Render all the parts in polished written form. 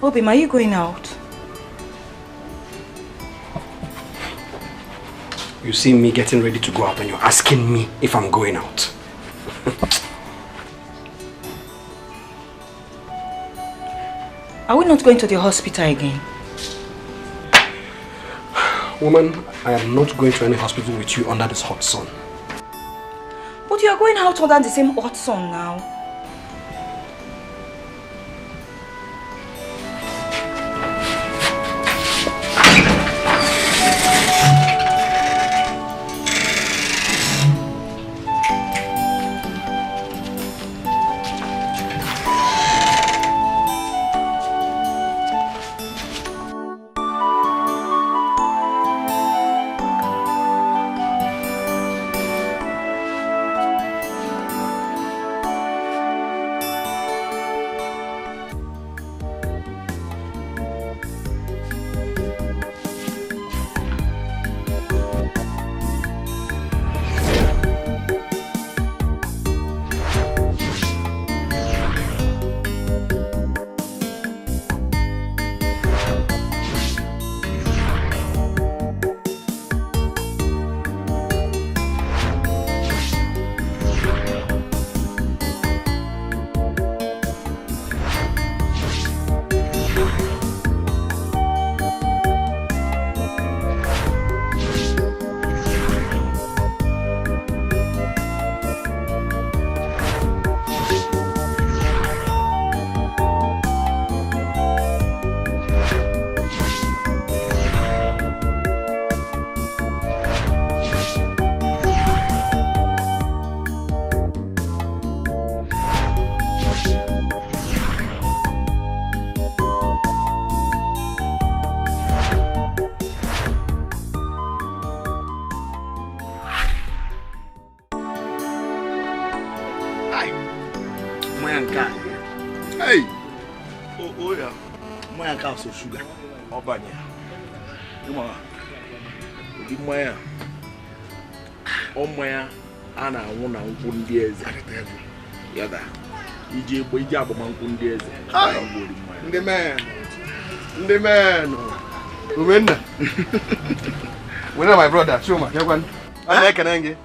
Bobby, are you going out? You see me getting ready to go out and you're asking me if I'm going out. Are we not going to the hospital again? Woman, I am not going to any hospital with you under this hot sun. But you are going out under the same hot sun now. So sugar obanya ima di moya o moya ana anwu na nkwu ndi eze yada ije egbo ije agbama nkwu ndi eze ndị men umenna when my brother Chuma kekwan ana ekenenge.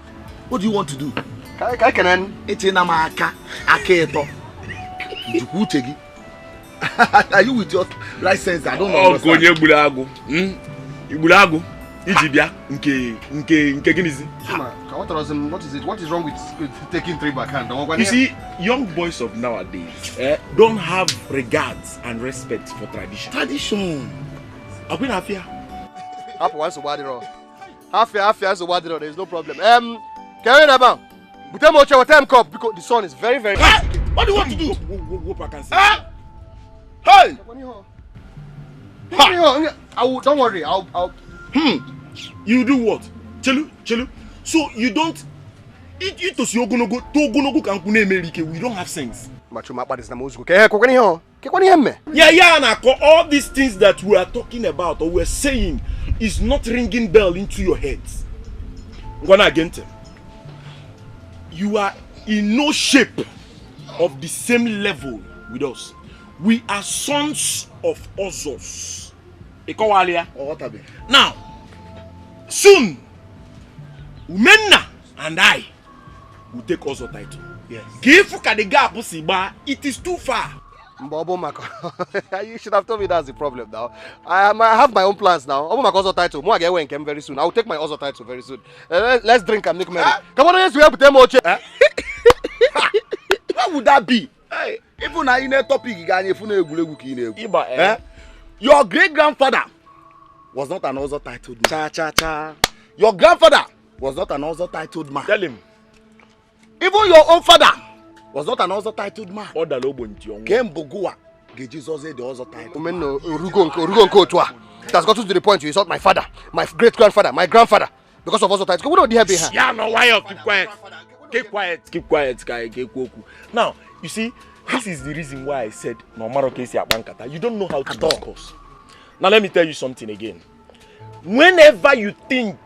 What do you want to do? Ka ekenen etina ma aka eto juku tegi. Are you with your license? I don't know. Konye gbulagu. Igbulagu. Ijibia nke ginizi. What is it? What is wrong with taking 3 backhand? You see, young boys of nowadays don't have regards and respect for tradition. Tradition. Abin afia. Half once a wadiro. Half as a wadiro. There is no problem. Carry that about. But I'm watching time cup because the sun is very. What do you want to do? Go back and say. Hey! Don't worry. I'll. You do what? Chelu. So you don't. It to see ogonogo kankune America. We don't have sense. Yeah. All these things that we are talking about or we're saying is not ringing bell into your heads. Gonna against him. You are in no shape of the same level with us. We are sons of Ozos. Now, soon, Umenna and I will take Ozo title. Yes. It is too far. You should have told me that's the problem now. I have my own plans now. Ozo title. I get when came very soon. I will take my Ozo title very soon. Let's drink and make merry. Come on, let's help them. What would that be? Hey, even na in a topic your great grandfather was not an Ozo titled man. Cha. Your grandfather was not an Ozo titled man. Tell him. Even your own father was not an Ozo titled man. Kem Bogua Jesus the Ozo title. That's got to the point you insult my father, my great grandfather, my grandfather because of Ozo title. We don't have behind. Yeah, no, why you keep quiet. Now, you see, this is the reason why I said no matter case you don't know how to discuss. Now let me tell you something again. Whenever you think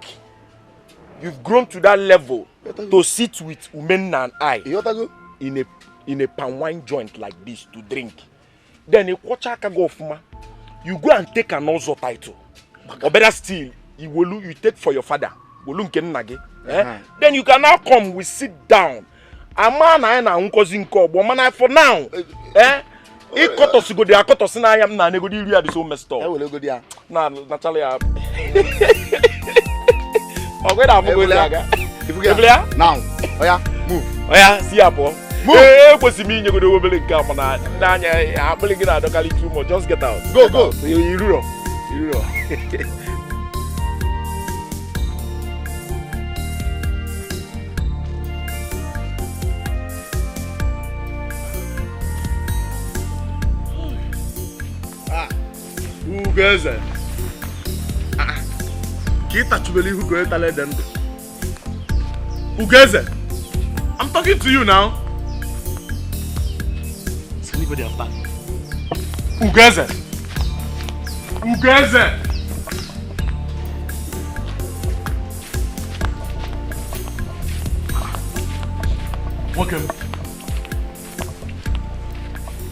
you've grown to that level to sit with Umenna and I in a palm wine joint like this to drink, then you watch aka go ofuma. You go and take another title. Or better still, you take for your father. Then you can now come, we sit down. A man and uncle Zinko, but man for now. He cut us to go there, cut us in I am not a good area this home store. I will go there. Nah, Natalia. Oh, wait, I'm going to now. Oh, yeah, move. Oh, yeah, see ya, boy. Move. What's the meaning you're going to come on? I'm going to get out. Just get out. Go. You know. Who goes there? Kita chubeli who goes to let them do? Who goes there? I'm talking to you now. Is anybody after? Who goes there? Who goes there? Welcome.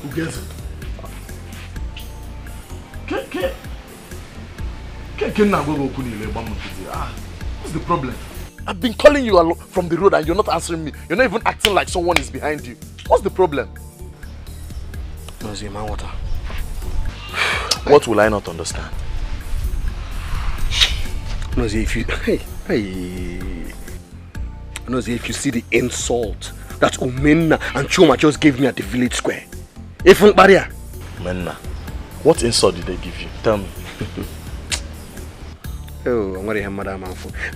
Who goes there? What's the problem? I've been calling you from the road and you're not answering me. You're not even acting like someone is behind you. What's the problem? Nozi, man, water. What will I not understand? Nozi, if you... Nozi, if you see the insult that Umenna and Chuma just gave me at the village square. Ifun barrier. Umenna, what insult did they give you? Tell me. Oh, I'm worried, madam.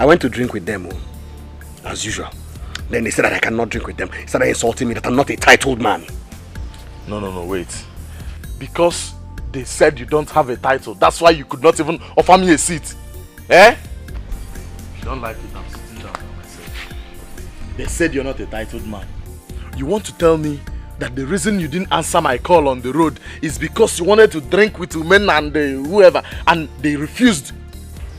I went to drink with them, as usual. Then they said that I cannot drink with them. They started insulting me that I'm not a titled man. No, wait. Because they said you don't have a title, that's why you could not even offer me a seat. Eh? If you don't like it, I'm sitting down by myself. They said you're not a titled man. You want to tell me that the reason you didn't answer my call on the road is because you wanted to drink with women and whoever, and they refused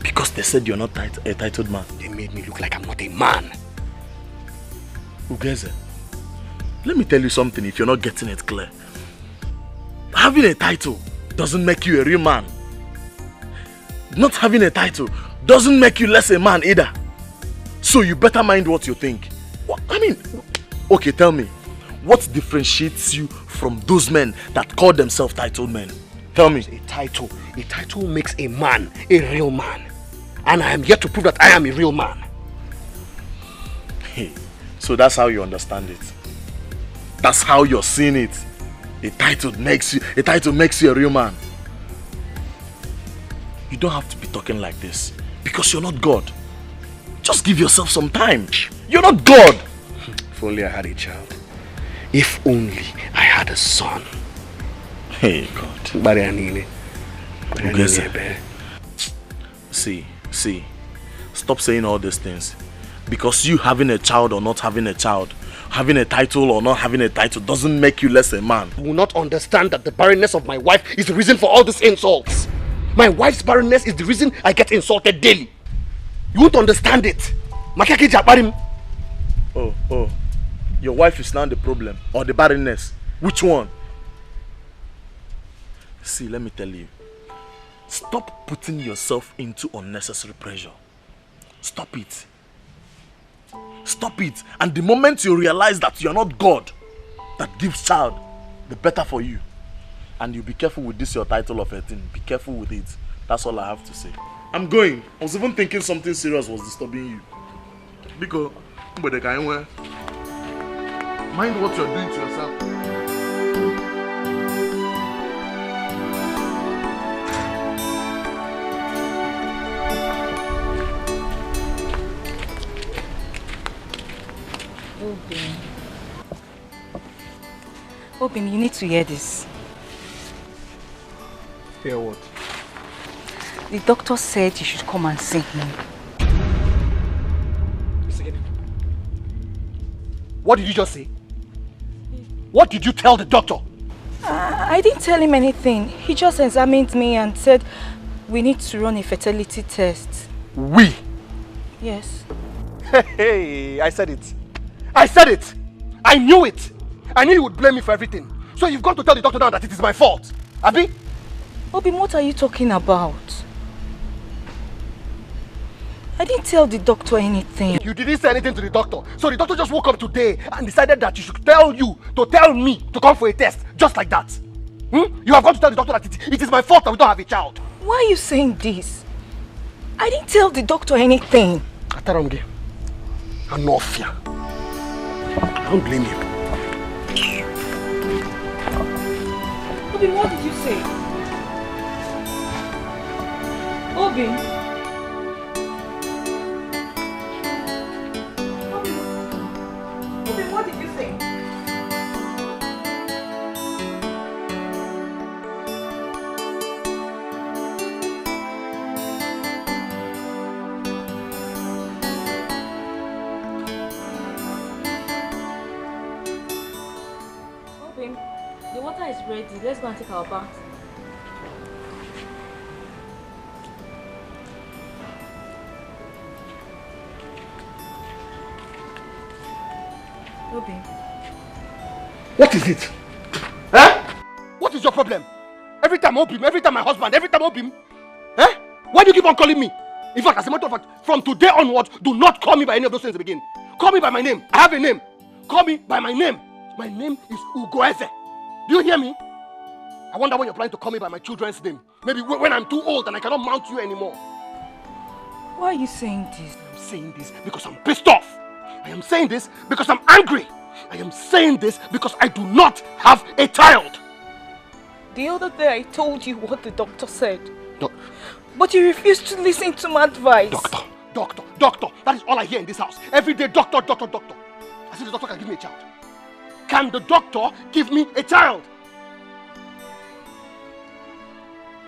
because they said you're not a titled man. They made me look like I'm not a man. Ugeze, let me tell you something if you're not getting it clear. Having a title doesn't make you a real man. Not having a title doesn't make you less a man either. So you better mind what you think. What? I mean, okay, tell me, what differentiates you from those men that call themselves titled men? Tell me. A title makes a man a real man. And I am yet to prove that I am a real man. Hey, so that's how you understand it. That's how you're seeing it. A title makes you a real man. You don't have to be talking like this because you're not God. Just give yourself some time. You're not God. If only I had a child. If only I had a son. Hey, God. See. Stop saying all these things. Because you having a child or not having a child, having a title or not having a title doesn't make you less a man. You will not understand that the barrenness of my wife is the reason for all these insults. My wife's barrenness is the reason I get insulted daily. You won't understand it. Oh. Your wife is now the problem or the barrenness. Which one? See, let me tell you. Stop putting yourself into unnecessary pressure. Stop it. Stop it. And the moment you realize that you're not God that gives child, the better for you. And you be careful with this your title of a thing. Be careful with it. That's all I have to say. I'm going. I was even thinking something serious was disturbing you. Because mind what you're doing to yourself. Obin, you need to hear this. Hear what? The doctor said you should come and see him. What did you just say? What did you tell the doctor? I didn't tell him anything. He just examined me and said we need to run a fertility test. We? Yes. Hey, I said it. I said it. I knew it. I knew you would blame me for everything. So you've gone to tell the doctor now that it is my fault, Abi? Obim, what are you talking about? I didn't tell the doctor anything. You didn't say anything to the doctor. So the doctor just woke up today and decided that you should tell me to come for a test. Just like that. You have gone to tell the doctor that it is my fault that we don't have a child. Why are you saying this? I didn't tell the doctor anything. Ataramge. Anofia. I don't blame you. Obim, what did you say? Obim? What did you say? Obim, the water is ready. Let's go and take our bath. Obim. What is it? Huh? What is your problem? Every time Obim, every time my husband, every time Obim. Huh? Why do you keep on calling me? In fact, as a matter of fact, from today onwards, do not call me by any of those things again. Call me by my name. I have a name. Call me by my name. My name is Ugoeze. Do you hear me? I wonder when you're planning to call me by my children's name. Maybe when I'm too old and I cannot mount you anymore. Why are you saying this? I'm saying this because I'm pissed off. I am saying this because I'm angry. I am saying this because I do not have a child. The other day I told you what the doctor said. No. But you refused to listen to my advice. Doctor. That is all I hear in this house. Every day, doctor. I said the doctor can give me a child. Can the doctor give me a child?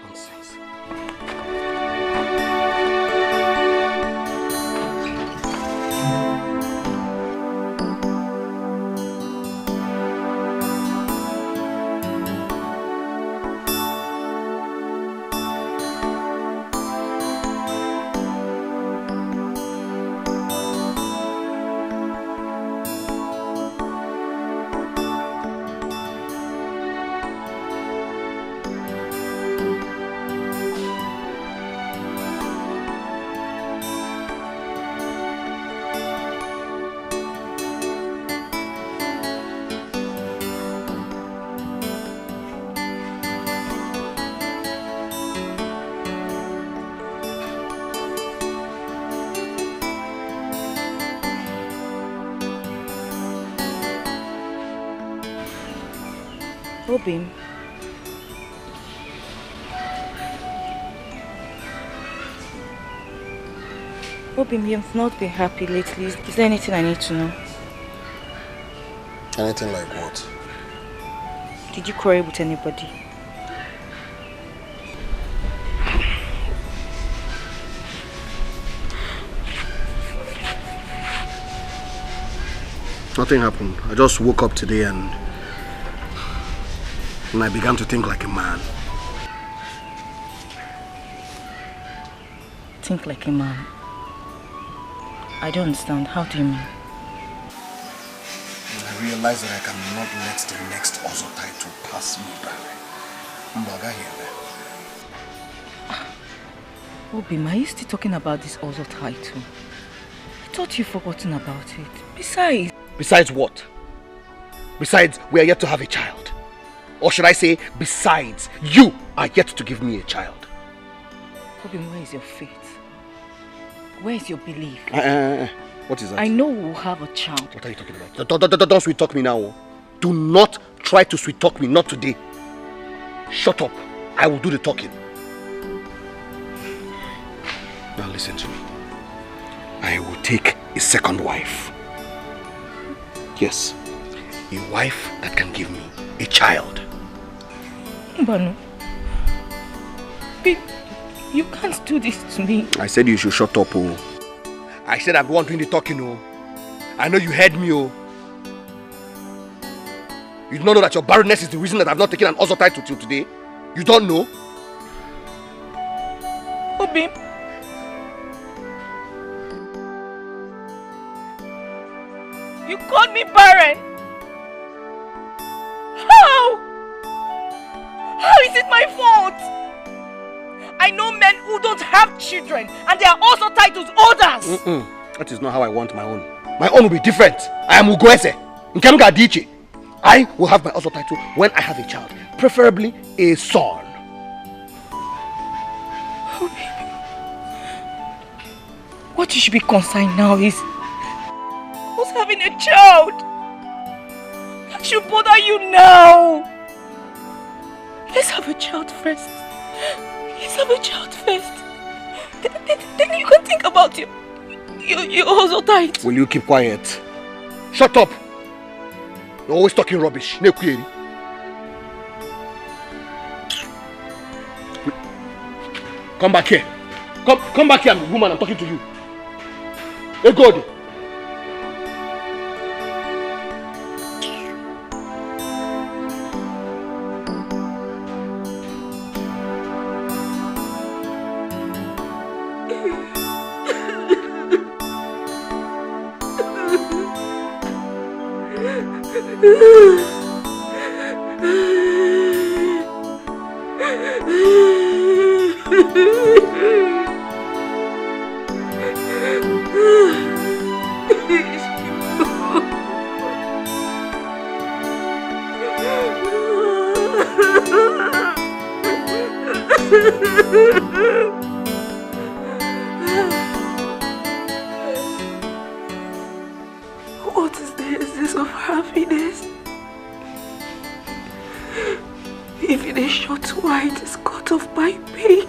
Nonsense. Obim. Obim, you've not been happy lately. Is there anything I need to know? Anything like what? Did you quarrel with anybody? Nothing happened. I just woke up today and I began to think like a man. Think like a man? I don't understand. How do you mean? I realize that I cannot let the next Ozo title pass me by. Mbaga here. Obim, are you still talking about this Ozo title? I thought you'd forgotten about it. Besides... Besides what? Besides, we are yet to have a child. Or should I say, besides, you are yet to give me a child. Obim, where is your faith? Where is your belief? What is that? I know we'll have a child. What are you talking about? Don't sweet talk me now. Do not try to sweet talk me, not today. Shut up. I will do the talking. Now listen to me. I will take a second wife. Yes. A wife that can give me a child. Banu, you can't do this to me. I said you should shut up, oh. I said I'm the one doing the talking, oh. I know you heard me, oh. You do not know that your barrenness is the reason that I've not taken an Ozo title till today? You don't know? Obim. You called me barren. How? How is it my fault? I know men who don't have children and they are also tied to others. That is not how I want my own. My own will be different. I am Ugoese. Nkemga Diche. I will have my also title when I have a child, preferably a son. Oh, baby. What you should be concerned now is who's having a child. That should bother you now. Let's have a child first. Let's have a child first. Then you can think about your also tight. Will you keep quiet? Shut up. You're always talking rubbish. Come back here. Come back here, woman. I'm talking to you. Hey, God. What is the essence of happiness if in a short while it is cut off by pain?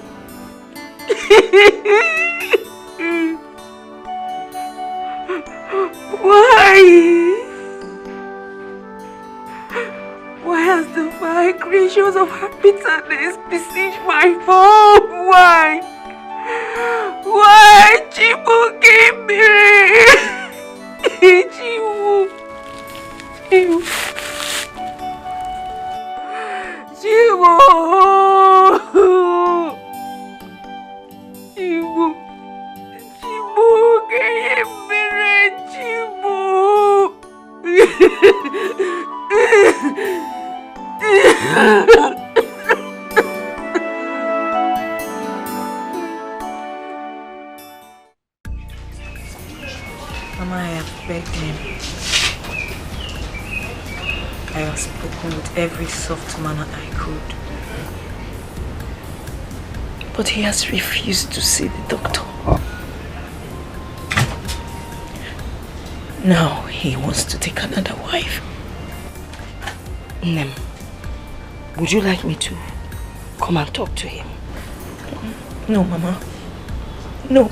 Why has the fire creatures of happiness besieged my home? Why? Chibu gave me. Chibu. Mama, I have begged him. I have spoken with every soft manner I could. But he has refused to see the doctor. Now he wants to take another wife. Nem, would you like me to come and talk to him? No, Mama. No.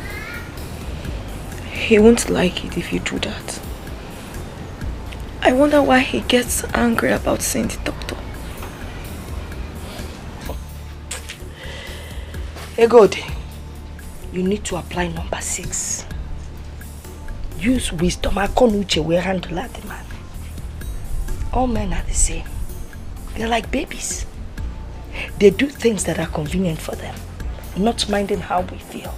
He won't like it if you do that. I wonder why he gets angry about seeing the doctor. Hey, God, you need to apply number 6. Use wisdom. Akonuche will handle that man. All men are the same. They're like babies. They do things that are convenient for them, not minding how we feel.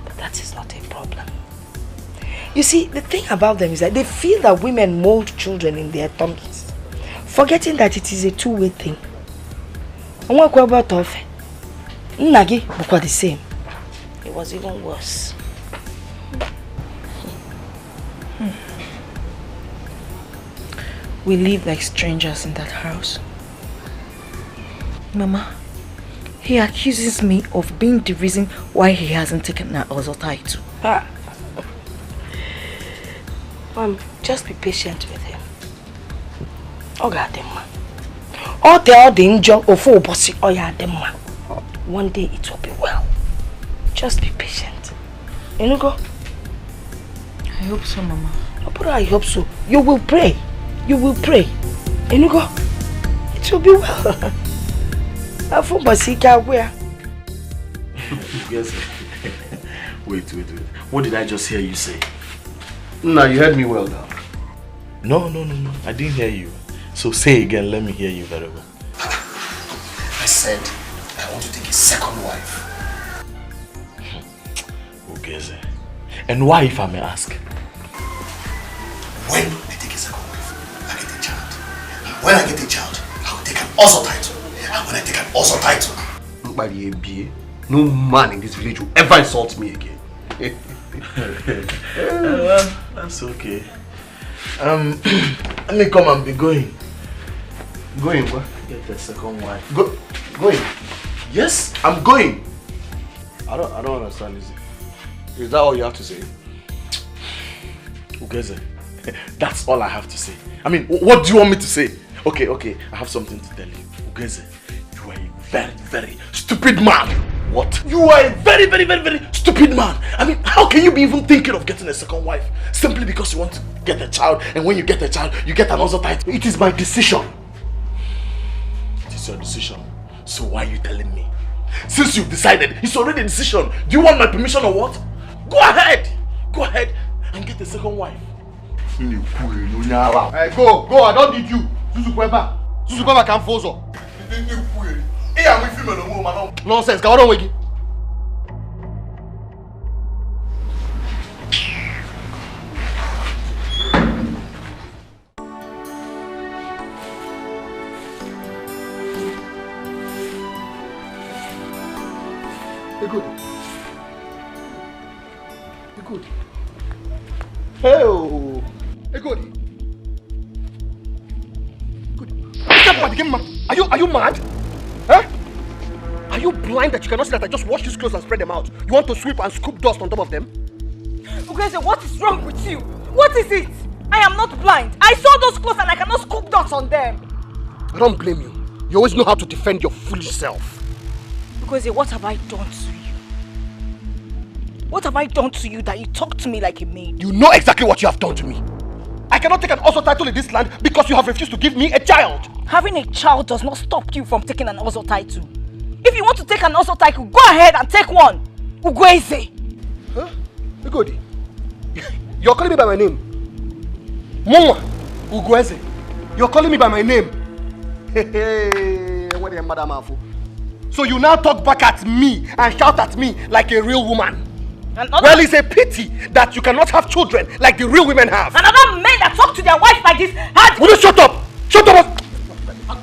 But that is not a problem. You see, the thing about them is that they feel that women mold children in their tummies, forgetting that it is a two-way thing. Nagi was the same. It was even worse. We live like strangers in that house. Mama, he accuses me of being the reason why he hasn't taken that other title. Mom, just be patient with him. Oh God, all the injury of full bossy, oh yeah, one day it will be well. Just be patient. You know, go. I hope so, Mama. But I hope so. You will pray. You will pray. You know, go. It will be well. I feel bossy where. Yes. Wait. What did I just hear you say? No, you heard me well now. No. I didn't hear you. So say again, let me hear you very well. I said, I want to take a second wife. Okay. And why, if I may ask? When I take a second wife, I get a child. When I get a child, I'll take an Also title. I'm gonna take an also title. No man in this village will ever insult me again. Well, that's okay. Let me come and be going. Going what? Get the second wife. Going? Yes, I'm going. I don't understand. Is that all you have to say? Ugeze, that's all I have to say. I mean, what do you want me to say? Okay, I have something to tell you. Ugeze, you are a very, very stupid man. What? You are a very, very, very, very stupid man. I mean, how can you be even thinking of getting a second wife simply because you want to get a child, and when you get a child, you get another title? It is my decision. It is your decision. So why are you telling me? Since you've decided, it's already a decision. Do you want my permission or what? Go ahead and get a second wife. Hey, go, I don't need you. Suzukweba can force her. Nonsense, come on, Wiggy. Good. Hey, good. Are you mad? Huh? Are you blind that you cannot see that I just wash these clothes and spread them out? You want to sweep and scoop dust on top of them? Ugeze, what is wrong with you? What is it? I am not blind. I saw those clothes and I cannot scoop dust on them. I don't blame you. You always know how to defend your foolish self. Ugeze, what have I done to you? What have I done to you that you talk to me like a maid? You know exactly what you have done to me. I cannot take an Ozo title in this land because you have refused to give me a child. Having a child does not stop you from taking an Ozo title. If you want to take an Ozo title, go ahead and take one. Ugweze. Huh? Ugodi. You're calling me by my name. Mama. Ugweze. You're calling me by my name. Hey, what are you, Madam Afu? So you now talk back at me and shout at me like a real woman. Well, it's a pity that you cannot have children like the real women have. And other men that talk to their wife like this had... Will you shut up? Shut up!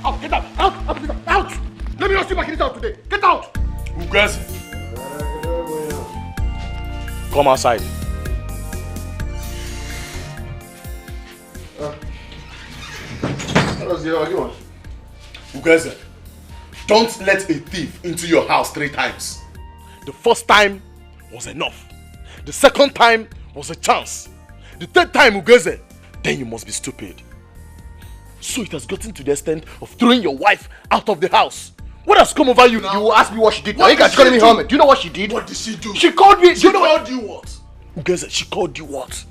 Out! Get out! Out! Let me not see my kids out today. Get out! Ugeze, come outside. Ugeze, don't let a thief into your house 3 times. The first time was enough. The second time was a chance. The third time, Ugeze, then you must be stupid. So it has gotten to the extent of throwing your wife out of the house. What has come over you now? You will ask me what she did. Now you guys calling me helmet. Do you know what she did? What did she do? She called me. She called you what? Ugeze, she called you what?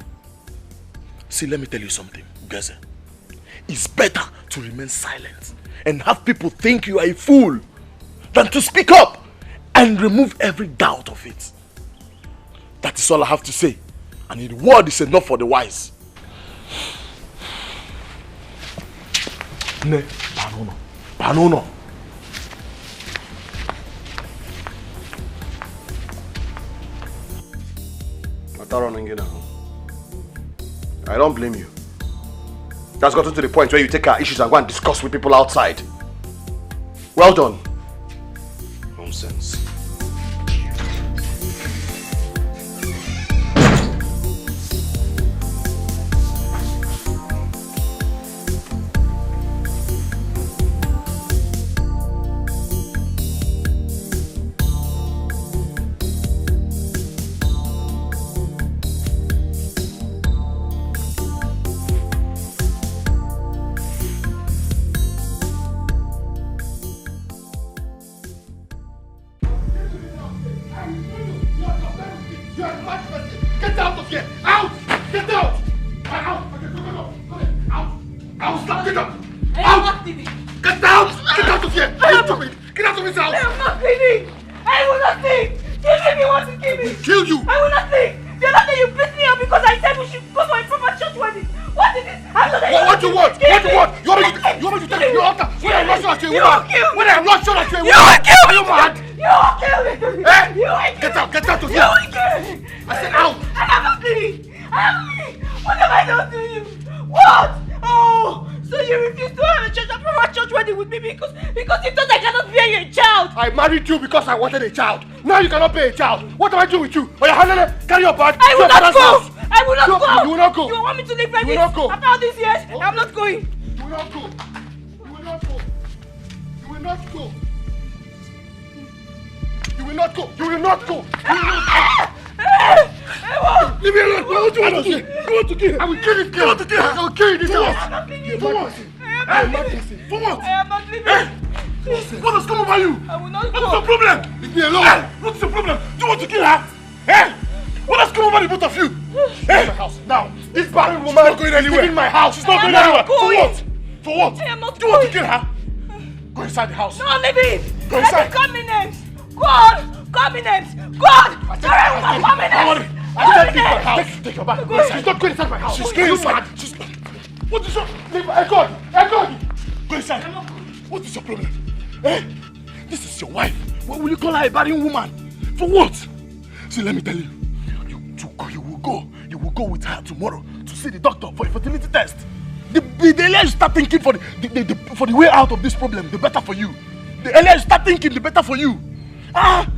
See, let me tell you something, Ugeze. It's better to remain silent and have people think you are a fool than to speak up and remove every doubt of it. That is all I have to say. And the word is enough for the wise. Ne, Panono. I don't blame you. That's gotten to the point where you take our issues and go and discuss with people outside. Well done. Nonsense. Get out of here! Out! Get out! Out! Out! Stop! Get up! Out! Get out! Get out of here! Get out of his house! I am not cleaning! I will not think! Even if you want to kill me! Kill you! I will not think! The other day you beat me up because I said we should go for a proper church wedding! What is this? What do you want? What do you want? You want me to take your altar when I'm not sure that you're a woman? When I'm not sure that you're a woman? You will kill me! Are you mad? You will kill me! Eh? You will kill me! Get out of here! You will kill me! I said out! I am not cleaning! I am cleaning! What have I done to you? What? Oh! So But you refused to have a church, a proper church wedding with me because you thought I cannot bear you a child. I married you because I wanted a child. Now you cannot bear a child. What am I doing with you? Oh, yeah, carry your bag. I will not go. I will not go. You will not go. You want me to live like this? You will not go. After all these years, oh. I'm not going. You will not go. You will not go. You will not go. You will not go. You will not go. Leave me alone. What do you want to kill? You want to kill? I will kill this girl. You want to kill her? I will kill this girl. I am not leaving. For what? I am not leaving. For what? I am not leaving. What has come over you? I will not go. What's the problem? Leave me alone. What's the problem? Do you want to kill her? Eh? What has come over the both of you? My house. Now, this barren woman She's not going anywhere. is in my house. She's not going anywhere. For what? For what? I am not Do you want to going. kill her? Go inside the house. No, leave it. Go Let inside. me call me names. Go on. Call me names. Go on. Call me names. I said leave my house. Take your bag. Go inside. She's not going inside my house. She's going inside. She's... What is your... Leave my God. Go inside. What is your problem? Eh? This is your wife. Why will you call her a barren woman? For what? See, let me tell you. You will go with her tomorrow to see the doctor for a fertility test. The earlier you start thinking for the way out of this problem, the better for you. The earlier you start thinking, the better for you. Ah!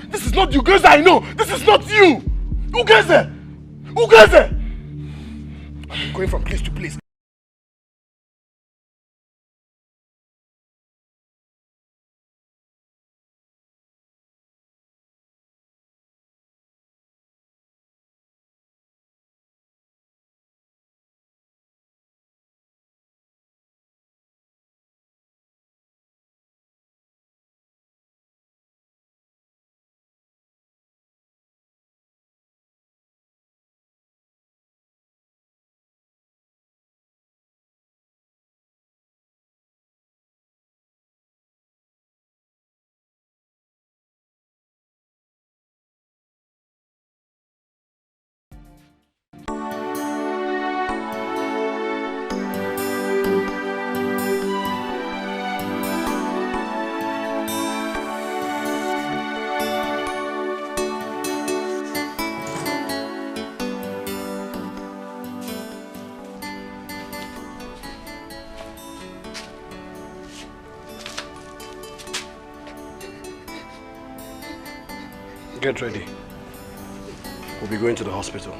This is not you guys I know. This is not you. Who gets there? Who gets there? I'm going from place to place. Get ready. We'll be going to the hospital.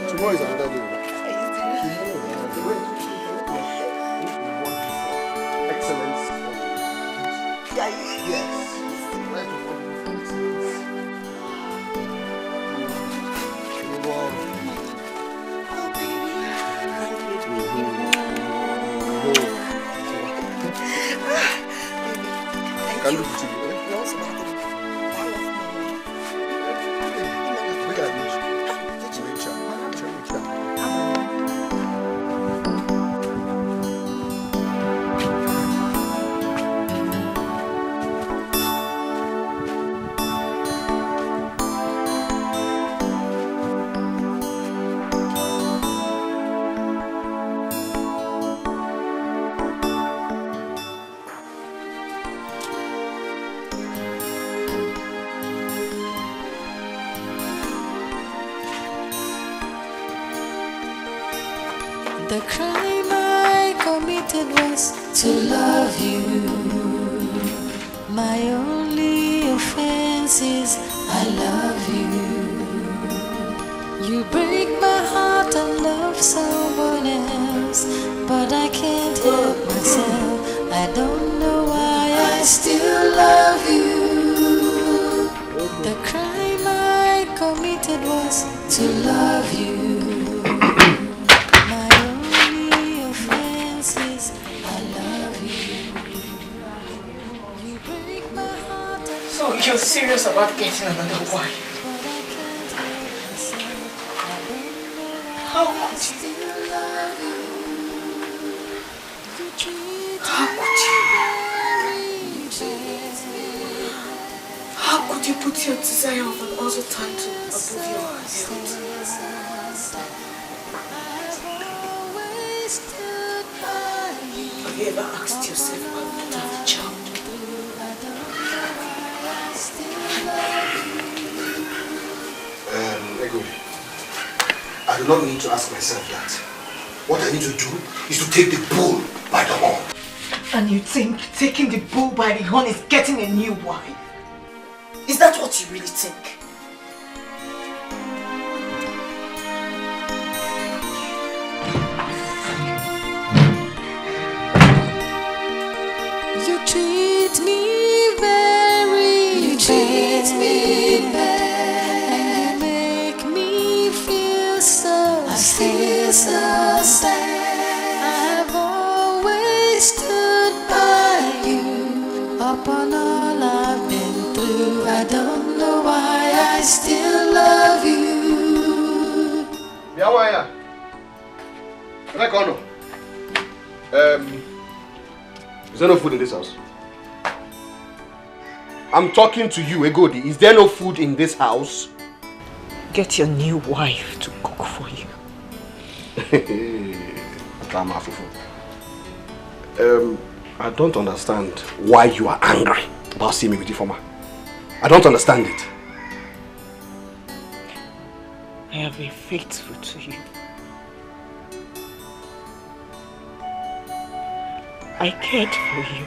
Tomorrow is another day. Excellence. Yes. Can look to you. Look at this. The crime I committed was to love you. My only offense is I love you. You break my heart and love someone else, but I can't help myself. I don't know why I still love you. The crime I committed was to love you. My only offense is I love you. you're serious about getting another wife. How could you? How could you? How could you put your desire of an other title above your health? Have you ever asked yourself why we don't have a child? Egoli, I do not need to ask myself that. What I need to do is to take the bull by the horn. And you think taking the bull by the horn is getting a new wife? Is that what you really think? You treat me very bad. You make me feel so sad. I've always stood by you. Upon all I've been through, I don't know why I still love you. Yawaya. Rekono. Is there no food in this house? I'm talking to you, Egodi. Is there no food in this house? Get your new wife to cook for you. I don't understand why you are angry about seeing me with Ifoma. I don't understand it. I have been faithful to you. I cared for you.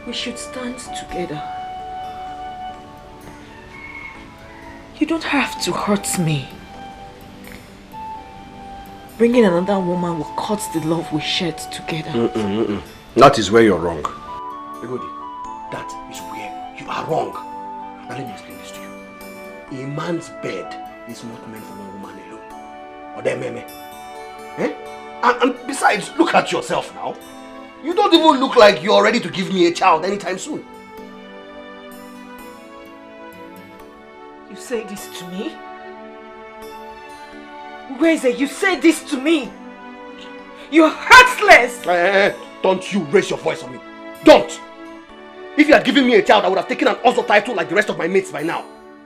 We should stand together. You don't have to hurt me. Bringing another woman will cut the love we shared together. That is where you're wrong. Egodi, that is where you are wrong. Now let me explain this to you. A man's bed is not meant for one woman alone. Or them meme. Eh? And besides, look at yourself now. You don't even look like you're ready to give me a child anytime soon. You say this to me? Weze, you say this to me? You're heartless! Don't you raise your voice on me. Don't! If you had given me a child, I would have taken an Ozo title like the rest of my mates by now.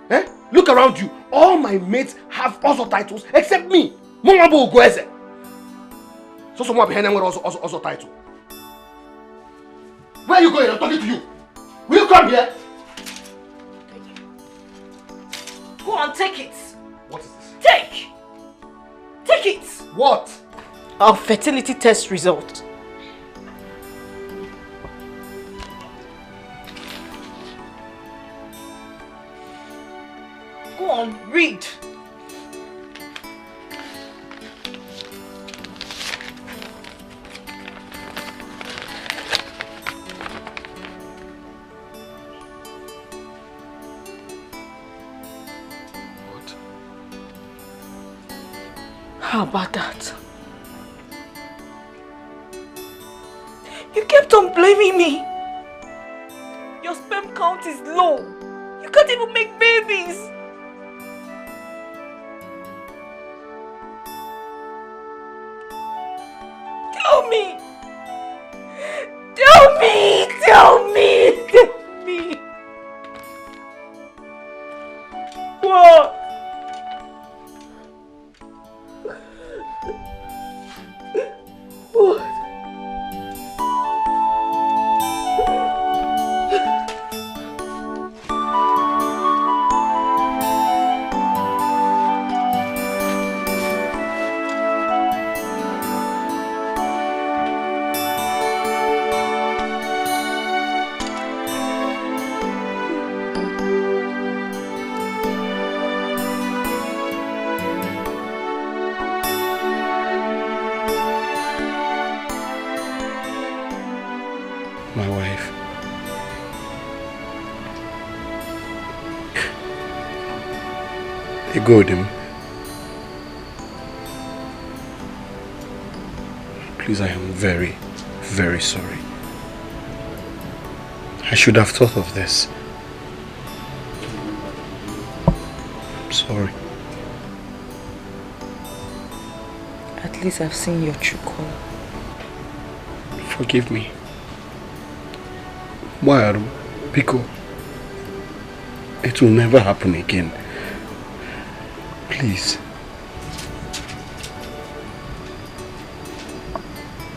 Eh? Look around you. All my mates have Ozo titles except me. Mongabo Ugweze. So someone behind them with Ozo title. Where are you going? I'm talking to you. Will you come here? Go on, take it. What is this? Take! Take it! What? Our fertility test result. Go on, read. How about that? You kept on blaming me. Your sperm count is low. You can't even make babies. Tell me. Tell me. Tell me. Tell me. What? What? go with him? Please, I am very, very sorry. I should have thought of this. I'm sorry. At least I've seen your true color. Forgive me. Why, Pico? It will never happen again. Please.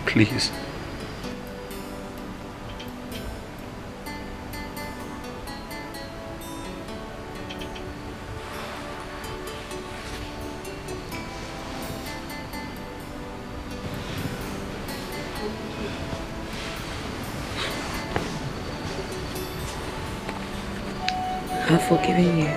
Please. I've forgiven you.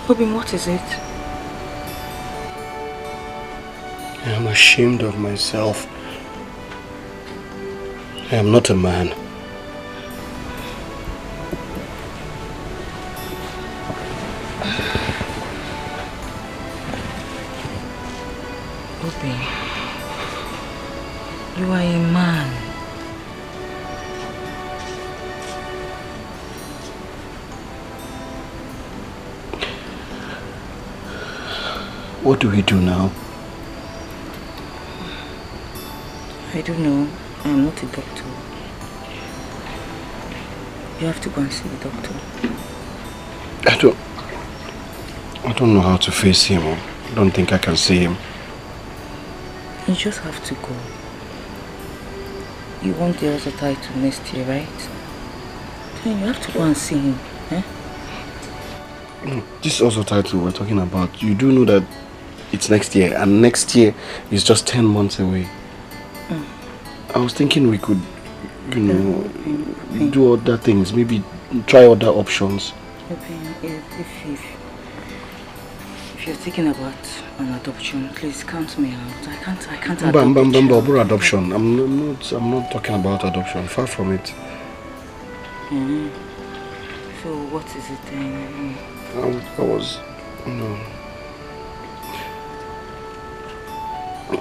Robin, what is it? I am ashamed of myself. I am not a man. Robin, you are a man. What do we do now? I don't know. I am not a doctor. You have to go and see the doctor. I don't know how to face him. I don't think I can see him. You just have to go. You want the other title next year, right? Then you have to go and see him. Eh? This also title we're talking about, you do know that it's next year, and next year is just 10 months away. I was thinking we could, you know, do other things, maybe try other options. If you're thinking about an adoption, please count me out. I can't adopt adoption. I'm not talking about adoption. Far from it. So what is it then? I was, you know,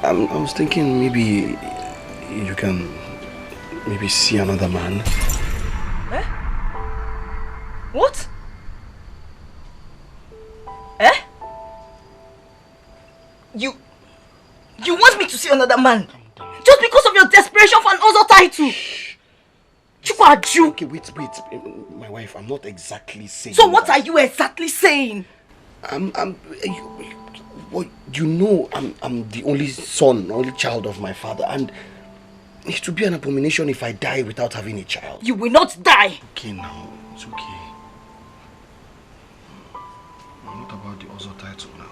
I was thinking maybe you can maybe see another man. Eh? What? Eh? You want me to see another man? Just because of your desperation for an other title? Okay, wait, my wife, I'm not exactly saying. So what are you exactly saying? I'm the only son, only child of my father, and it would be an abomination if I die without having a child. You will not die. Okay, now it's okay. What about the other title now?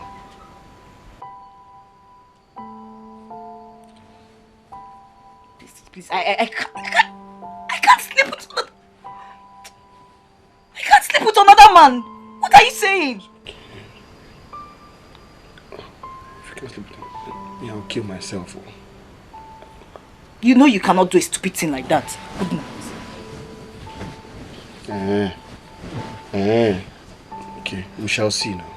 Please, I can't sleep with another. I can't sleep with another man. What are you saying? If you can't sleep with me, I'll kill myself. You know you cannot do a stupid thing like that. Good night. Okay, we shall see now.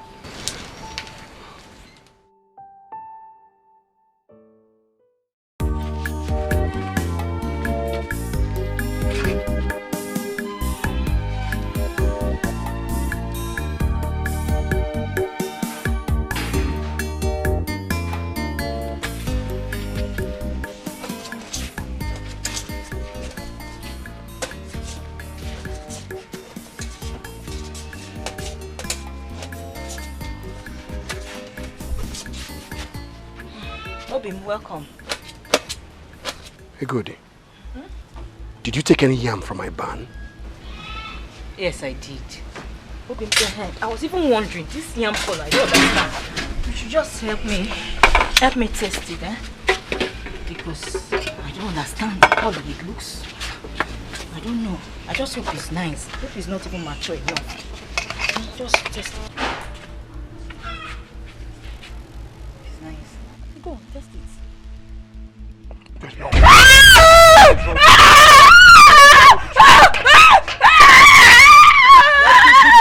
Welcome. Hey, Goody. Did you take any yam from my barn? Yes, I did. I was even wondering, this yam color, I don't understand. You should just help me taste it, because I don't understand how it looks. I don't know. I just hope it's nice. I hope it's not even mature enough. Just taste it. It's nice. Go on, taste it.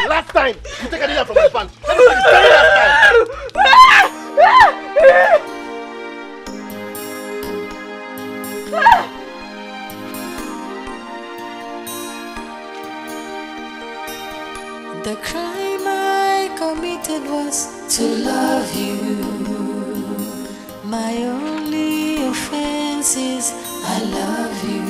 Last time you take a yam from my barn. That is the very last time. The crime I committed was to love you. My only offense is I love you.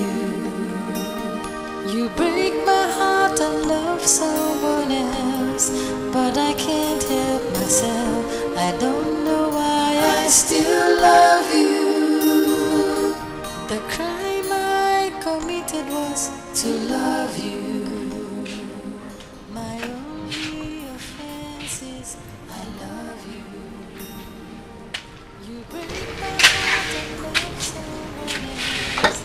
You break my heart and love someone else, but I can't help myself. I don't know why I still love you. The crime I committed was to love you. My only offense is I love you. You break my heart and love someone else.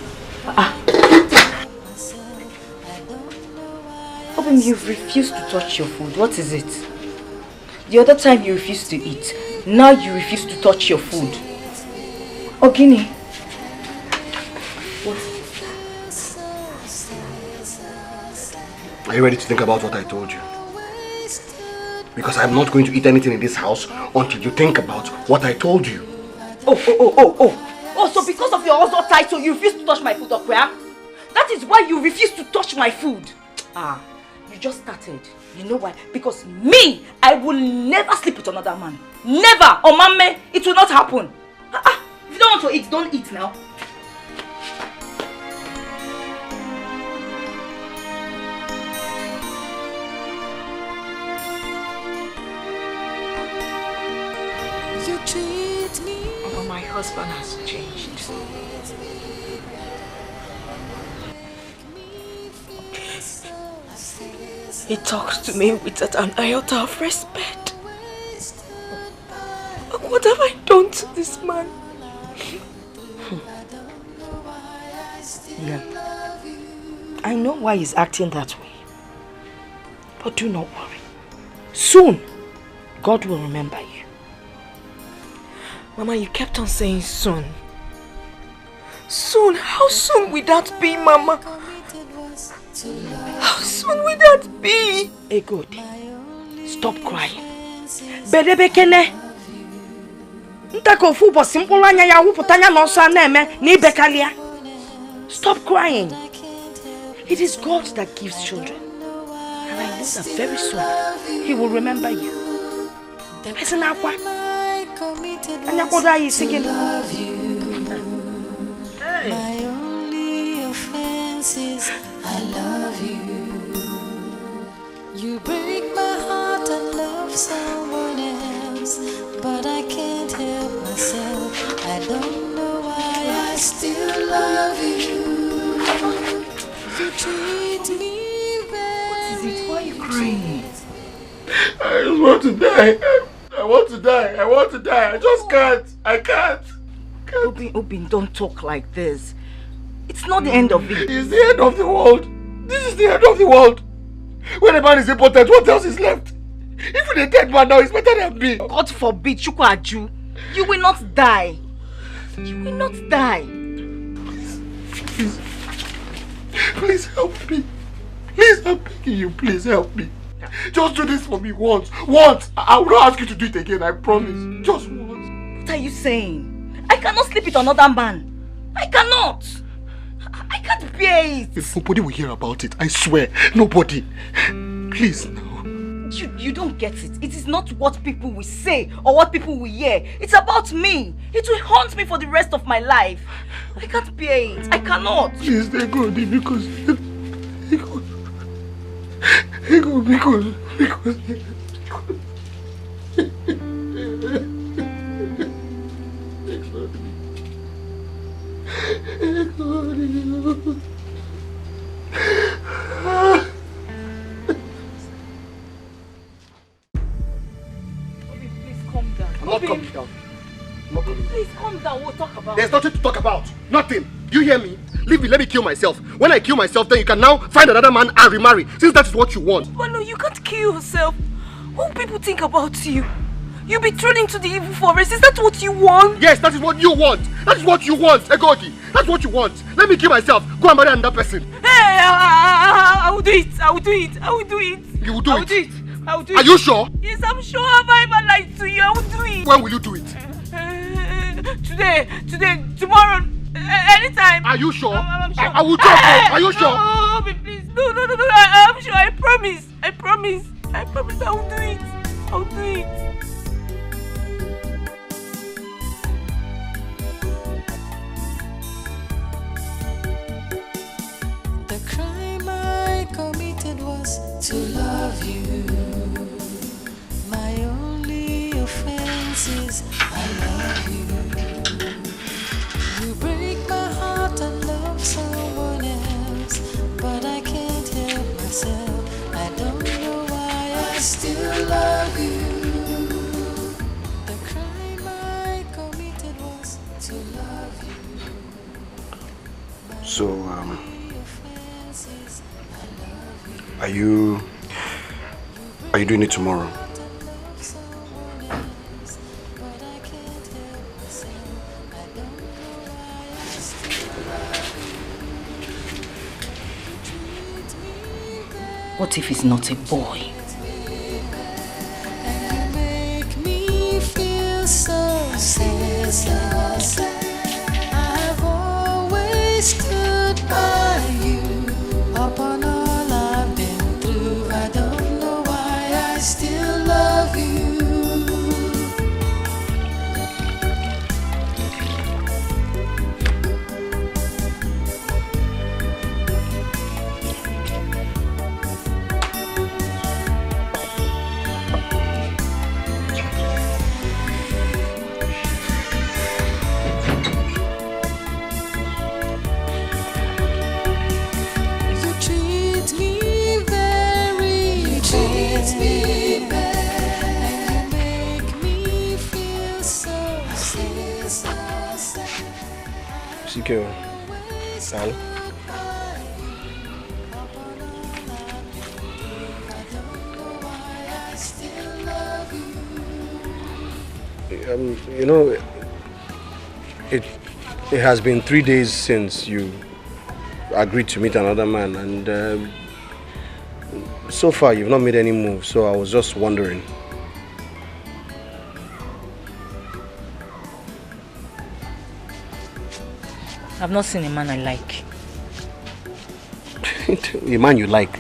Open, you've refused to touch your food. What is it? The other time you refused to eat. Now you refuse to touch your food. Ogini. What? Are you ready to think about what I told you? Because I'm not going to eat anything in this house until you think about what I told you. Oh, so because of your hustle title, you refuse to touch my food, Okwe? That is why you refuse to touch my food. You just started. You know why? Because me, I will never sleep with another man. Never! Oh, mama, it will not happen. If you don't want to eat, don't eat now. You treat me. Oh, my husband has changed. He talks to me with an iota of respect. What have I done to this man? Yeah. I know why he's acting that way. But do not worry. Soon, God will remember you. Mama, you kept on saying soon. Soon? How soon will that be, Mama? How soon will that be? Hey, good. Stop crying. Bedebekene. Ntako fubo simple anya ya wuputanya no so na-eme na ibekalia. Stop crying. It is God that gives children. And I know that very soon He will remember you. Anya koda yi sigin. My only offense is I love you. You break my heart and love someone else, but I can't help myself. I don't know why I still love you. You treat me very. What is it? Why are you crying? I just want to die. I want to die. I want to die. I just can't. I can't. Obin, don't talk like this. It's not the end of it. It's the end of the world. This is the end of the world. When a man is important, what else is left? Even a dead man now is better than me. God forbid, Chukwaju. You will not die. You will not die. Please. Please help me. Please, I'm begging you. Please help me. Just do this for me once. Once. I will not ask you to do it again. I promise. Just once. What are you saying? I cannot sleep with another man. I cannot. I can't bear it. If nobody will hear about it, I swear. Nobody. Please, no. You don't get it. It is not what people will say or what people will hear. It's about me. It will haunt me for the rest of my life. I can't bear it. I cannot. Please, they go, because... Because... I'm not coming down. I'm not coming down. Please calm down, we'll talk about it. There's nothing to talk about. Nothing. You hear me? Leave me, let me kill myself. When I kill myself, then you can now find another man and remarry, since that is what you want. But no, you can't kill yourself. What will people think about you? You'll be thrown into the evil forest. Is that what you want? Yes, that is what you want. That is what you want, Egodi. That's what you want. Let me kill myself. Go and marry another person. Hey, I will do it. I will do it. I will do it. You will do it? I will do it. I will do it. Are you sure? Yes, I'm sure. Have I ever lied to you? I will do it. When will you do it? Today, tomorrow, anytime. Are you sure? I'm sure. I will talk. Are you sure? Oh, please. No. I'm sure. I promise. I promise I will do it. I will do it. The crime I committed was to love you. My only offense is I love you. You break my heart and love someone else, but I can't help myself. I don't know why I still love you. The crime I committed was to love you. So, Are you doing it tomorrow? What if he's not a boy? And you make me feel so sad. I've always stood by you. Upon all I've been through, I don't know why I still love you. Sal. You know, it has been 3 days since you agreed to meet another man, and so far you've not made any moves, so I was just wondering. I've not seen a man I like. A man you like?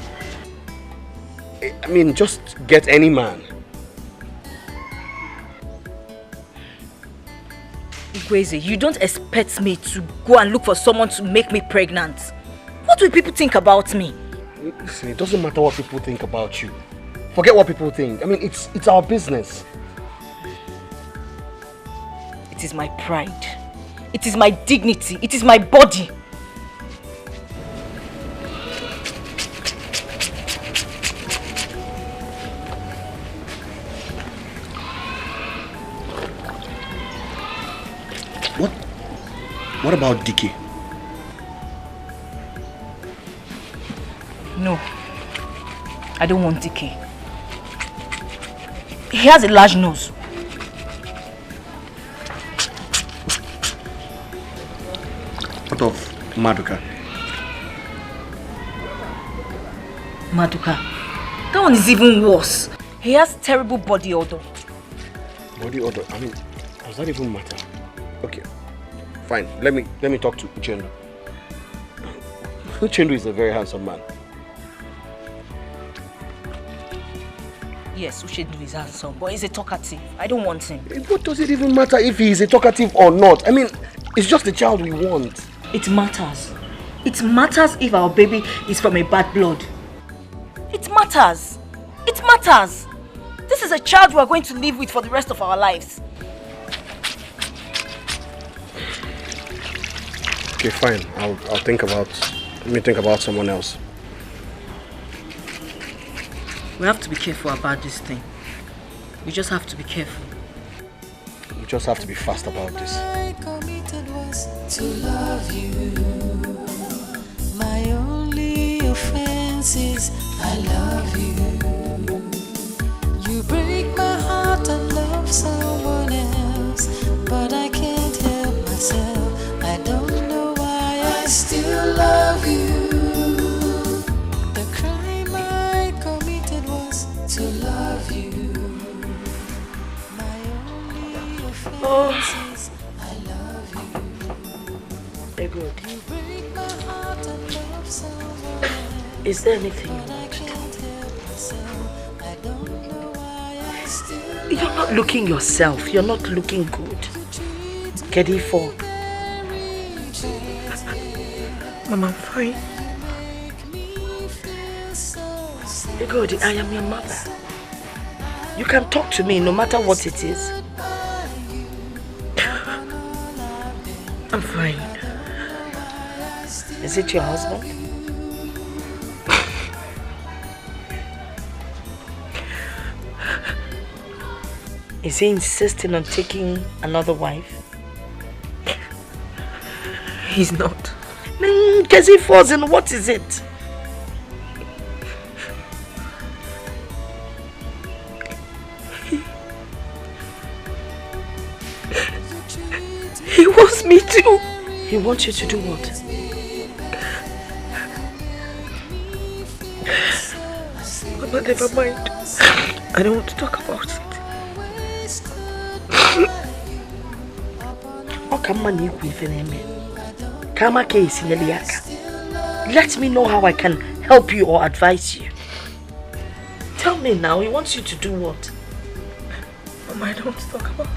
I mean, just get any man. Igweze, you don't expect me to go and look for someone to make me pregnant. What will people think about me? Listen, it doesn't matter what people think about you. Forget what people think. I mean, it's our business. It is my pride. It is my dignity. It is my body. What about Dikeh? No. I don't want Dikeh. He has a large nose. What of Maduka? Maduka? That one is even worse. He has terrible body odor. Body odor? I mean, does that even matter? Okay, fine. Let me talk to Uchendu. Uchendu is a very handsome man. Yes, Uchendu is handsome, but he's a talkative. I don't want him. What does it even matter if he is a talkative or not? I mean, it's just the child we want. It matters. It matters if our baby is from a bad blood. It matters. It matters. This is a child we are going to live with for the rest of our lives. Okay, fine. I'll think about. Let me think about someone else. We have to be careful about this thing. We just have to be careful. We just have to be fast about this. I committed was to love you. My only offense is I love you. You break my heart and love someone else, but I can't help myself. I don't know why I still love you. The crime I committed was to love you. My only offense is I love you. They're good. You break my heart and love someone else. Is there anything you But I want to do? can't help myself. I don't know why I still You're not looking yourself. You're not looking good. Kedifo. Mama, I'm fine. Good, I am your mother. You can talk to me no matter what it is. I'm fine. Is it your husband? Is he insisting on taking another wife? He's not. Because he falls in, what is it? He wants me to. He wants you to do what? Mama, never mind. I don't want to talk about it. Let me know how I can help you or advise you. Tell me now, he wants you to do what? Mama, I don't want to talk about it.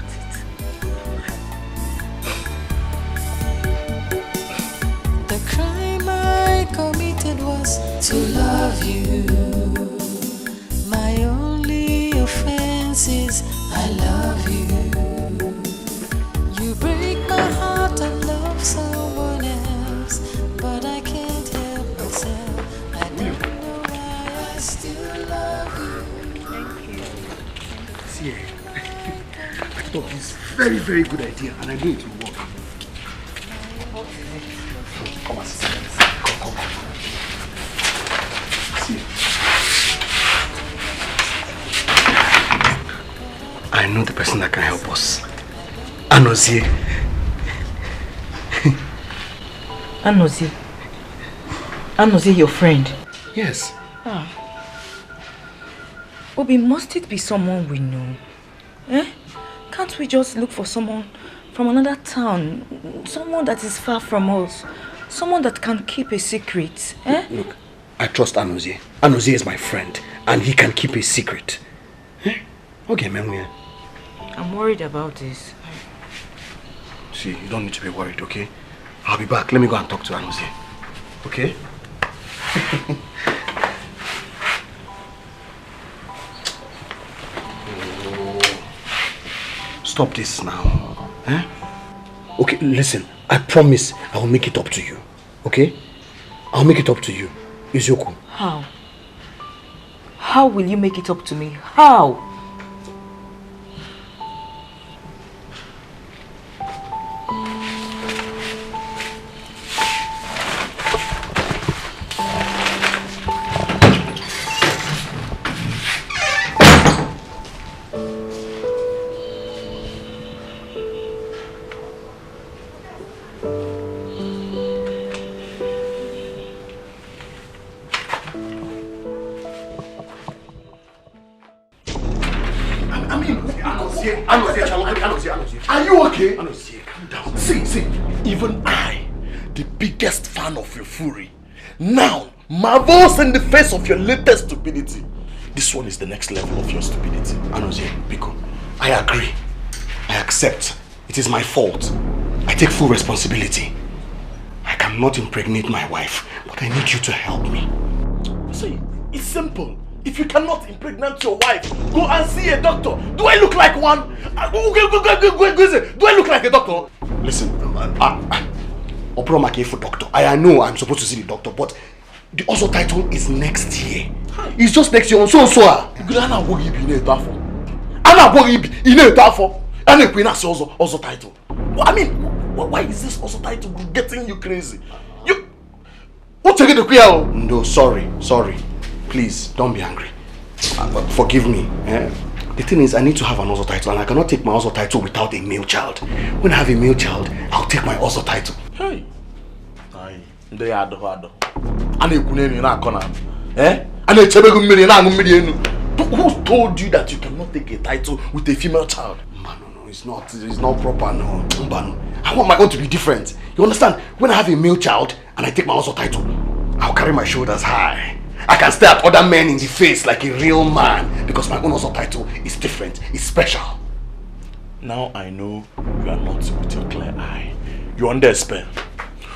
The crime I committed was to love you. My only offense is I love you. You break my heart and love someone else, but I can't help myself. I don't know why I still love you. Thank you. See, I thought this very, very good idea, and I knew it would work. Come on, sister. Come. See, I know the person that can help us. Anozie. Anozie, your friend? Yes. Obi, must it be someone we know? Can't we just look for someone from another town? Someone that is far from us? Someone that can keep a secret? Look, I trust Anozie. Anozie is my friend, and he can keep a secret. Okay, Memwe. I'm worried about this. See, you don't need to be worried, okay? I'll be back. Let me go and talk to Anozie. Okay? Stop this now. Okay, listen. I promise I will make it up to you. Okay? I'll make it up to you. Izyoku. How? How will you make it up to me? How? Are you okay? Anozie, calm down. See, even I, the biggest fan of your fury, now marvels in the face of your latest stupidity. This one is the next level of your stupidity. Anozie, Biko, I agree. I accept. It is my fault. I take full responsibility. I cannot impregnate my wife, but I need you to help me. See, it's simple. If you cannot impregnate your wife, go and see a doctor. Do I look like one? Do I look like a doctor? Listen, Opromake for doctor. I know I'm supposed to see the doctor, but the also title is next year. It's just next year on so. Anna will give you a tough. Anna will give you a tough. And the queen has also title. I mean, why is this also title getting you crazy? You what's the queen? No, sorry. Please don't be angry. Forgive me. The thing is, I need to have an also title, and I cannot take my also title without a male child. When I have a male child, I'll take my also title. Hey, they are the hard. And you couldn't not corner. And a chebegu million. Who told you that you cannot take a title with a female child? No, it's not proper. No, I want my own to be different. You understand? When I have a male child and I take my also title, I'll carry my shoulders high. I can stare at other men in the face like a real man because my own also title is different, it's special. Now I know you are not with your clear eye. You're under a spell.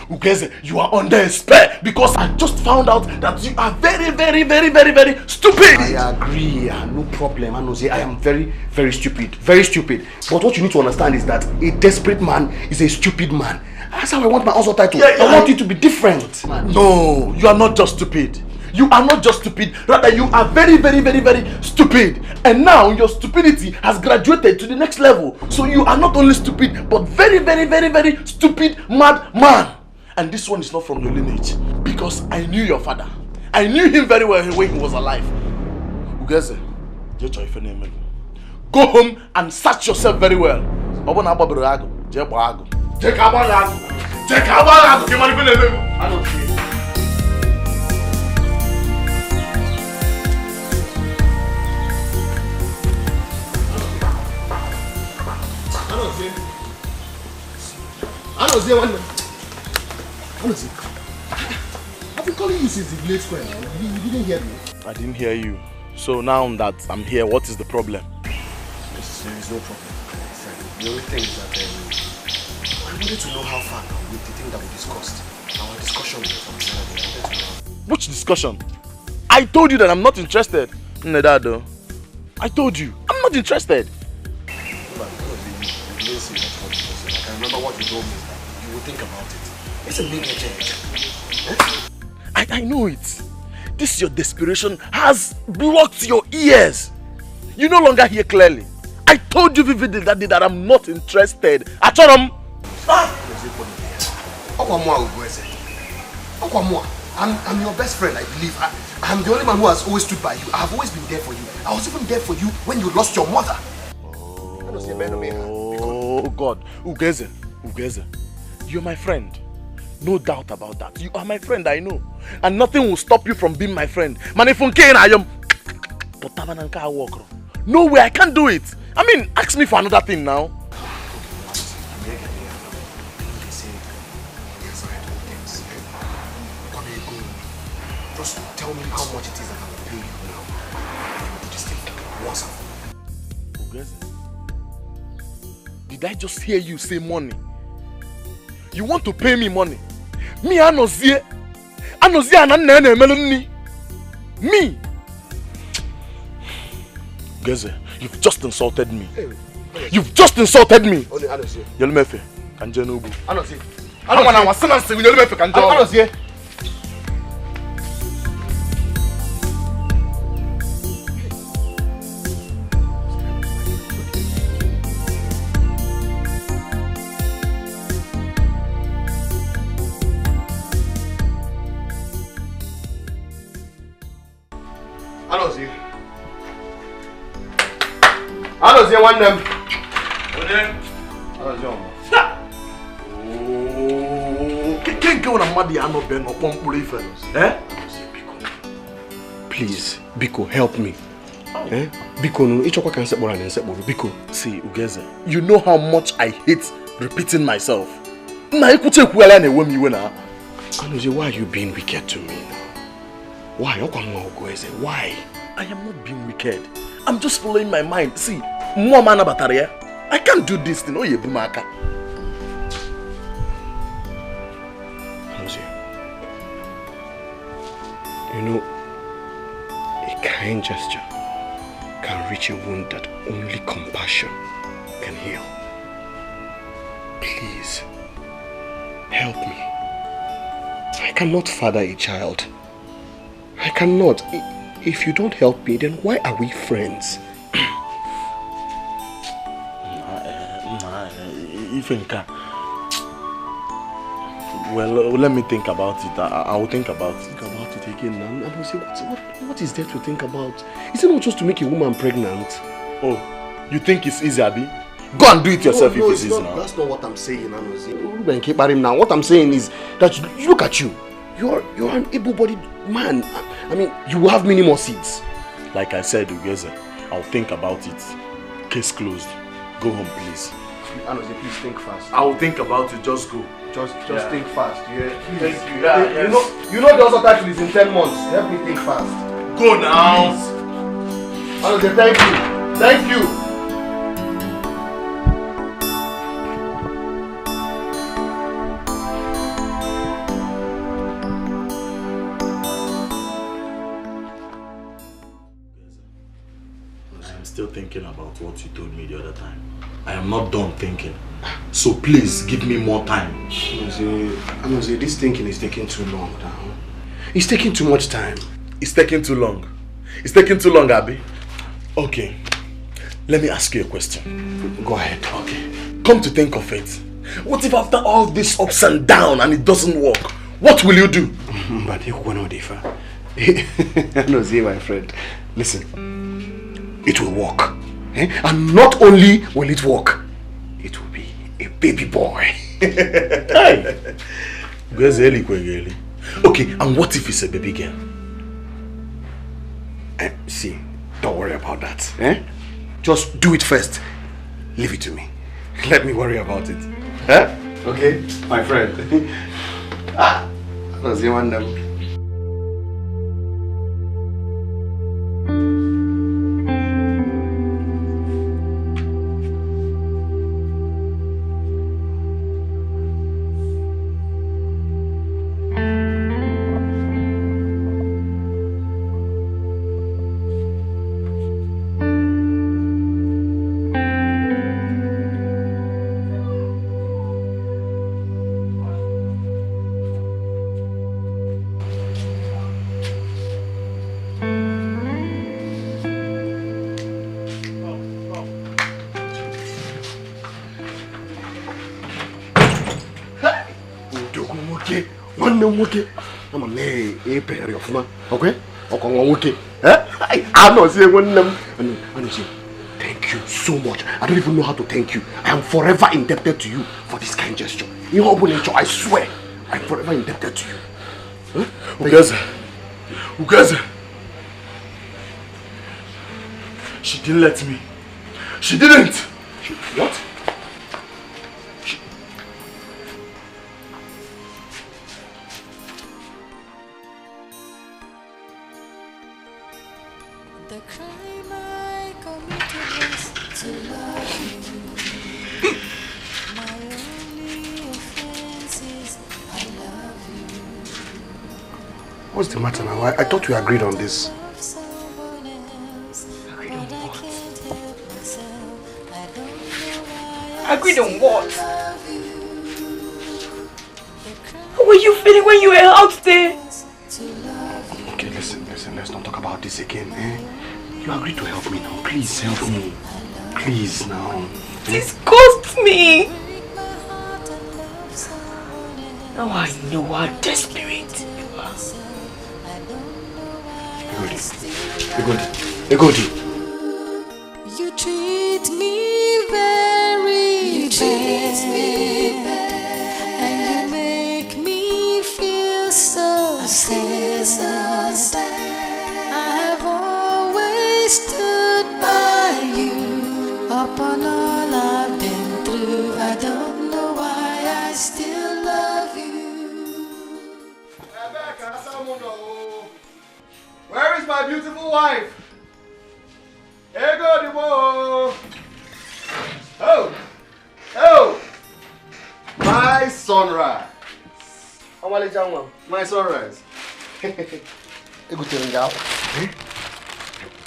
Ukeze, you are under a spell because I just found out that you are very, very, very, very, very stupid. I agree, no problem. I am very, very stupid. Very stupid. But what you need to understand is that a desperate man is a stupid man. That's how I want my also title. I want it to be different. No, you are not just stupid. You are not just stupid, rather you are very, very, very, very stupid. And now your stupidity has graduated to the next level. So you are not only stupid, but very, very, very, very stupid mad man. And this one is not from your lineage. Because I knew your father. I knew him very well when he was alive. Ugeze, go home and search yourself very well. I've been calling you since the Blade Square. You didn't hear me. I didn't hear you. So now that I'm here, what is the problem? There is no problem. The only thing is that I wanted to know how far now with the thing that we discussed. Our discussion was Which discussion? I told you that I'm not interested. Nedado. I told you, I'm not interested. I can remember what you told me. You will think about it. It's a big change. I know it. This your desperation has blocked your ears. You no longer hear clearly. I told you vividly that day that I'm not interested. I'm your best friend, I believe. I'm the only man who has always stood by you. I have always been there for you. I was even there for you when you lost your mother. Oh God, Ugeze, you're my friend. No doubt about that. You are my friend, I know. And nothing will stop you from being my friend. Man, if I am... No way, I can't do it. I mean, ask me for another thing now. Just tell me how much it is and I will pay you now. Just think, what's up? Did I just hear you say money? You want to pay me money? Me, Anozie and me. Geze, you've just insulted me. You've just insulted me. Yelmefe, Kanjenobu. Anozie. I was saying, Yelmefe, Kanjenobu. Anozie one them. Please, Biko, help me. Biko, no, Biko. See, Ugeze, you know how much I hate repeating myself. Anozie, why are you being wicked to me now? Why? Why? I am not being wicked. I'm just following my mind. See, I can't do this thing. Anozie, you know, a kind gesture can reach a wound that only compassion can heal. Please, help me. I cannot father a child. I cannot. If you don't help me, then why are we friends? Well, let me think about it. I will think about it. Think about it again now. I will say, what is there to think about? Is it not just to make a woman pregnant? Oh, you think it's easy, Abi? Go and do it yourself if it's easy now. That's not what I'm saying, now. What I'm saying is that look at you. You're an able-bodied man. I mean, you will have many more seeds. Like I said, Ugeze, I'll think about it. Case closed. Go home, please. Anozie, please think fast. I will think about it. Just go. Just think fast. Yeah. Thank you. Yeah, yes. You know the other title is in 10 months. Help me think fast. Go now. Anozie, thank you. Thank you. I'm still thinking about what you told me the other time. I am not done thinking. So please give me more time. Anozie, this thinking is taking too long now. It's taking too much time. It's taking too long. It's taking too long, Abi. Okay. Let me ask you a question. Go ahead. Okay. Come to think of it. What if after all this ups and downs and it doesn't work? What will you do? But you will not differ. Anozie, my friend. Listen. It will work. And not only will it work, it will be a baby boy. Hey! Okay, and what if it's a baby girl? See, don't worry about that. Just do it first. Leave it to me. Let me worry about it. Okay, my friend. Anozie, wonderful. Okay? I'm not saying one name. Thank you so much. I don't even know how to thank you. I am forever indebted to you for this kind gesture. In your nature, I swear, I'm forever indebted to you. Ugeze. She didn't let me. She didn't. What? The crime I committed was to love you. My only offense is I love you. What's the matter now? I thought we agreed on this. Agreed on what? Agreed on what? How were you feeling when you were out there? Okay, listen, let's not talk about this again, You agreed to help me now. Please help me. Please now. Disgust me. Now I know how desperate you are. Egodi. You treat me very bad, and you make me feel so sad. I have always stood by you upon all I've been through. I don't know why I still love you. Where is my beautiful wife? Egodi, whoa! Oh! My sunrise. My sunrise.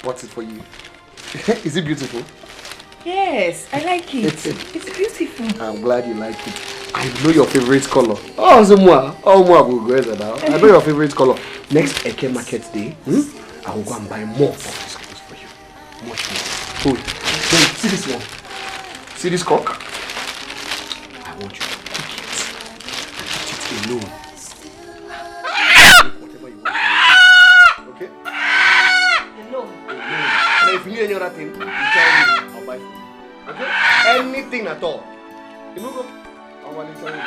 What's it for you? Is it beautiful? Yes, I like it. It's beautiful. I'm glad you like it. I know your favorite color. Oh, Zumwa. Oh, Mwa now. I know your favorite color. Next Eke Market Day, I will go and buy more of these clothes for you. Much more. Hold. Then see this one. See this cock? I want you to cook it. Eat it alone. Whatever you want. Okay? Alone. And if you need any other thing, you tell me. I'll buy for you. Okay? Anything at all. You move up. I want to tell you.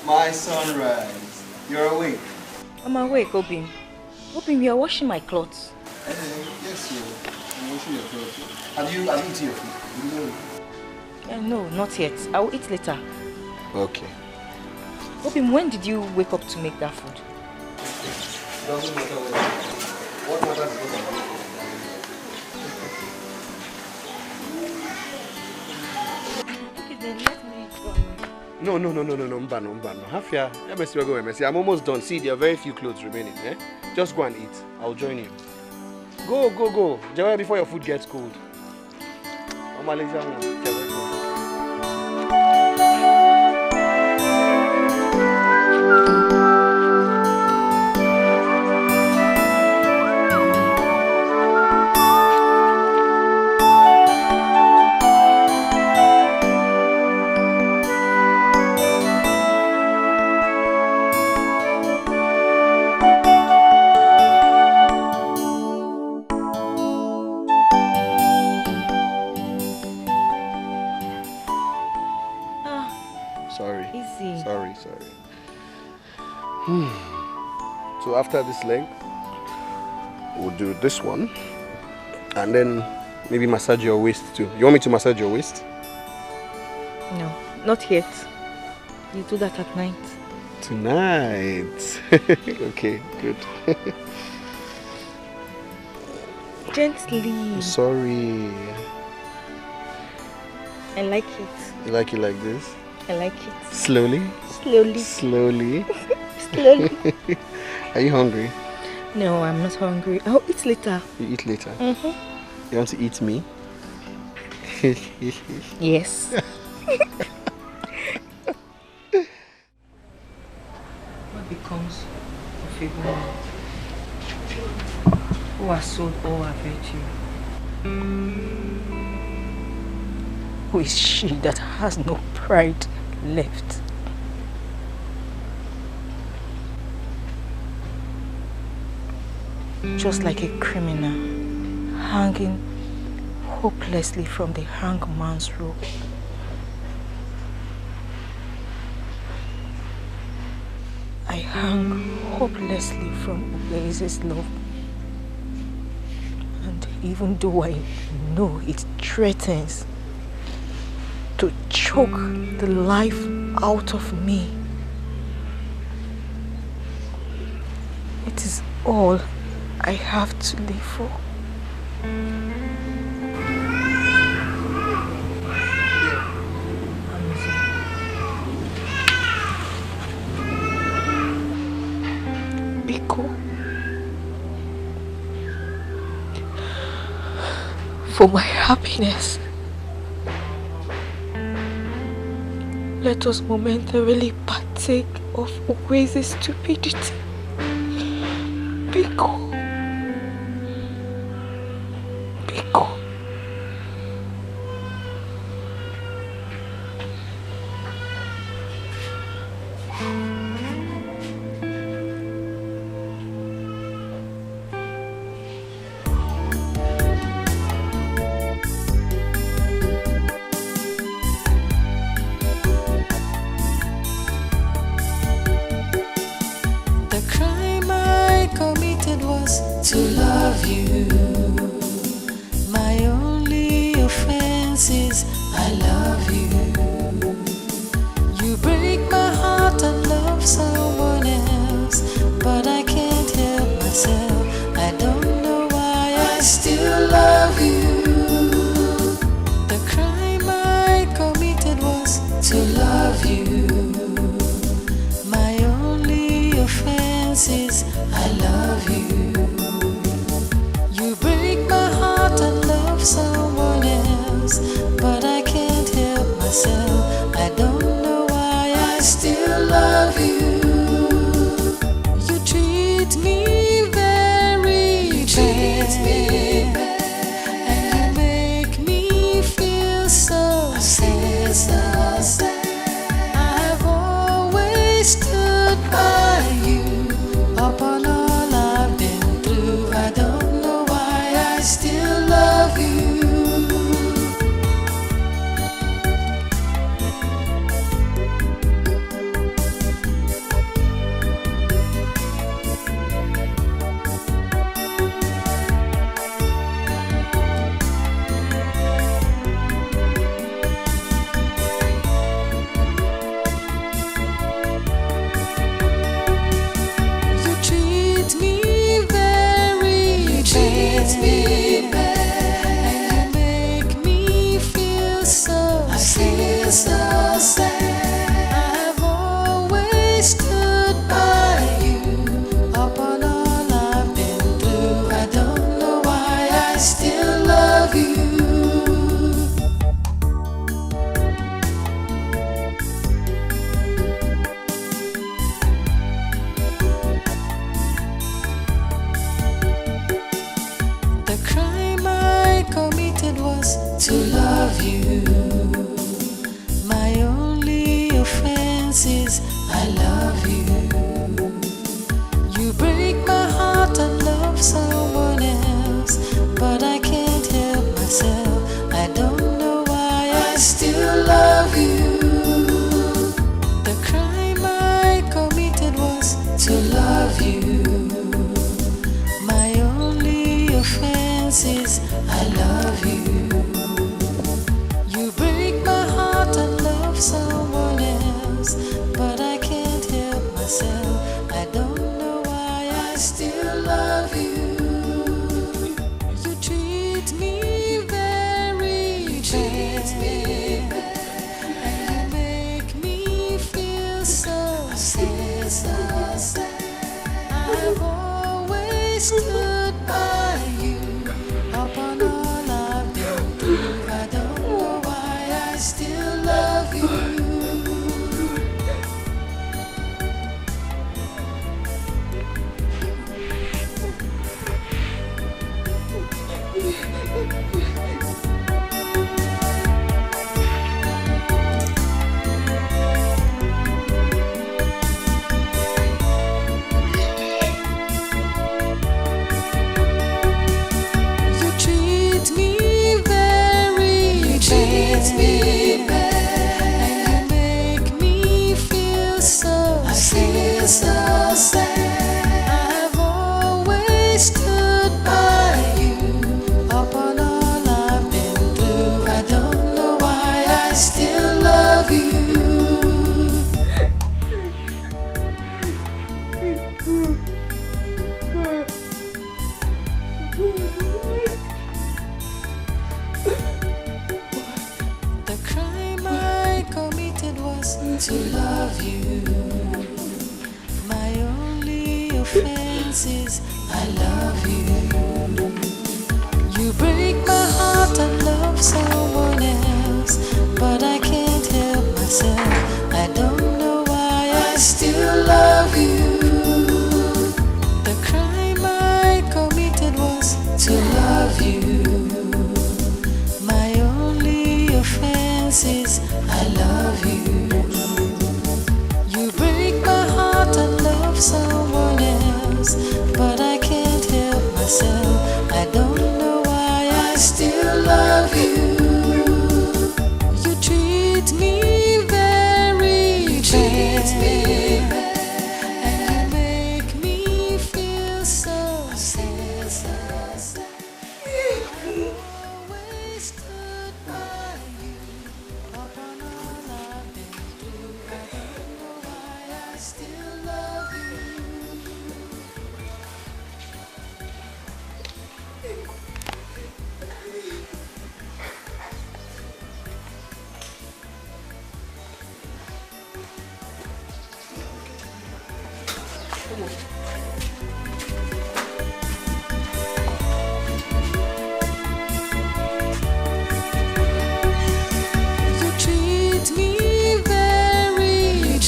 My sunrise. You're awake. I'm awake, Obim. Obim, you are washing my clothes. Yes, I'm washing your clothes. Have you eaten your food? No, not yet. I will eat later. Okay. Obim, when did you wake up to make that food? Doesn't matter what matters is what I'm Okay, then let me go. No, Mbano. Hafia, I'm almost done. See, there are very few clothes remaining. Eh? Just go and eat. I'll join you. Go. Jawa before your food gets cold. Sorry. So after this leg, we'll do this one. And then maybe massage your waist too. You want me to massage your waist? No, not yet. You do that at night. Tonight. Okay, good. Gently. Sorry. I like it. You like it like this? I like it. Slowly? Slowly. Are you hungry? No, I'm not hungry. I'll eat later. You eat later? You want to eat me? Yes. What becomes of a woman who has sold all her virtue? Who is she that has no pride left? Just like a criminal hanging hopelessly from the hangman's rope. I hang hopelessly from Obeze's love. And even though I know it threatens to choke the life out of me. It is all I have to live for. Biko, for my happiness, let us momentarily partake of Okweze's stupidity. Biko. Biko. To love you. My only offense is I love you. You break my heart and love someone else, but I can't help myself. I don't know why I still love you. The crime I committed was to love you. My only offense is I love you. Someone else, but I can't help myself. I don't know why I still love you. You treat me very bad, and you make me feel so sad. I've always stood by you upon all I've been through. I don't know why I still love you. To love you. My only offense is I love you. You break my heart and love someone else, but I can't help myself. I don't know why I still love you. The crime I committed was to love you. My only offense is I love you. You break my The crime I committed was to love you. My only offense is I love you. You break my heart and love someone else, but I can't help myself. I don't know why I still love you. The crime I committed was to love you. My only offense is I love you. You break my heart and love someone else, but I can't help myself. I don't know why I still love you. You treat me very bad, and you make me feel so sad. I always stood by you upon all I've been through. I don't know why I still love you. You treat me very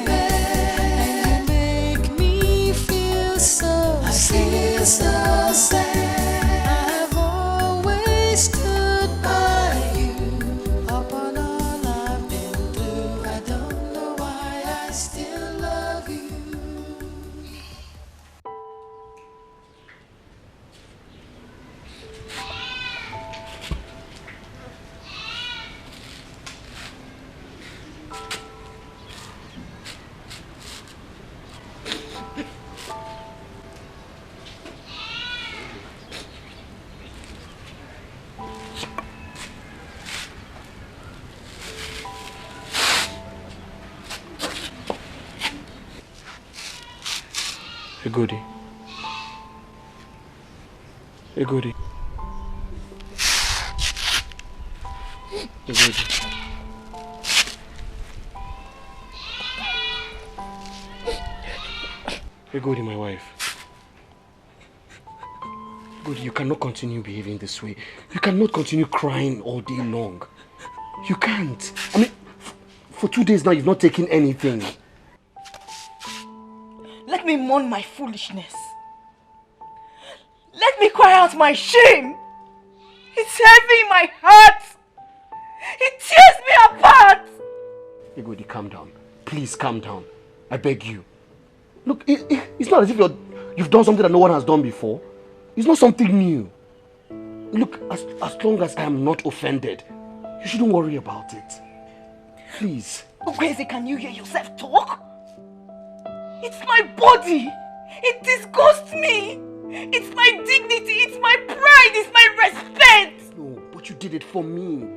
bad, and you make me feel so sad. I've always stood by you upon all I've been through. I don't know why I still love you. Egodi. Egodi. Egodi. Egodi, my wife. Egodi, you cannot continue behaving this way. You cannot continue crying all day long. You can't. I mean, for 2 days now, you've not taken anything. Let me mourn my foolishness. Let me cry out my shame. It's heavy in my heart. It tears me apart. Egodi, calm down. Please calm down. I beg you. Look, it's not as if you've done something that no one has done before. It's not something new. Look, as long as I am not offended, you shouldn't worry about it. Please. Okweze, can you hear yourself talk? It's my body. It disgusts me. It's my dignity. It's my pride. It's my respect. No, but you did it for me.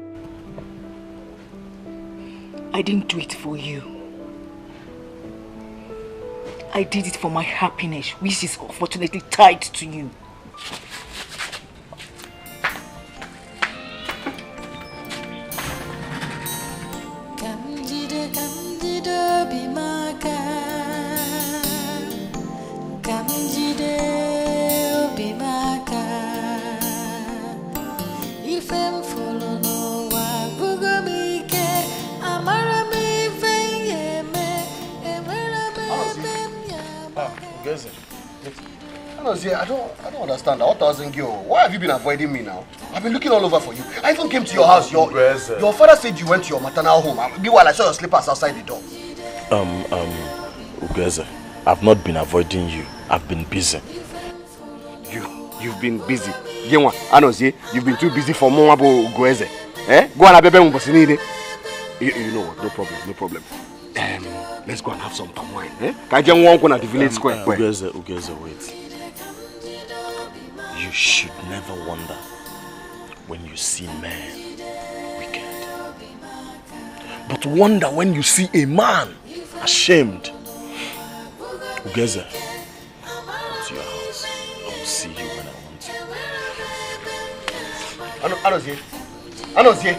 I didn't do it for you. I did it for my happiness, which is unfortunately tied to you. Kamjide bimaka, kamjide bimaka. Ifem follow no wa bugomike, amara me venyeme, emera me bemya. Guys, I don't understand. What doesn't go? Why have you been avoiding me now? I've been looking all over for you. I even came to your house. Your father said you went to your maternal home. Meanwhile, I saw your slippers outside the door. Ugeze, I've not been avoiding you. I've been busy. You've been busy. You've been too busy for Mwabo Ugeze. Eh? Go on, Abebe Mbosinide. You know what? No problem. Let's go and have some palm wine. Eh? Kajan walk on at the village square. Ugeze, wait. You should never wonder when you see men wicked, but wonder when you see a man ashamed. Ugeze, come to your house. I will see see you when I want you. Anozie.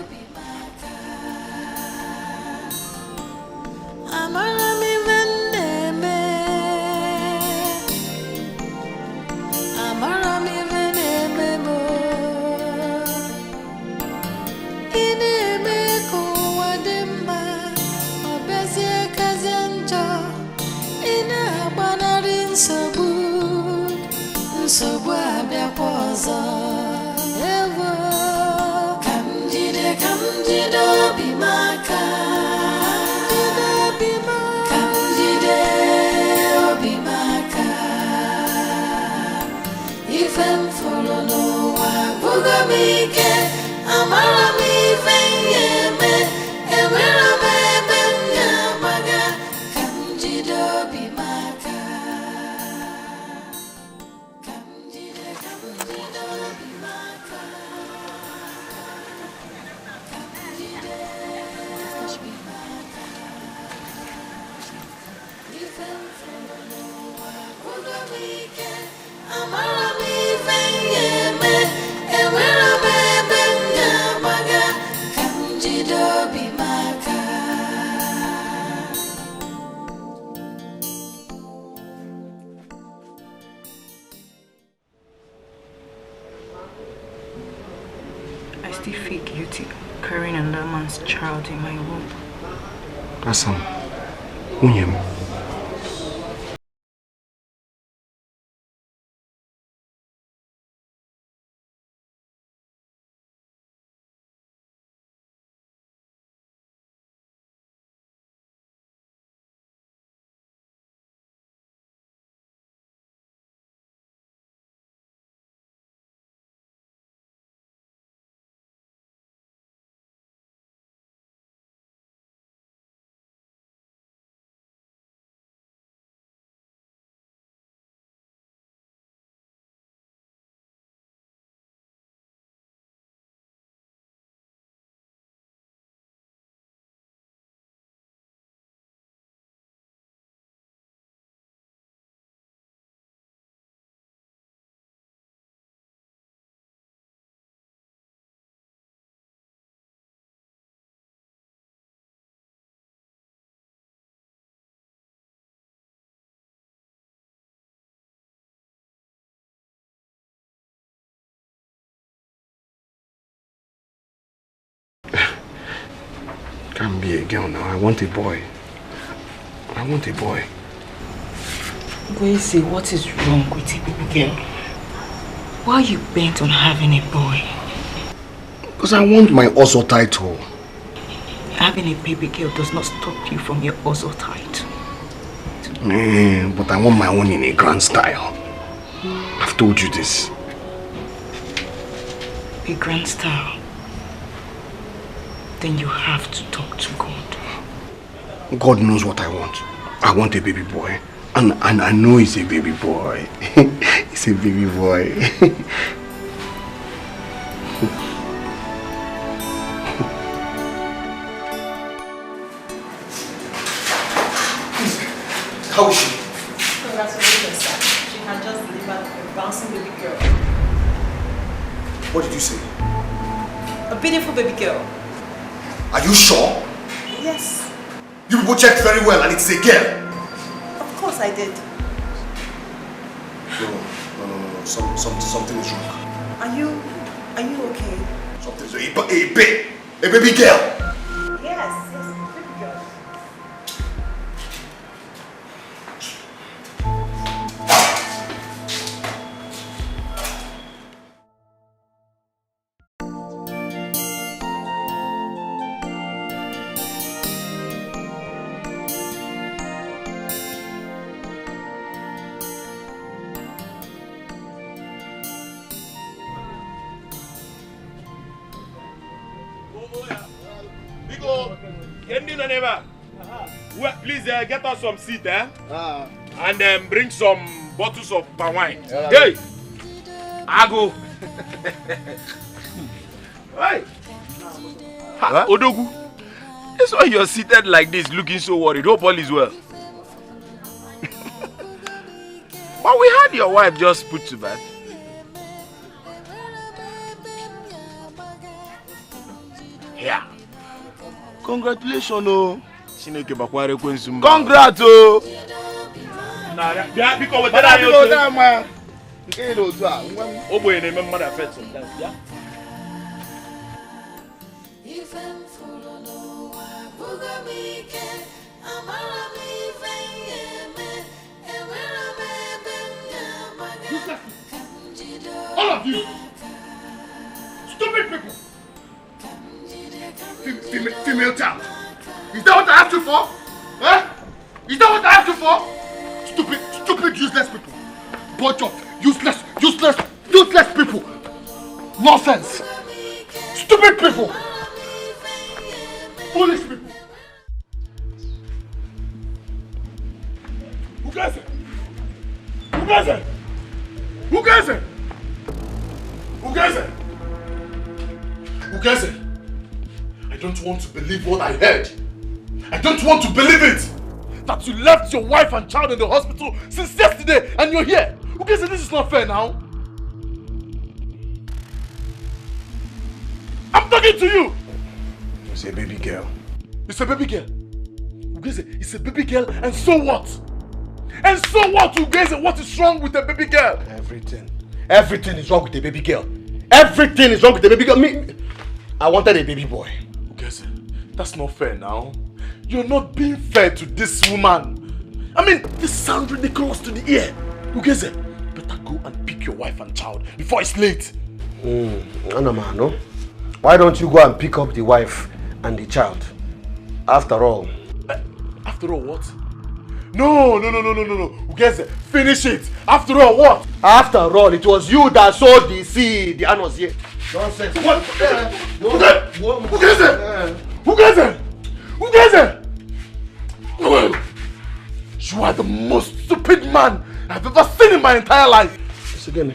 I still feel guilty carrying another man's child in my womb. Asam, Unyem. Can't be a girl now. I want a boy. I want a boy. Gwezi, what is wrong with you, baby girl? Why are you bent on having a boy? Because I want my Ozo title. Having a baby girl does not stop you from your Ozo title. But I want my own in a grand style. I've told you this. A grand style? Then you have to talk to God. God knows what I want. I want a baby boy. And I know he's a baby boy. He's a baby boy. How is she? Congratulations, sir. She had just delivered a bouncing baby girl. What did you say? A beautiful baby girl. Are you sure? Yes. You people checked very well and it's a girl. Of course I did. No. Something is wrong. Are you okay? Something's wrong. A baby girl. Yes, baby girl. Please get us some seat, and bring some bottles of palm wine. Yeah, hey, Ago. Hey, Odogu. That's why you're seated like this, looking so worried. Hope all is well. But we had your wife just put to bed. Congratulations, oh. Congrats, oh. Yeah, because with that all of you, stupid people. Female child. Is that what I asked you for? Huh? Is that what I asked you for? Stupid, useless people. Bunch of useless people. Nonsense. Stupid people. Foolish people. Who gets it? Who gets it? Who gets it? Who gets it? Who gets it? I don't want to believe what I heard. I don't want to believe it. That you left your wife and child in the hospital since yesterday and you're here. Who gets it? This is not fair now. I'm talking to you. It's a baby girl. It's a baby girl. Who gets it? It's a baby girl, and so what? And so what, who gets it? What is wrong with the baby girl? Everything is wrong with the baby girl. Everything is wrong with the baby girl. I wanted a baby boy. Ukeze, that's not fair now. You're not being fair to this woman. I mean, this sounds ridiculous to the ear. Ukeze, better go and pick your wife and child before it's late. No. Why don't you go and pick up the wife and the child? After all. After all what? No. Ukeze, finish it. After all what? After all, it was you that sowed the seed. The annos here. Nonsense. What? Who gets it? You are the most stupid man I've ever seen in my entire life. It's again.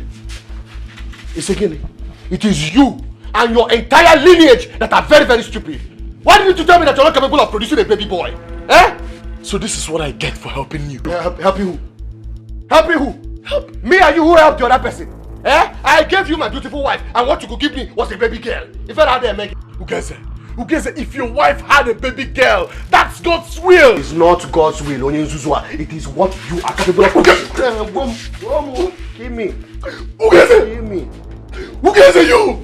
It is you and your entire lineage that are very, very stupid. Why didn't you tell me that you're not capable of producing a baby boy? Eh? So this is what I get for helping you. Help you who? Help me who? Help me and you who helped the other person. Eh? I gave you my beautiful wife, and what you could give me was a baby girl. If I had there, make it. Ukeze, if your wife had a baby girl, that's God's will. It's not God's will, Onyenzuzua. It is what you are capable of. Give me. Ukeze, you.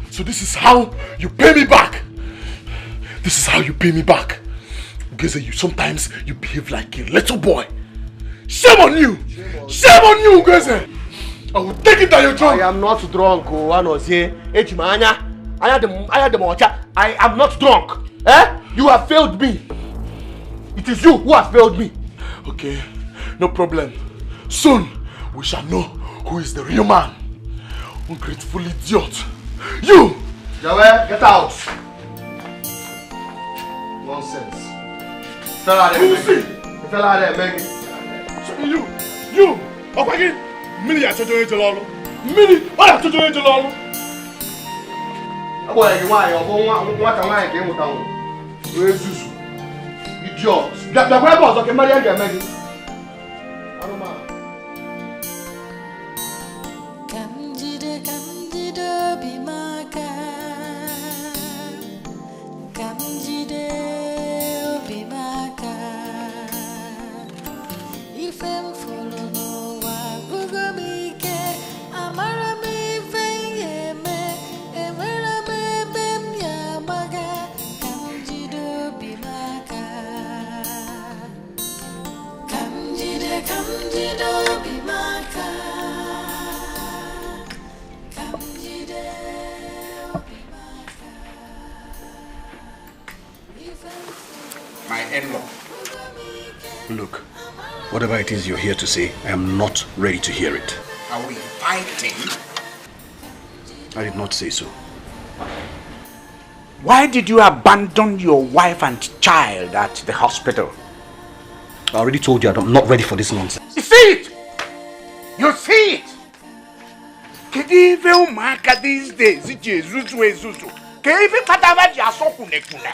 So this is how you pay me back. Ukeze, sometimes you behave like a little boy. Shame on you, Ukeze. I will take it that you're drunk. I am not drunk, I am not drunk. Eh? You have failed me. It is you who have failed me. Okay, no problem. Soon, we shall know who is the real man. Ungrateful idiot. You! Jawe, get out. Nonsense. Fella there, Meg. So you! Okay, Mini, I told you to Lolo. Mini, what I told you to Lolo? Boy, why? What am I again with town? Where's this? Idiot. The boss, okay, Maria, get Meg. I don't mind. Kanjide bimaka. Kanjide bimaka. Ifem follow no wa gugo mike. Amara me venye me. Emera me bem ya maga. Kanjide bimaka. Kanjide bimaka. My in-law. Look, whatever it is you're here to say, I am not ready to hear it. Are we fighting? I did not say so. Why did you abandon your wife and child at the hospital? I already told you I'm not ready for this nonsense. You see it? You see it? Kedive umaka these days, it is Zuzu. Kedive katava jaso kunekuna.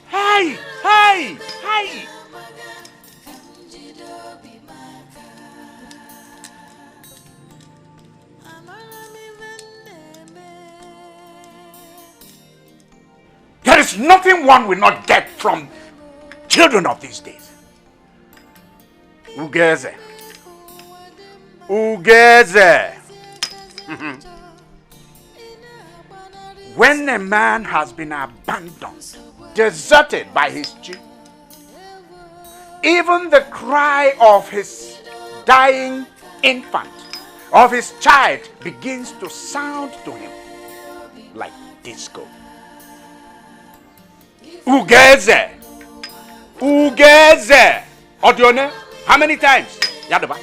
Hey! There is nothing one will not get from children of these days. Ugeze. Ugeze. When a man has been abandoned, deserted by his chief, even the cry of his dying infant, of his child, begins to sound to him like disco. Ugeze! Ugeze! Odione, how many times? Yadoba.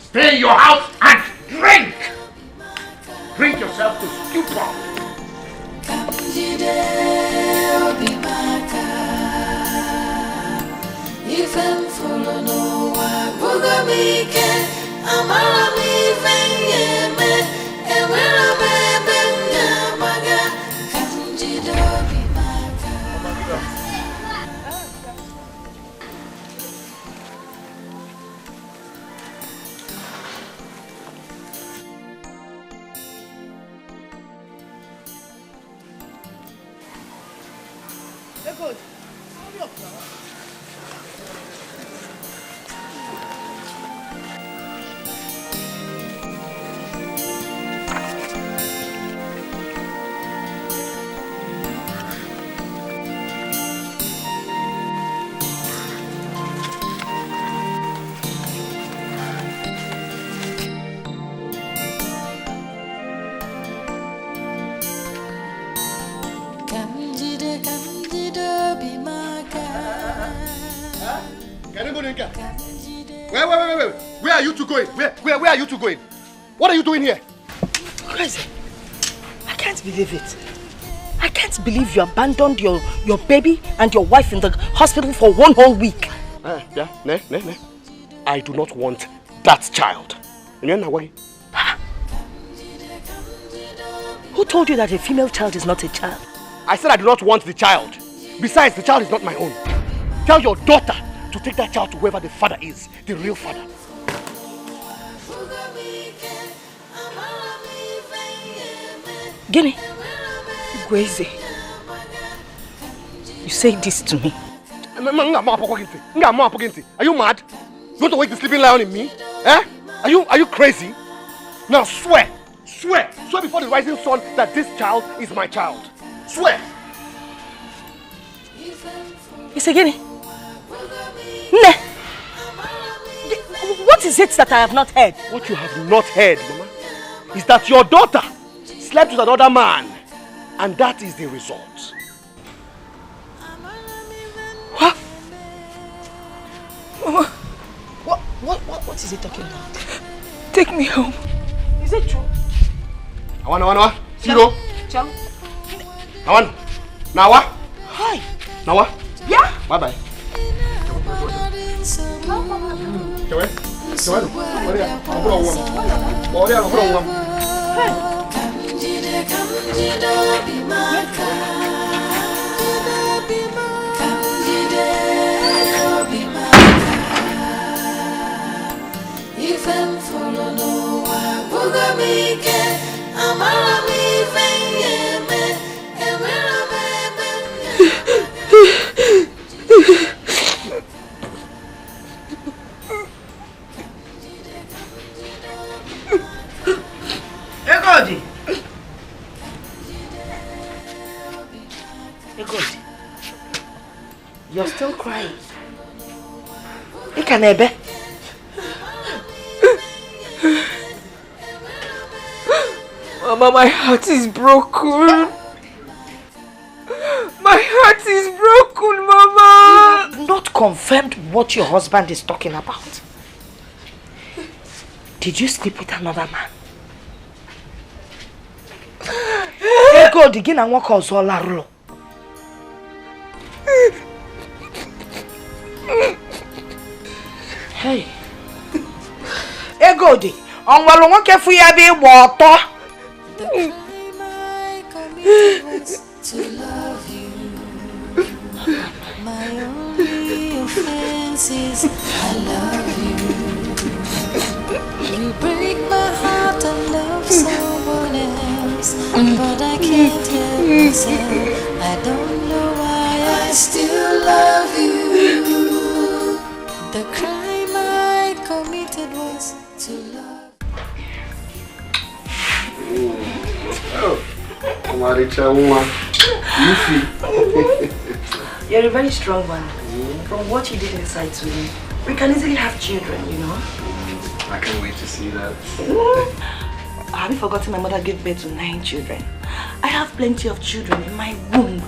Stay in your house and drink! Drink yourself to stupor. Wait. Where are you two going? Where are you two going? What are you doing here? Crazy. I can't believe it. I can't believe you abandoned your baby and your wife in the hospital for 1 whole week. I do not want that child. Who told you that a female child is not a child? I said I do not want the child. Besides, the child is not my own. Tell your daughter to take that child to whoever the father is, the real father. Guinea, Gweze, you say this to me. Are you mad? You want to wake the sleeping lion in me? Eh? Are you crazy? Now swear before the rising sun that this child is my child. Swear. It's a Guinea. Ne. What is it that I have not heard? What you have not heard, Mama, is that your daughter slept with another man, and that is the result. What is he talking about? Take me home. Is it true? Awan. Siro. Chang. Awan. Nawa. Hi. Nawa. Yeah. Bye. You're still crying. Ikanebe. Mama, my heart is broken. My heart is broken, Mama. You have not confirmed what your husband is talking about. Did you sleep with another man? Ego digina nwoko ozo larulo. Hey. Ego di, onwelu nwoke fu ya bi gba oto. To love you, my only offense is I love you. I don't know why I still love you. The crime I committed was to love. You're a very strong one. From what you did inside to me, we can easily have children, you know. I can't wait to see that. Have you forgotten my mother gave birth to 9 children? I have plenty of children in my womb.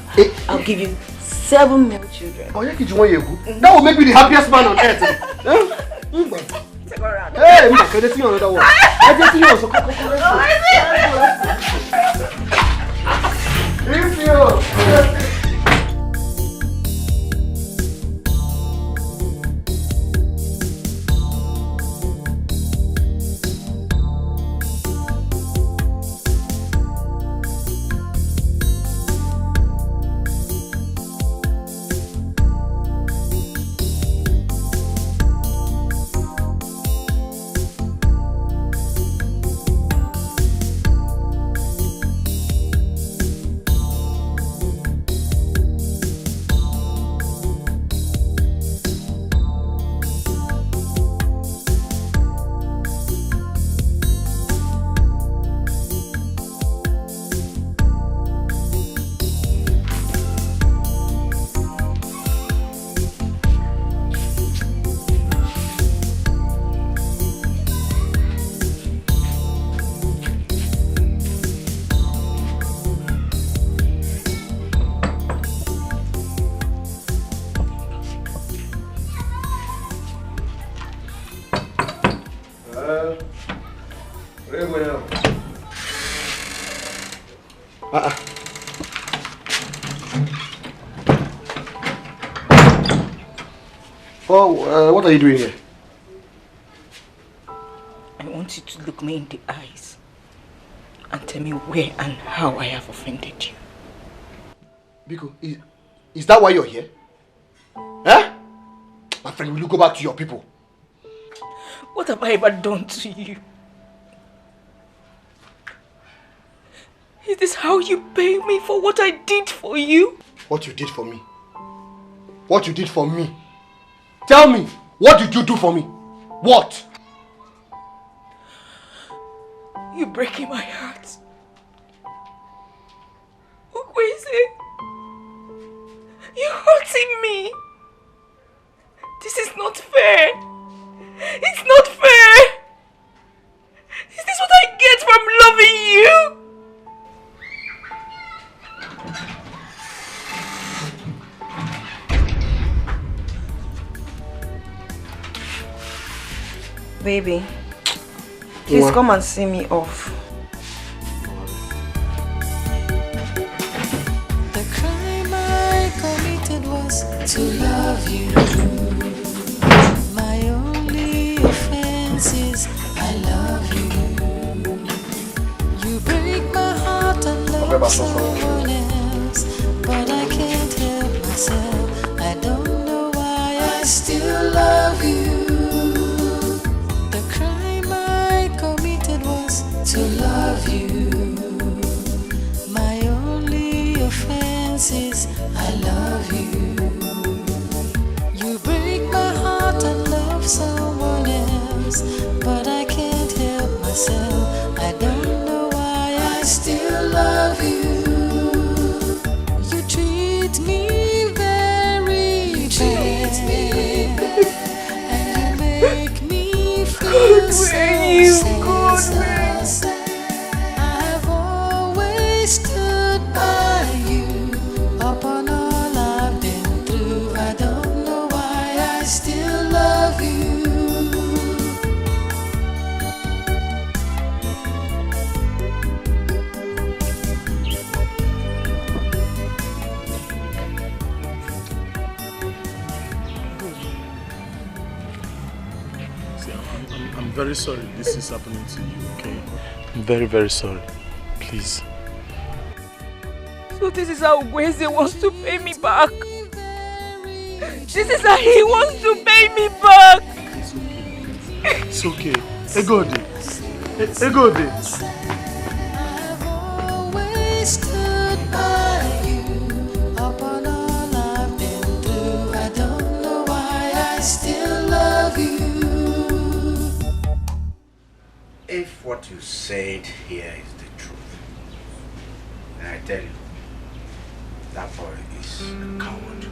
I'll give you 7 male children. Oh, yeah, that will make me the happiest man on earth. Hey, I'm going to see another one. I just see you also. If you. What are you doing here? I want you to look me in the eyes and tell me where and how I have offended you. Biko, is that why you're here? Eh? My friend, will you go back to your people? What have I ever done to you? Is this how you pay me for what I did for you? What you did for me? What you did for me? Tell me, what did you do for me? What? You're breaking my heart. Where is it? You're hurting me. This is not fair. It's not fair. Is this what I get from loving you? Baby, please come and see me off. The crime I committed was to love you. My only offense is I love you. You break my heart and love someone else, but I can't help myself. I don't know why I still love you. To love you. My only offense is I love you. You break my heart and love someone else, but I can't help myself. I don't know why I still love you. You treat me very bad, and you make me feel so sad. I've always stood by you. Upon all I've been through, I don't know why I still love you. See, I'm very sorry this is happening to you, okay? I'm very, very sorry. Please. So this is how Gweze wants to pay me back. This is how he wants to pay me back. It's okay. Egode. I've always stood by you. you said here is the truth. And I tell you, that boy is a coward.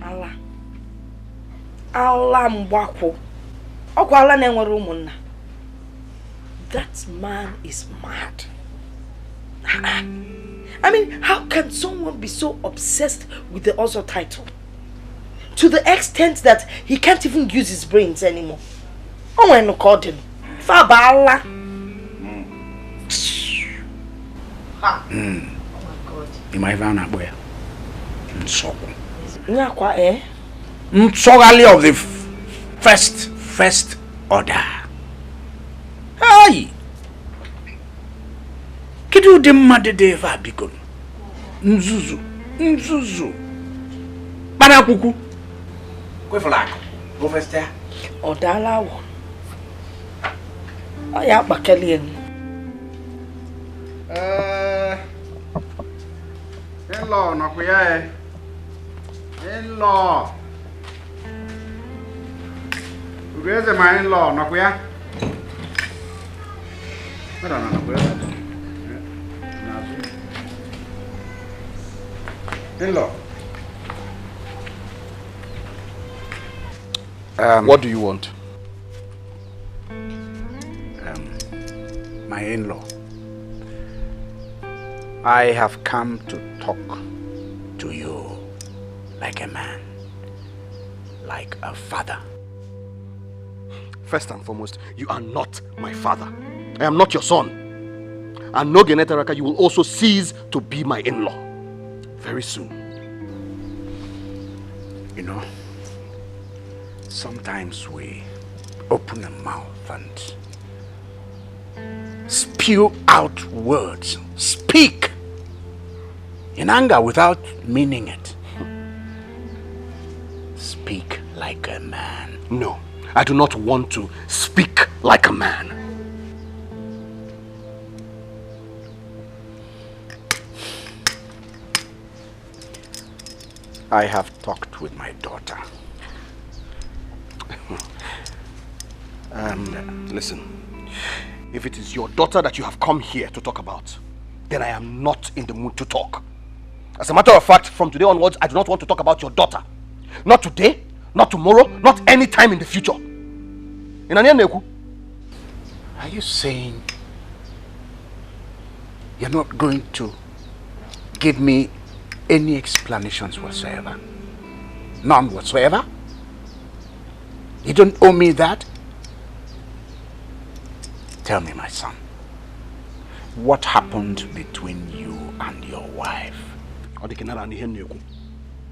Allah. Allah mbwako. Okwa Allah na enwere umunna. That man is mad. I mean, how can someone be so obsessed with the Ozo title? To the extent that he can't even use his brains anymore. Oh, I no called him. Fabala. Oh my God. You might run up where? Nyakwa eh? Nsogale of the first order. Hey! Kidu de madede va bikon. Nzuzu. Bana kuku. Kwe flak. Go first there. Odala one. Aya bakelien. In-law nakuya eh. In-law. Ugeze my in-law nakuya. No, nakuya. In-law. What do you want? My in-law. I have come to talk to you like a man, like a father. First and foremost, you are not my father. I am not your son. And no Genetaraka, you will also cease to be my in-law. Very soon. You know, sometimes we open a mouth and spew out words, speak in anger without meaning it. Speak like a man. No, I do not want to speak like a man. I have talked with my daughter. Listen, if it is your daughter that you have come here to talk about, then I am not in the mood to talk. As a matter of fact, from today onwards, I do not want to talk about your daughter. Not today, not tomorrow, not any time in the future. Are you saying you're not going to give me any explanations whatsoever? None whatsoever? You don't owe me that? Tell me, my son, what happened between you and your wife?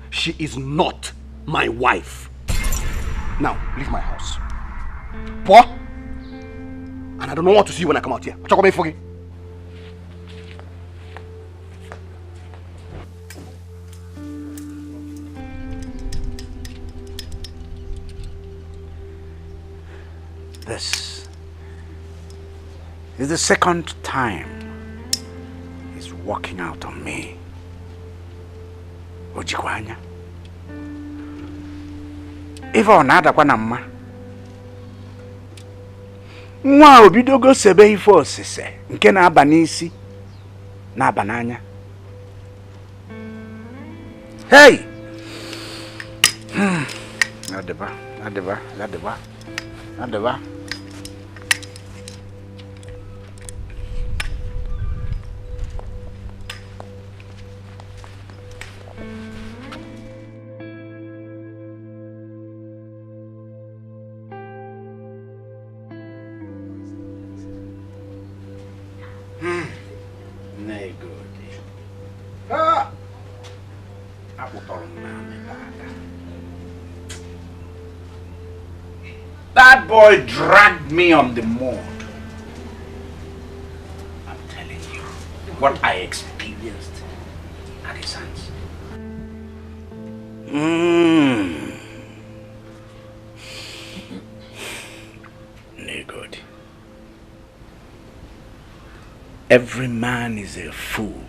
She is not my wife. Now, leave my house. Poor? And I don't want to see you when I come out here. This is the second time he's walking out on me. Ojikwanya. If I nada kwa na mma. Nwa obidogo sebe ife osise nke na-aba n'isi na-aba n'anya. Hey! Adeba. That boy dragged me on the mud. I'm telling you what I experienced at his hands. No good. Every man is a fool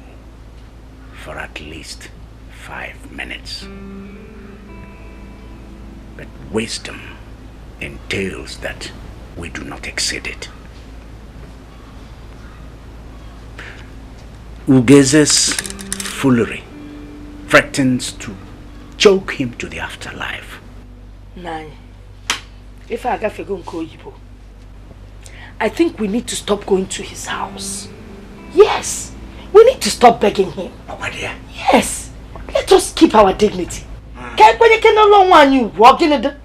for at least 5 minutes. But wisdom entails that we do not exceed it. Ugeze's foolery threatens to choke him to the afterlife. Nine. If I got go Yibo, I think we need to stop going to his house. Yes. We need to stop begging him. Oh, dear. Yes. Let us keep our dignity. Can't when you can no longer you walking in the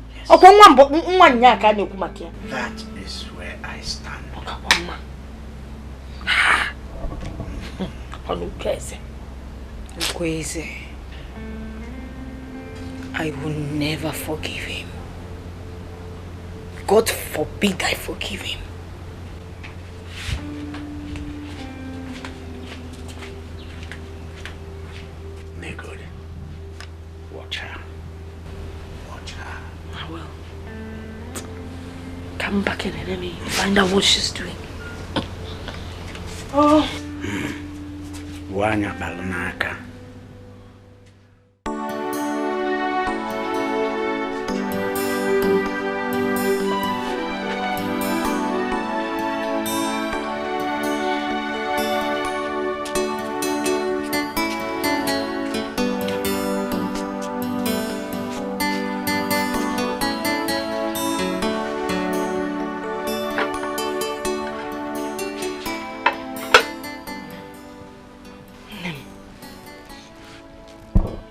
that is where I stand. Kweze, I will never forgive him. God forbid I forgive him. Good. Watch her. Watch her. I will. Come back and let me find out what she's doing. Oh. Wanya balunaka.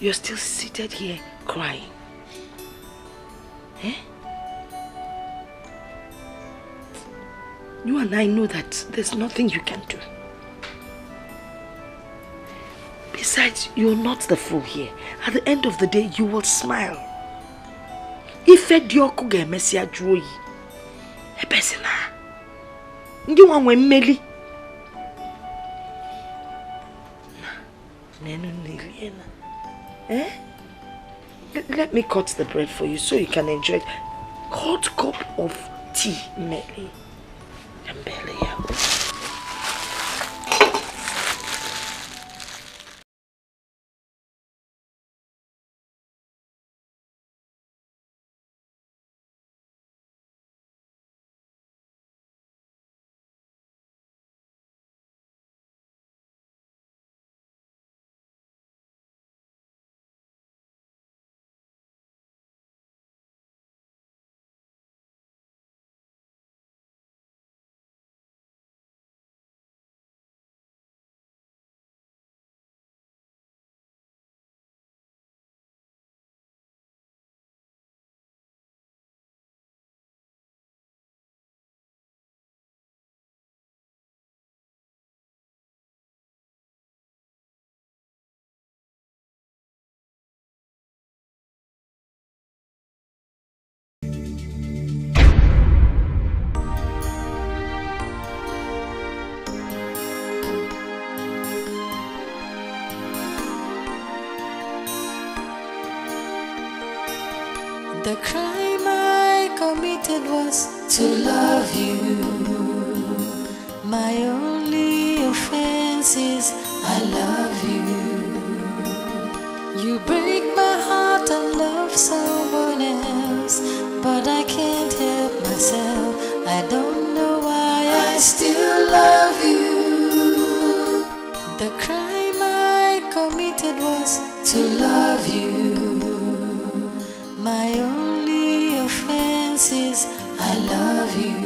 You're still seated here crying. Eh? You and I know that there's nothing you can do. Besides, you're not the fool here. At the end of the day, you will smile. If Dioku ge mesia joyi, e pesina. Ndi wanwe mmeli. Nenu niliena. Eh? Let me cut the bread for you so you can enjoy it. Hot cup of tea, Melly. The crime I committed was to love you. My only offense is I love you. You break my heart and love someone else, but I can't help myself. I don't know why I still love you. The crime I committed was to love you. My only offense is I love you.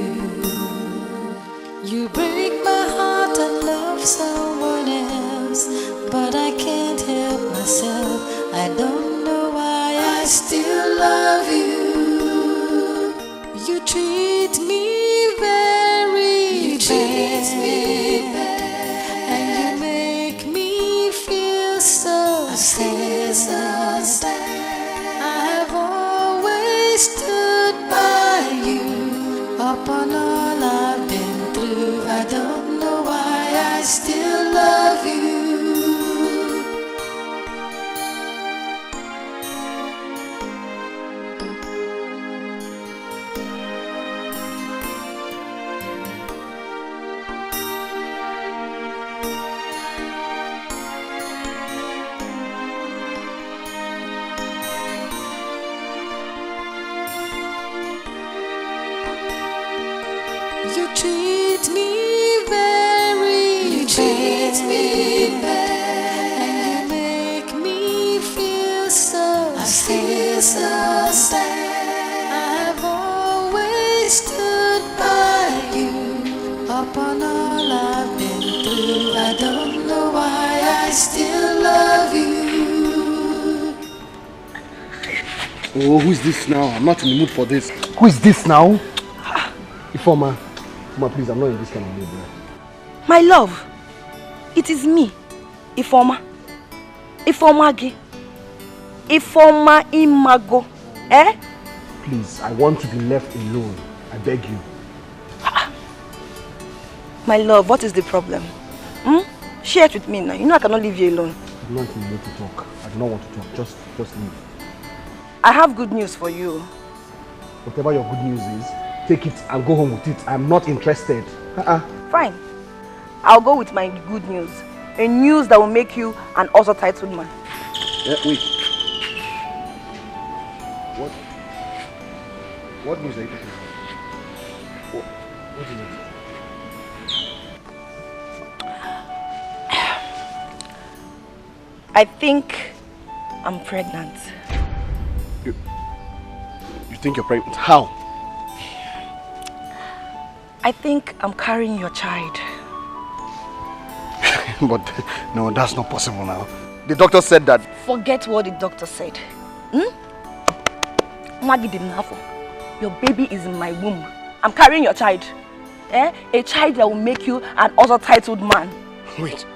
You break my heart and love someone else, but I can't help myself. I don't know why I still love you. You treat me very bad, and you make me feel so sad. Stood by you upon all I've been through. I don't know why I still love you. You treat me very And you make me feel so sad. I've always stood by you. Upon all I've been through, I don't know why I still love you. Oh, who is this now? I'm not in the mood for this. Who is this now? Ifeoma. Ifeoma, please, I'm not in this kind of mood. My love, it is me, Ifeoma. Ifeoma Gi. Ifeoma Imago. Eh? Please, I want to be left alone. I beg you. My love, what is the problem? Share it with me now. You know I cannot leave you alone. I'm not in the mood to talk. I do not want to talk. Just leave. I have good news for you. Whatever your good news is, take it and go home with it. I'm not interested. Fine. I'll go with my good news. A news that will make you an also titled man. Wait. What news are you talking about? What is it? I think I'm pregnant. You think you're pregnant? How? I think I'm carrying your child. But no, that's not possible now. The doctor said that. Forget what the doctor said. Your baby is in my womb. I'm carrying your child. A child that will make you an also titled man. Wait.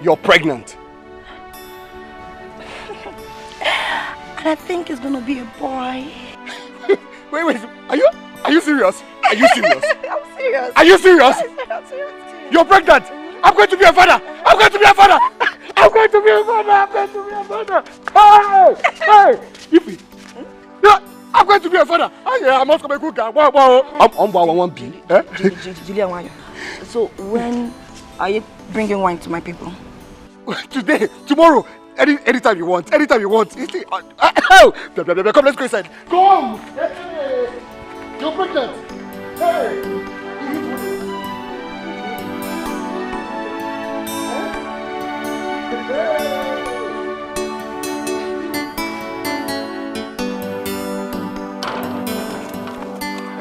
You're pregnant. And I think it's gonna be a boy. Wait. Are you serious? I'm serious. Are you serious? I'm serious. You're pregnant. I'm going to be a father. I'm going to be a father. Hey! Yippee. Yeah, I'm going to be a father. I must come a good guy. I'm one B. Julian, so when are you bringing wine to my people? Today, tomorrow, anytime you want. Come, let's go inside. Go home. Hey. You're pregnant. Hey.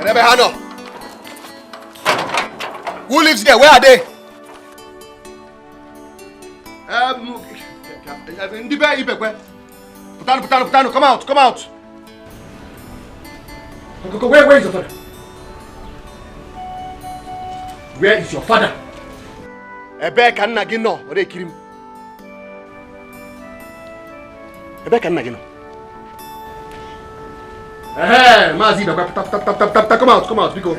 Rebehano. Who lives there? Where are they? Ibekwe. Putano, come out. Where is your father? Where is your father? Ebe ka nna gị nọ, ore kirim. Ebe ka nna gị nọ. Mazi Ibekwe, tap, come out, because.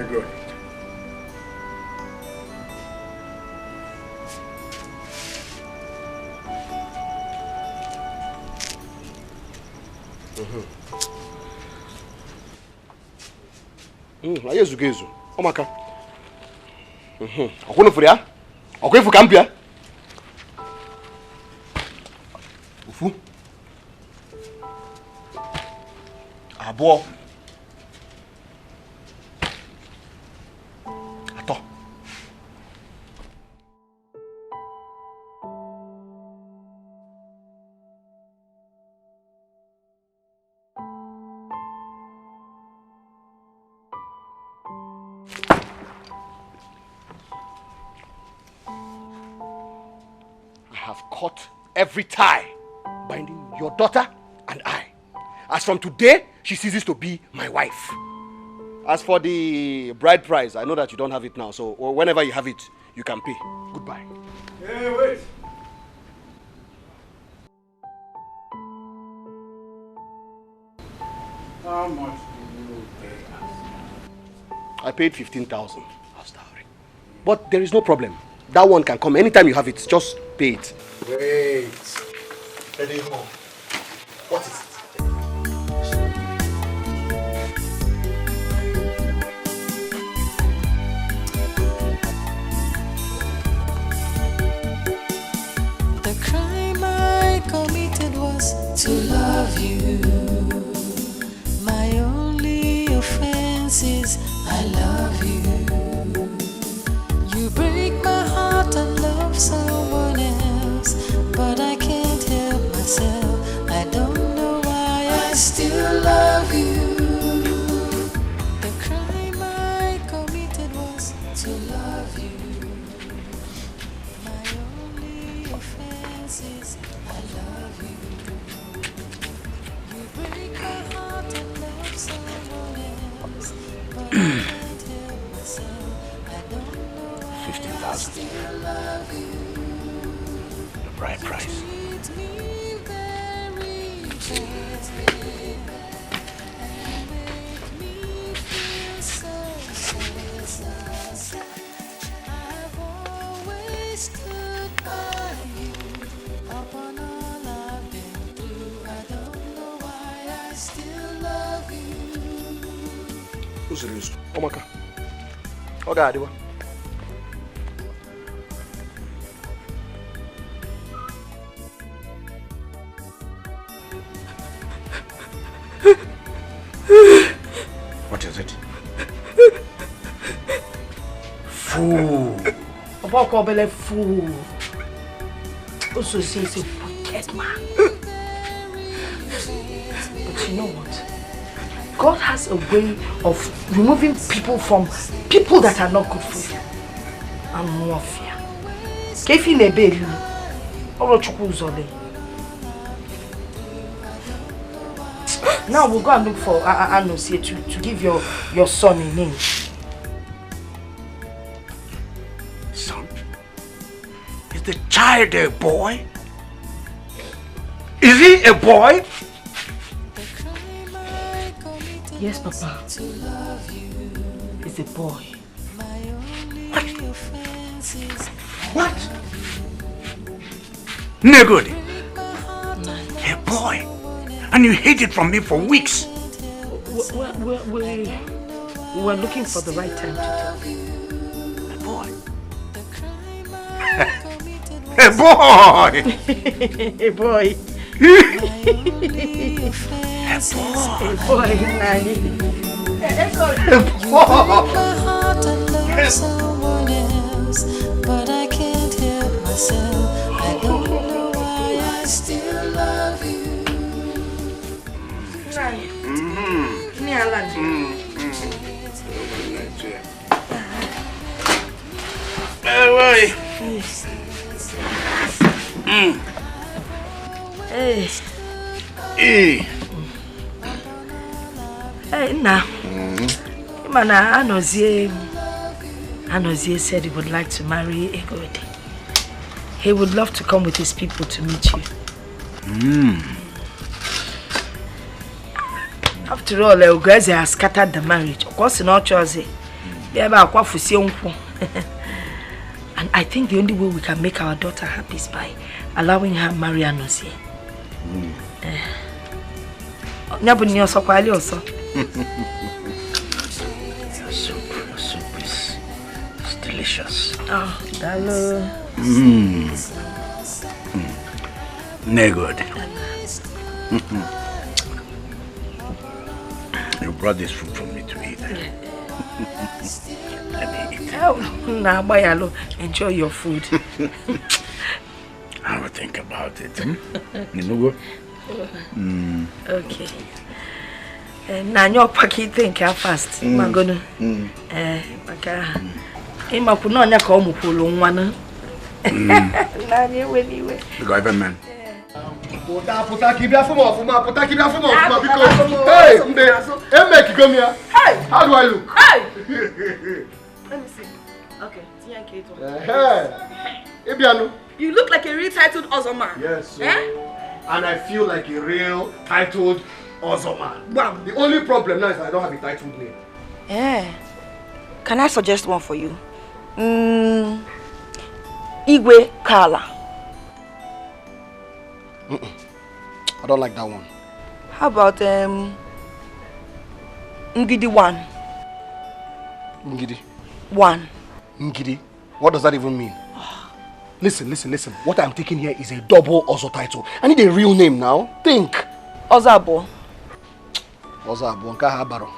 Aye zugezu. Omaka. Akono furia? Akoifu kampia? Ufu. Abo. Ato. Cut every tie binding your daughter and I. As from today, she ceases to be my wife. As for the bride price, I know that you don't have it now, so whenever you have it, you can pay. Goodbye. Hey, wait. How much do you pay? I paid 15,000 as dowry. But there is no problem. That one can come anytime you have it. Just pay it. Wait. What is it? The crime I committed was to love you. My only offense is I love you. You break my heart and love someone myself. I don't know why I still love you. The crime I committed was to love you. My only offense is I love you. You break my heart and love someone else, but I can't help myself. I don't know why 15,000. I still love you. The bride price. Treat me very fair and make me feel so sad. I've always stood by you upon all I've been through. I don't know why I still love you. Who's serious? Omaka. Okay, Adiwa. What is it? Fool. About Kobele fool. Also says a wicked man. But you know what? God has a way of removing people from people that are not good for you. And more fear. Kefi nebelu. Oro chukwu uzole. Now we'll go and look for Anosie to give your son a name. Son? Is the child a boy? Is he a boy? Yes, Papa. It's a boy. What? Negodi. A boy. And you hid it from me for weeks. We were looking for the right time to tell you. A boy. A boy. A boy. A boy. Someone else, but I can't help myself. I don't know why I still love you. Hey, now. Mana Anozie said he would like to marry Egodi. He would love to come with his people to meet you. After all, Ogweze has scattered the marriage. Of course, in our choice, and I think the only way we can make our daughter happy is by allowing her marry Anozie. Your soup is delicious. Oh, hello. Negod. You brought this food for me to eat. Let me eat. Oh, now, Bayalo, enjoy your food. I will think about it. You Okay. Now you're packing think fast. I'm gonna. Imakunonya ka omupulu nwana. Nani weniwe. The government. Hey, how do I look? Hey! Let me see. Okay, you look like a real titled awesome man. Yes, and I feel like a real titled awesome man. Wow. The only problem now is I don't have a titled name. Can I suggest one for you? Igwe Kala. I don't like that one. How about Ngidi 1? Ngidi? 1. Ngidi? What does that even mean? Listen. What I'm taking here is a double Ozo title. I need a real name now. Think. Ozabo. Nkahabaro.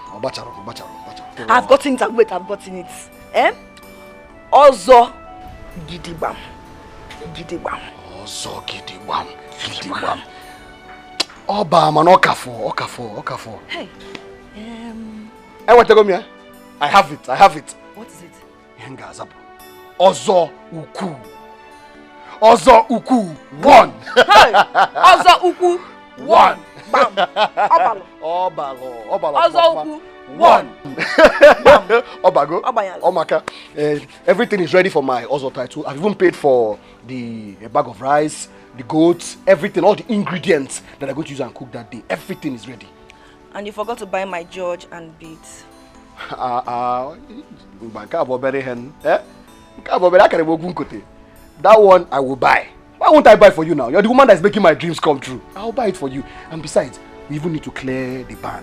I've gotten it. Wait, I've gotten it. Ozo Gidibam. Ozo Gidibam. Oba, man, Okafo. Hey. I want to go here. I have it. What is it? Hengazabu. Ozo Uku 1. Hey! Ozo Uku 1. Bam. Obalo. Ozo Uku 1. Obago. Omaka. Everything is ready for my Ozo title. I've even paid for the bag of rice, the goats, everything, all the ingredients that I'm going to use and cook that day. Everything is ready. And you forgot to buy my George and beads. That one I will buy. Why won't I buy for you now? You're the woman that's making my dreams come true. I'll buy it for you. And besides, we even need to clear the ban.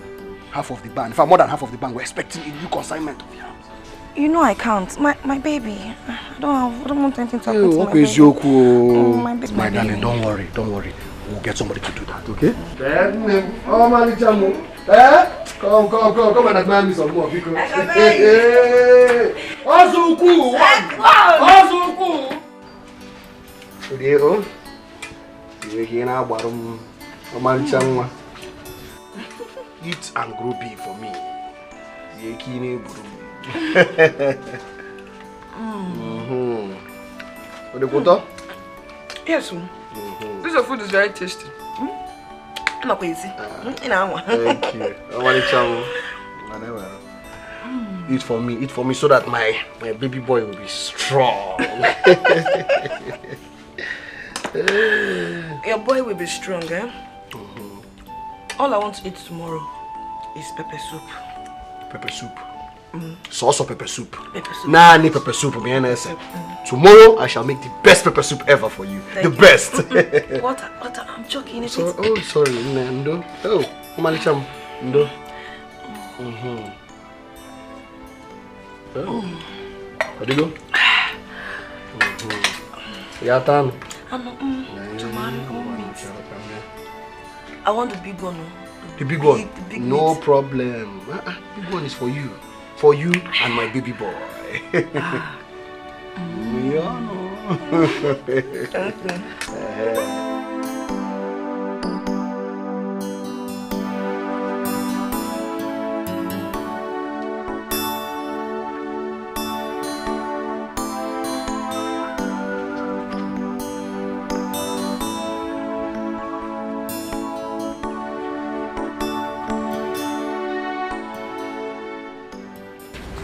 Half of the ban. In fact, more than half of the ban. We're expecting a new consignment of yams. You know I can't. My baby. I don't want anything to happen to my baby. My baby. My darling, don't worry. We'll get somebody to do that, okay? Come and admire me some more because Ozuku! Today, you're here now, eat and grow big for me. What the water? Yes, this food is very tasty. Thank you. Eat for me so that my baby boy will be strong. Your boy will be strong, eh? All I want to eat tomorrow is pepper soup. Pepper soup? Sauce or pepper soup? Pepper soup. Nah, need pepper soup. Tomorrow I shall make the best pepper soup ever for you. The best. What? I'm joking. Oh, sorry. Ndo. Oh, Malicham. Ndo. Oh. How do you go? Yatan. I want the big one. The big one? No problem. Big one is for you. For you and my baby boy.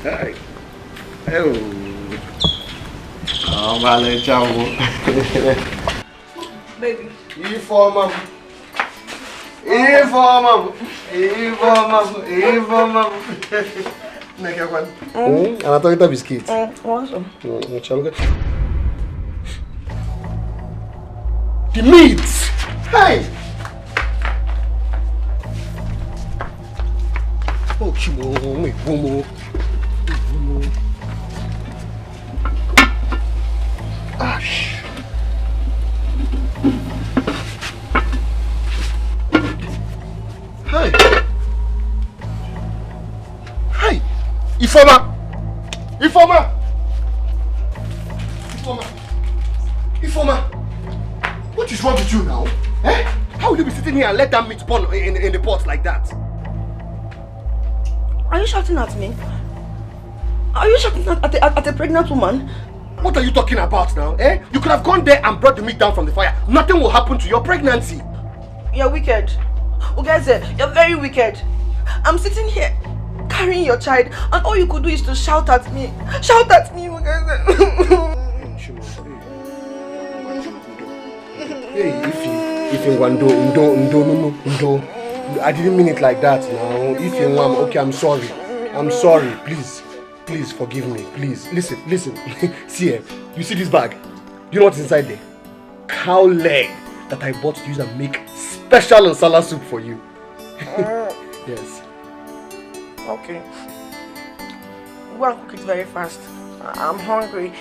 Hi. Oh. Oh, vale, ciao. Baby. Informa. Neke kwan. Anatoka biscuit. Awesome. The meat. Hey. Oh, chimo, Ash. Hey. Informa. What is wrong with you now? Eh? How will you be sitting here and let that meat burn in the pot like that? Are you shouting at me? Are you shouting at a pregnant woman? What are you talking about now? Eh? You could have gone there and brought the meat down from the fire. Nothing will happen to your pregnancy. You're wicked. Ugeze, you're very wicked. I'm sitting here carrying your child and all you could do is to shout at me. Shout at me, Ugeze. Hey, if you want no. I didn't mean it like that now. If you want, okay, I'm sorry. Please forgive me. Please listen. See here, you see this bag? You know what's inside there? Cow leg that I bought to use and make special nsala soup for you. Yes. Okay. Go and cook it very fast. I'm hungry.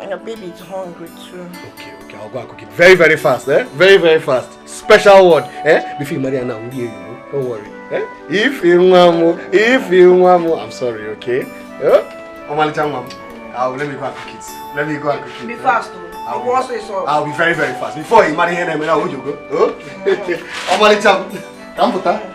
And your baby is hungry too. Okay, I'll go and cook it very, very fast, eh? Very, very fast. Special one, eh? Before you marry now, don't worry, eh? If you want, I'm sorry, okay? Let me go and cook it. Be fast, though. I'll be very, very fast. Before you marry him, I would you go? Oh? I'm only come. Come put that.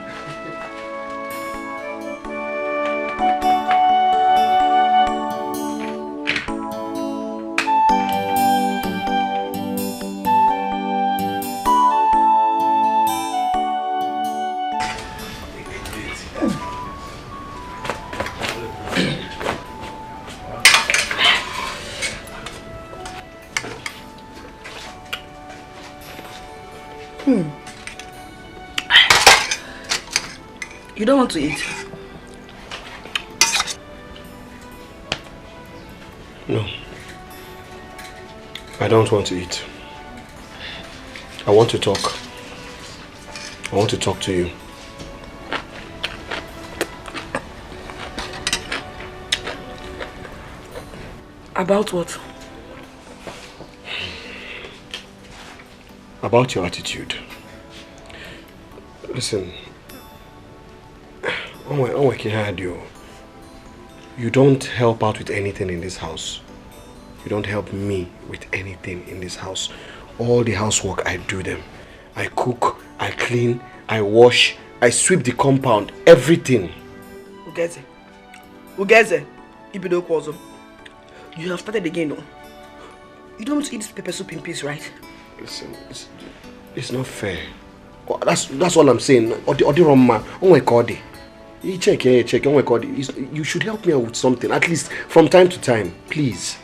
You don't want to eat? No. I don't want to eat. I want to talk. I want to talk to you. About what? About your attitude. Listen. You don't help out with anything in this house. You don't help me with anything in this house. All the housework, I do them. I cook, I clean, I wash, I sweep the compound, everything. Ugeze, Ibedo Kwazo. You have started again, no? You don't want to eat this pepper soup in peace, right? Listen, it's not fair. That's all I'm saying. Odiroma, oh my God. You check, oh my God. You should help me out with something, at least from time to time, please.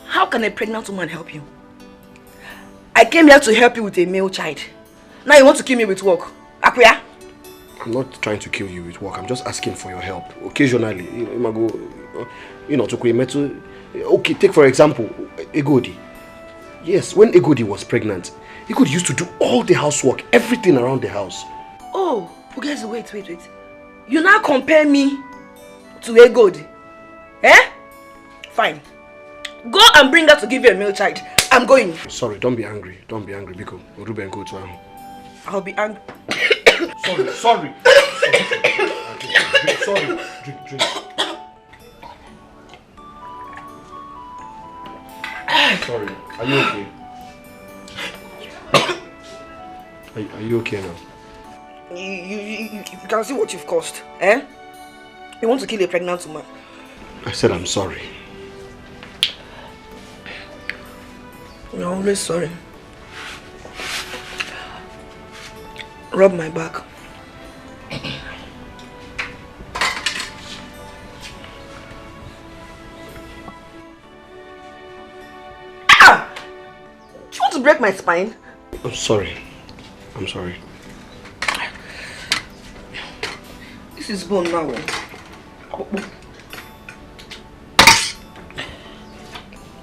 How can a pregnant woman help you? I came here to help you with a male child. Now you want to kill me with work. Akuya? I'm not trying to kill you with work. I'm just asking for your help. Occasionally, okay, take for example, Egodi. Yes, when Egodi was pregnant, Egodi used to do all the housework, everything around the house. Oh, Ugeze, wait. You now compare me to Egodi. Eh? Fine. Go and bring her to give you a male child. I'm going. Sorry, don't be angry. Don't be angry, Biko. Ruben, go to him. I'll be angry. Sorry. Sorry. Drink. Sorry. Are you okay? Are you okay now? You can see what you've caused. Eh? You want to kill a pregnant woman. I said I'm sorry. You're always sorry. Rub my back. Ah! Do you want to break my spine? I'm sorry. This is bone now.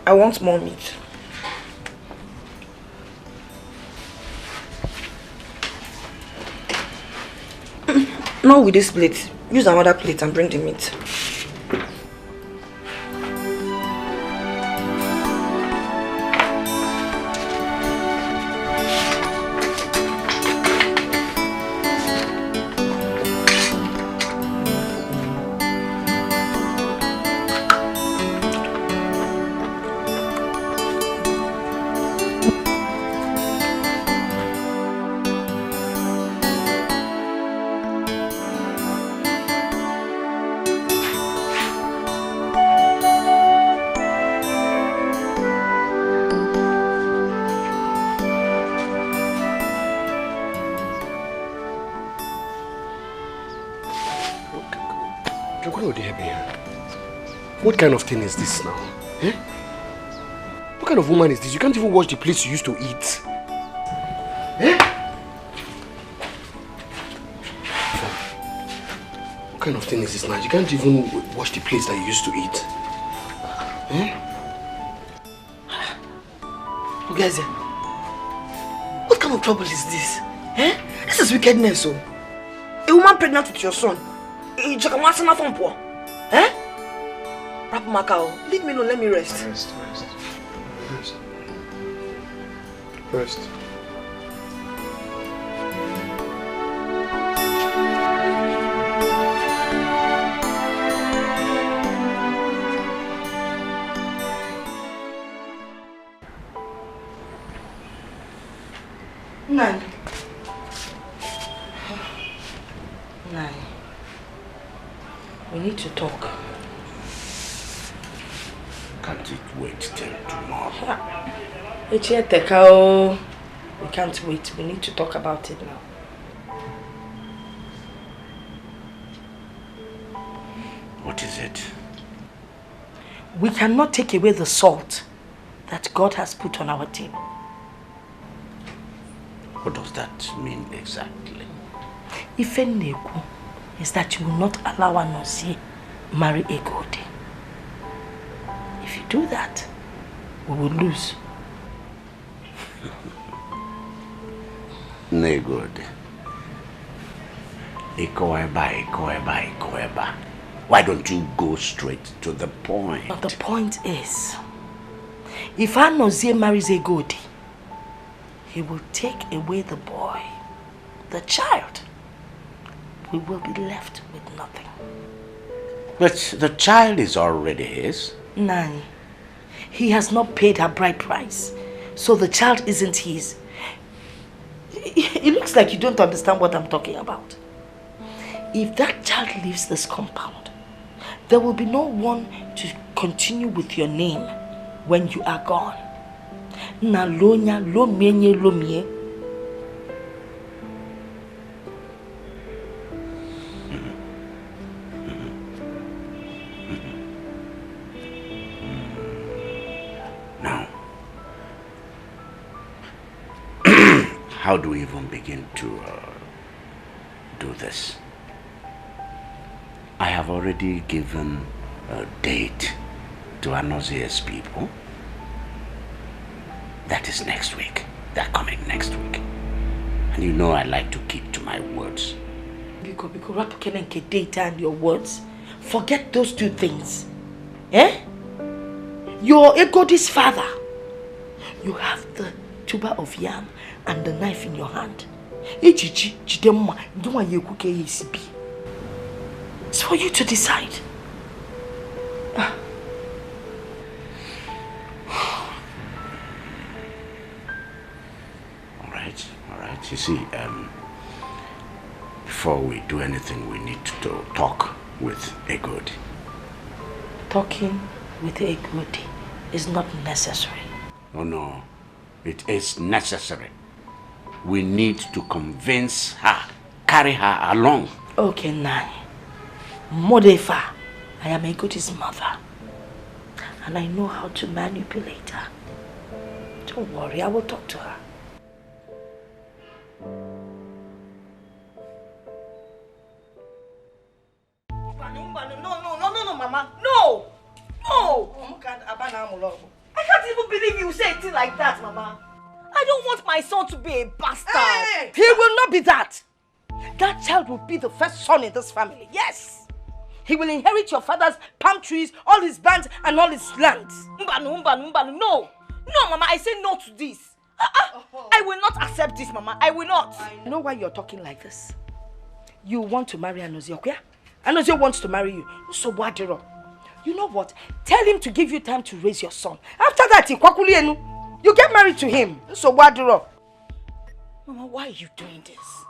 I want more meat. Not with this plate. Use another plate and bring the meat. What kind of thing is this now? Eh? What kind of woman is this? You can't even wash the plates you used to eat. Eh? What kind of thing is this now? You can't even wash the plates that you used to eat. Eh? Ugeze, what kind of trouble is this? Eh? This is wickedness, oh. A woman pregnant with your son. Eh? Rap Macau, leave me alone, let me rest. Rest. Dad. Nai. We need to talk. Can't it wait till tomorrow? We can't wait. We need to talk about it now. What is it? We cannot take away the salt that God has put on our table. What does that mean exactly? Ifeneku is that you will not allow Anozie marry Egodi. If you do that, we will lose. Negodi. Ikoeba. Why don't you go straight to the point? But the point is, if Anozie marries Egodi, he will take away the boy, the child. We will be left with nothing. But the child is already his. None. He has not paid her bride price, so the child isn't his. It looks like you don't understand what I'm talking about. If that child leaves this compound, there will be no one to continue with your name when you are gone. Na lonya lo menye lo mie. Now, how do we even begin to do this? I have already given a date to Anozie's people. That is next week. They're coming next week. And you know I like to keep to my words. Because Rapukenenke data and your words, forget those two things. Eh? You're Egodi's father. You have the tuber of yam and the knife in your hand. It's for you to decide. All right. You see, before we do anything, we need to talk with Egodi. Talking with Egodi is not necessary. Oh no, it is necessary. We need to convince her, carry her along. Okay, Nai. Modefa, I am Egodi's mother. And I know how to manipulate her. Don't worry, I will talk to her. No, Mama. No! I can't even believe you say it like that, Mama. I don't want my son to be a bastard. Hey, he will not be that. That child will be the first son in this family. Yes. He will inherit your father's palm trees, all his bands, and all his lands. No, Mama, I say no to this. I will not accept this, Mama. I will not. You know why you're talking like this? You want to marry Anozie, okay? Anozie wants to marry you. So what? You know what? Tell him to give you time to raise your son. After that, you get married to him. So what? Mama, why are you doing this?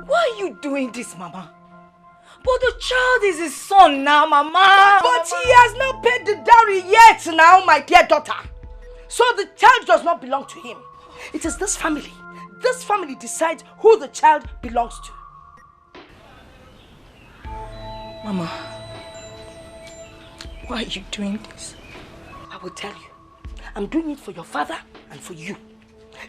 Why are you doing this, Mama? But the child is his son now, Mama. But he has not paid the dowry yet now, my dear daughter. So the child does not belong to him. It is this family. This family decides who the child belongs to. Mama, why are you doing this? I will tell you. I'm doing it for your father and for you.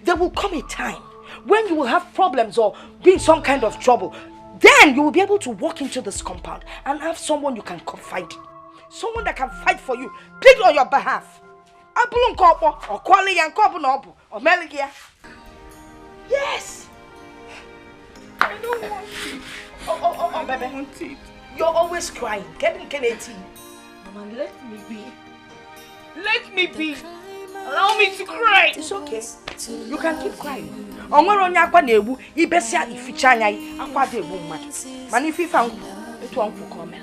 There will come a time when you will have problems or be in some kind of trouble. Then you will be able to walk into this compound and have someone you can confide in. Someone that can fight for you, plead on your behalf. Yes. I don't want it. Oh, baby. I don't want it. You're always crying. Mama, let me be. Let me be. Allow me to cry. It's okay. You can keep crying. Onwere akwa na-egbu ibesia ificha anya yi akwa de egbu mmadu. Mana if ifa nku etu onku come.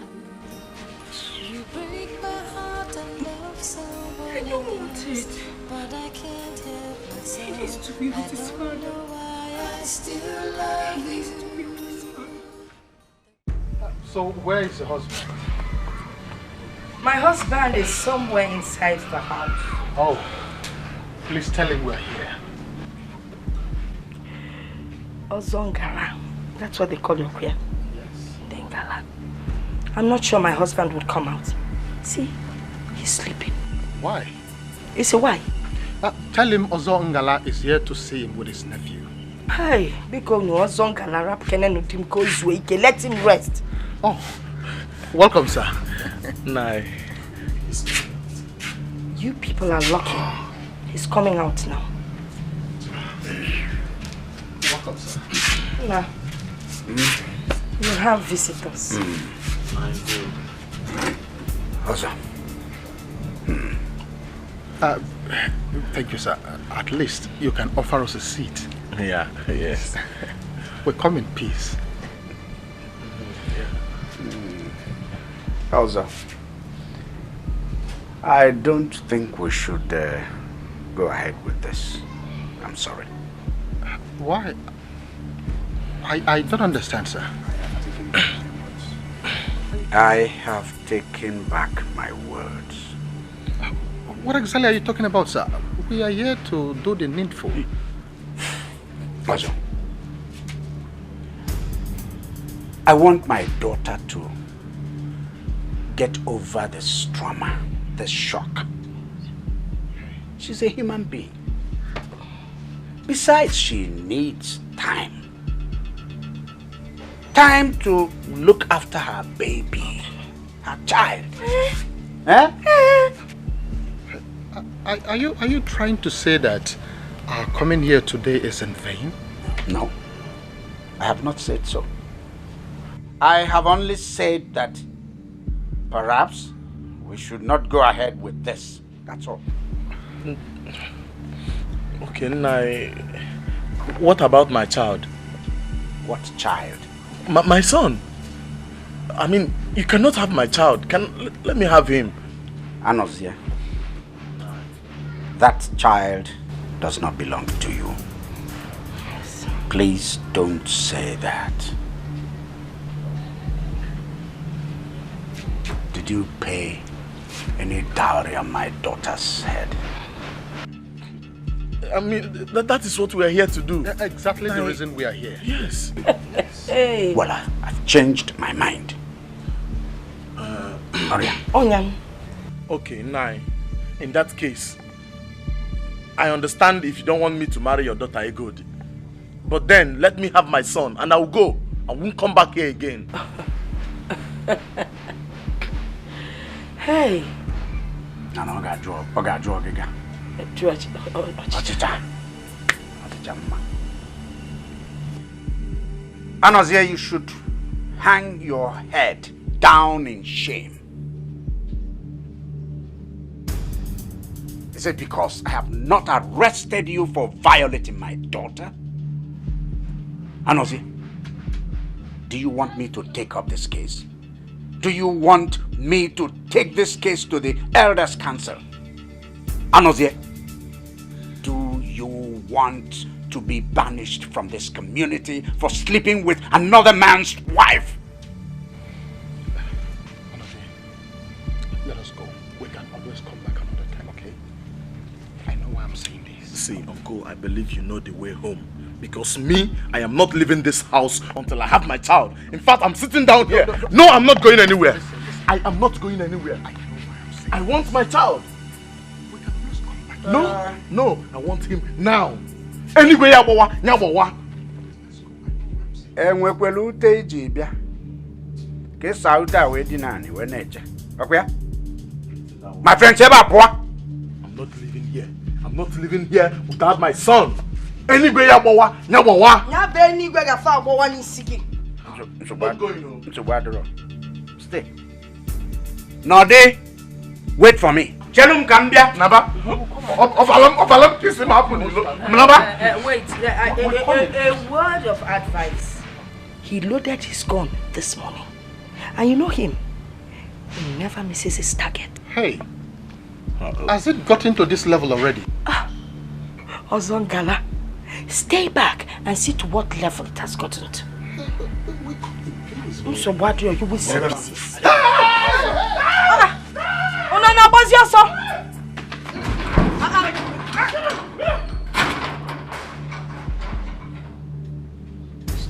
I don't want it. He needs to be with his father. still love you. So where is your husband? My husband is somewhere inside the house. Oh, please tell him we're here. Ozongala. That's what they call you here. Yes. Dengala. I'm not sure my husband would come out. See, he's sleeping. Why? You say why? Tell him Ozongala is here to see him with his nephew. Hey, because no Ozongala rap kenen utim ko izwe. Let him rest. Oh, welcome, sir. Nah. You people are lucky. He's coming out now. Welcome, sir. Nah. You have visitors. Also. Thank you, sir. At least you can offer us a seat. Yeah, yes. We come in peace. Also, I don't think we should go ahead with this. I'm sorry. Why? I don't understand, sir. I have taken back my words. What exactly are you talking about, sir? We are here to do the needful. Also, I want my daughter to get over this trauma, this shock. She's a human being. Besides, she needs time. Time to look after her baby, her child. Are you trying to say that our coming here today is in vain? No, I have not said so. I have only said that perhaps we should not go ahead with this. That's all. Okay, Nai. What about my child? What child? My son. I mean, you cannot have my child. Let me have him. Anozia, that child does not belong to you. Please don't say that. Did you pay any dowry on my daughter's head? I mean, that is what we are here to do. Exactly the reason we are here. Yes. Hey. Well, I've changed my mind. Onyan. Okay, Nai. In that case, I understand if you don't want me to marry your daughter, Egodi. But then, let me have my son and I'll go. I won't come back here again. Hey. No, I got drug. Anozia, you should hang your head down in shame. Is it because I have not arrested you for violating my daughter? Anozia, do you want me to take up this case? Do you want me to take this case to the Elders' Council? Anozia, do you want to be banished from this community for sleeping with another man's wife? Anozia, let us go. We can always come back another time, okay? I know why I'm saying this. See, Uncle, I believe you know the way home. Because me, I am not leaving this house until I have my child. In fact, I'm sitting down here. No, I'm not going anywhere. Listen. I am not going anywhere. I know why I'm saying I want my child. we can always come back. No, I want him now. Anyway, Nyabawa. Enwekwelu ute iji bịa. Ke sauda we di nani we neje. Okwa? My friend Cheba Poa. I'm not living here. I'm not living here without my son. Anyway, Nyabawa. Nya be anywhere ga fa agbowa ni siki. Stay. Node, wait for me. Chelum Kambia. Naba. Ofalam, kiss him up. Naba. Wait, a word of advice. He loaded his gun this morning. And you know him. He never misses his target. Hey, has it gotten to this level already? Ozongala, Stay back and see to what level it has gotten to. So what do you will see pieces? Oh no, what's your son?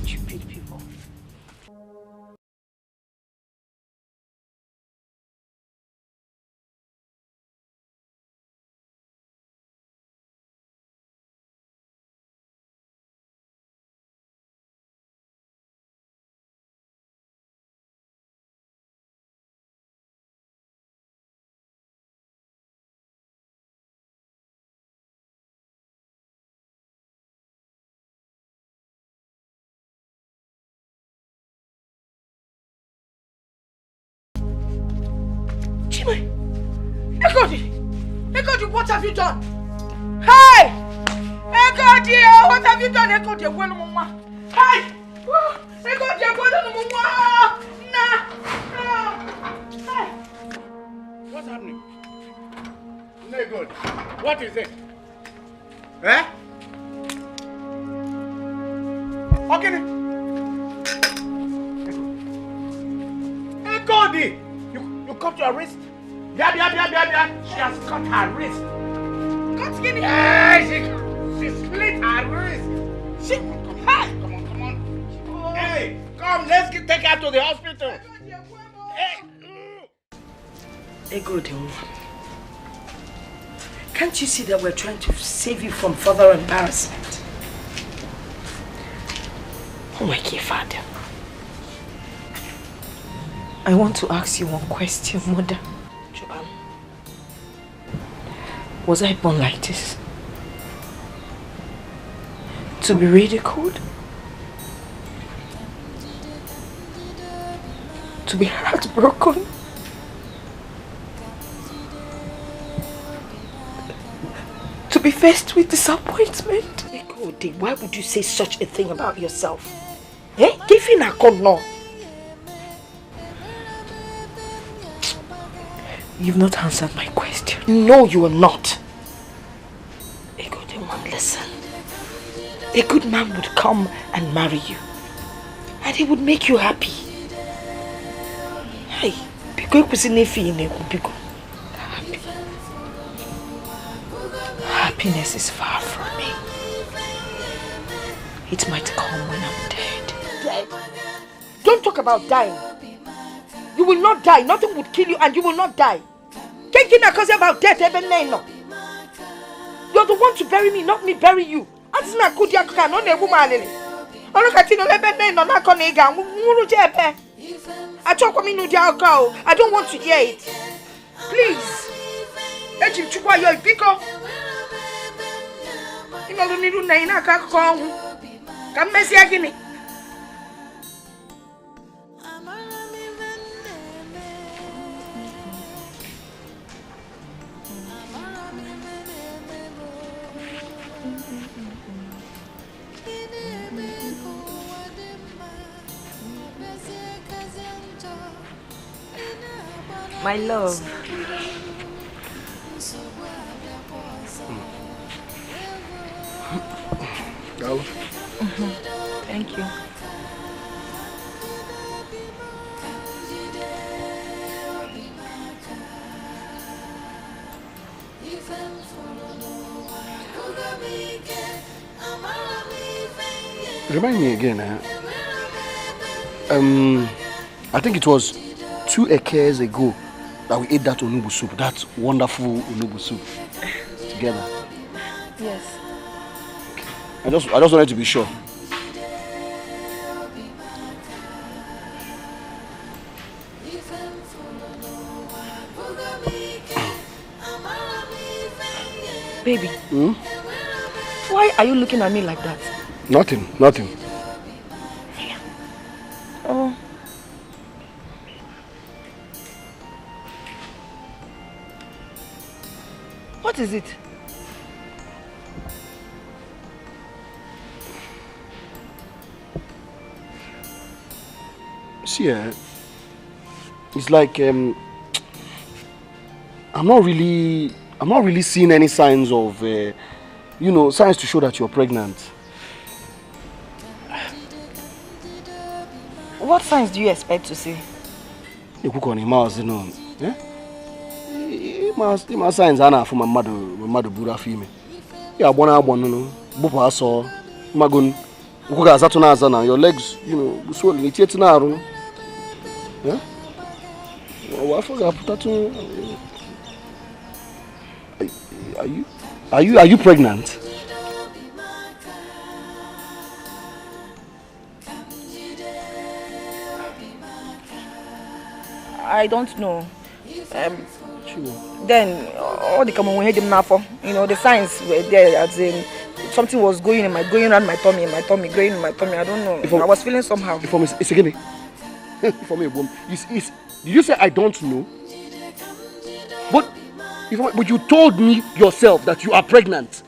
Stupid people. Ekodi, what have you done? Hey! Ekodi, what have you done? Ekodi, hey! Ekodi, hey! What's happening? No good. What is it? Eh? Okay. Ekodi! You cut your wrist? Yeah. She has cut her wrist. Cut skinny. Yeah, she split her wrist. She come on. Oh. Hey, come, let's take her to the hospital. Hey, good. Can't you see that we're trying to save you from further embarrassment? Oh my dear father. I want to ask you one question, Mother. Was I born like this? To be ridiculed? To be heartbroken? To be faced with disappointment? Ekodi, why would you say such a thing about yourself? Eh? Give in a call now. You've not answered my question. No, you are not. A good man, listen. A good man would come and marry you. And he would make you happy. Hey, happiness is far from me. It might come when I'm dead. Dead? Don't talk about dying. You will not die. Nothing would kill you and you will not die. Thinking about death, even now. You're the one to bury me, not me bury you. I don't want to hear it. Please. My love. Thank you. Remind me again, I think it was 2 years ago that we ate that onubu soup, that wonderful onubu soup together. Yes. Okay. I just wanted to be sure. Baby, why are you looking at me like that? Nothing. Oh. What is it? See, it's like I'm not really seeing any signs of, signs to show that you're pregnant. What signs do you expect to see? You cook on him house, you know. Eh? My signs are not for my mother Bura female. Yeah, one, no. Bupa saw Magun. Your legs, you know, swollen. It's yet now. Yeah? What for that? Are you pregnant? I don't know. Then all the common we had him now for, you know, the signs were there as in something was going around my tummy, going in my tummy. I don't know. I was feeling somehow. It's again. For me, did you say I don't know? But you told me yourself that you are pregnant.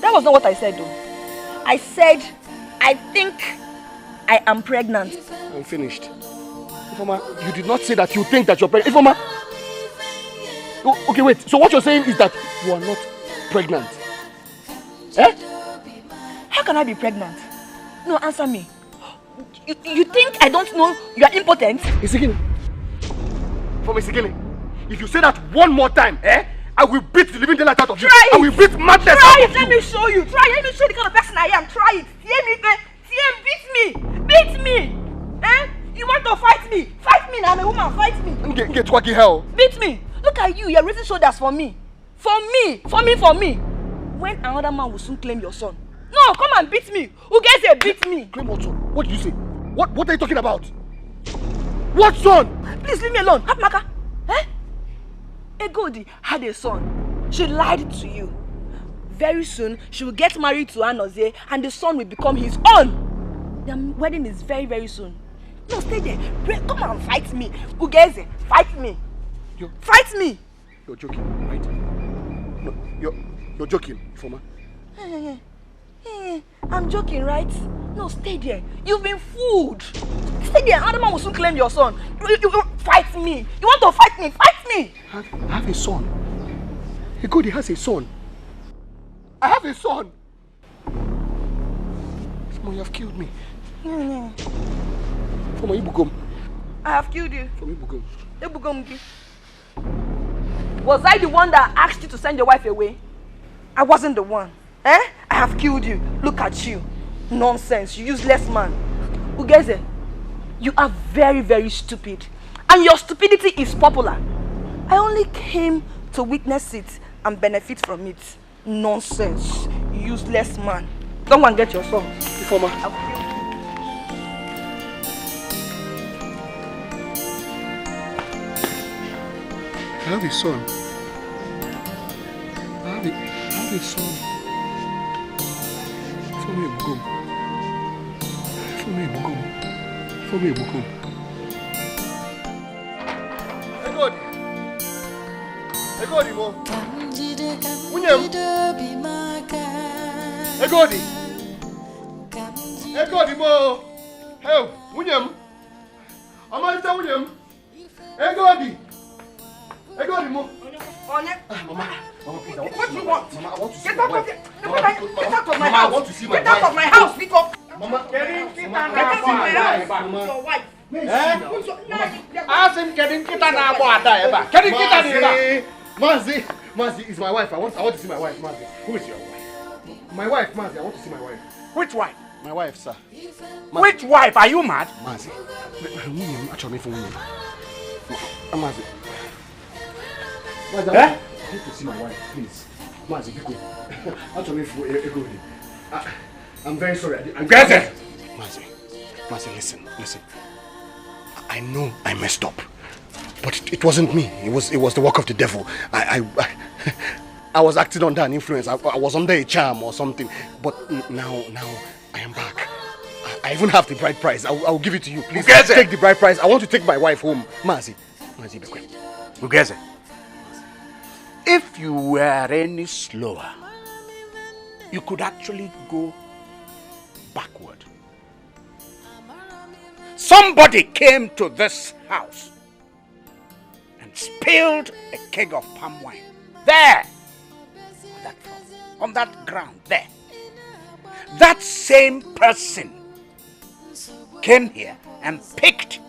That was not what I said, though. I said I think I am pregnant. I'm finished. Ifoma, you did not say that you think that you're pregnant. Ifoma. Okay, wait. So what you're saying is that you are not pregnant. Eh? How can I be pregnant? No, answer me. You think I don't know you are impotent? Isigini. If you say that one more time, I will beat the living daylight out of you. Try it. I will beat madness out Try of it. you. Let me show you. Try it. Let me show you the kind of person I am. Try it. Beat me. Eh? You want to fight me? Fight me now. I'm a woman. Fight me. Get twaggy hell. Beat me. Look at you. You're raising shoulders for me. For me. When another man will soon claim your son. No, come and beat me. Who gets a beat me? Claim what son? What did you say? What are you talking about? What son? Please leave me alone. Hapmaka. Eh? Egodi had a son. She lied to you. Very soon, she will get married to Anozie and the son will become his own. Their wedding is very, very soon. No, stay there. Come and fight me. Ugeze, fight me. Fight me. You're joking, right? No, you're joking, Ifoma. I'm joking, right? No, stay there. You've been fooled. Stay there. Another man will soon claim your son. You fight me. You want to fight me? Fight me. I have a son. Egodi has a son. I have a son. Ifoma, you have killed me. Ifoma, Ibugom. I have killed you. Ifoma, Ibugom. Ibugom. Was I the one that asked you to send your wife away? I wasn't the one. Eh? I have killed you. Look at you. Nonsense. You useless man. Ugeze, you are very, very stupid. And your stupidity is popular. I only came to witness it and benefit from it. Nonsense. Useless man. Don't go and get your son. Ifoma. I have a son. I have a son. For me, Ibugom. Egodi mo. Egodi mo. Hey, Wunyam. Amalita Wunyam. Egodi mo. Mama, please. What do you want? Mama, I want to see Get my out wife. of my Mama, house. I want to see my wife. Get out of my house, because Mama, get out of my house. Your wife. Ask him getting kita na boada eba. Getting kita ni eba. Mazi is my wife. I want to see my wife, Mazi. Who is your wife? My wife, Mazi. I want to see my wife. Which wife? My wife, sir. Which wife? Are you mad? Mazi. Actually, for Mazi. Mazi, I want to see my wife, please. Mazi, be good. Actually, for Egodi. I'm very sorry. Mazi, listen. I know I messed up, but it wasn't me. It was the work of the devil. I was acting under an influence. I was under a charm or something. But now I am back. I even have the bride price. I'll give it to you. Please take the bride price. I want to take my wife home. Mazi, be quick. Ugeze, if you were any slower, you could actually go backward. Somebody came to this house and spilled a keg of palm wine there on that floor, on that ground there. That same person came here and picked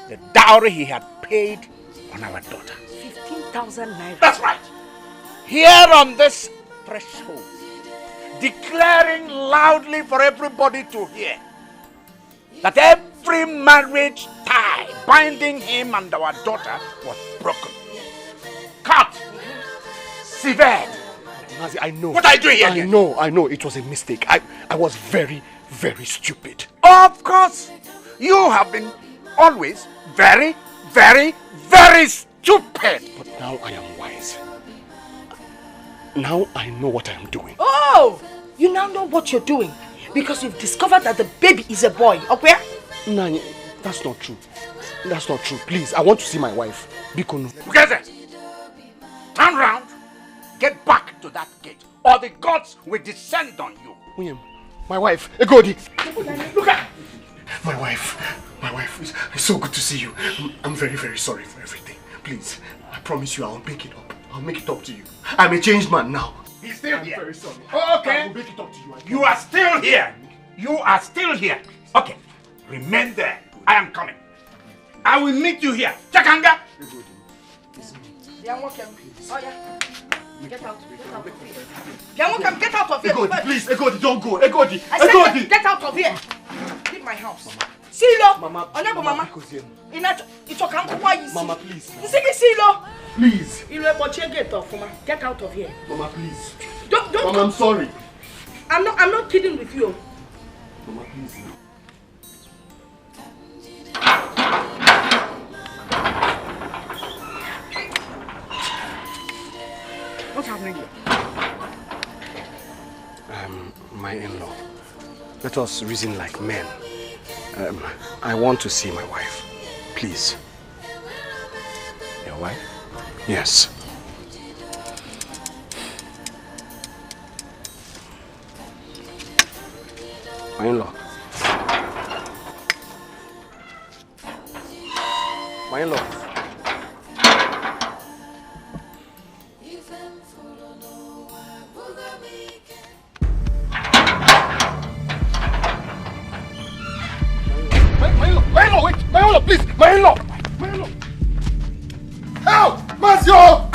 the dowry he had paid on our daughter. 15,000 naira. That's right. Here on this threshold, declaring loudly for everybody to hear that every marriage tie binding him and our daughter was broken, cut, severed. Nazi, I know. What are you doing here? I know. It was a mistake. I was very, very stupid. Of course, you have been always very, very, very stupid. But now I am wise. Now I know what I am doing. Oh! You now know what you're doing because you've discovered that the baby is a boy. Okay? Nani, that's not true. That's not true. Please, I want to see my wife. Bikonu. Ugeze, turn round, get back to that gate, or the gods will descend on you. William, my wife, Egodi. Look at my wife. My wife, it's so good to see you. I'm very, very sorry for everything. Please, I promise you I'll make it up. I'll make it up to you. I'm a changed man now. He's still here. I'm very sorry. Okay. I will make it up to you. You are still here. You are still here. Okay. Remain there. I am coming. I will meet you here. Chakanga. Yeah, oh yeah. Get out. Get out of here. Egodi, please. Egodi, don't go. Egodi. I said get out of here. Leave my house. Silo. Mama. Mama. Mama, please. Silo. Please. Get out of here. Mama, please. Don't. Mama, I'm sorry. I'm not kidding with you. Mama, please. What's happening here? My in-law. Let us reason like men. I want to see my wife. Please. Your wife? Yes. My in-law. My in-law. My in-law, please! My in-law! My in-law! Help! Masio!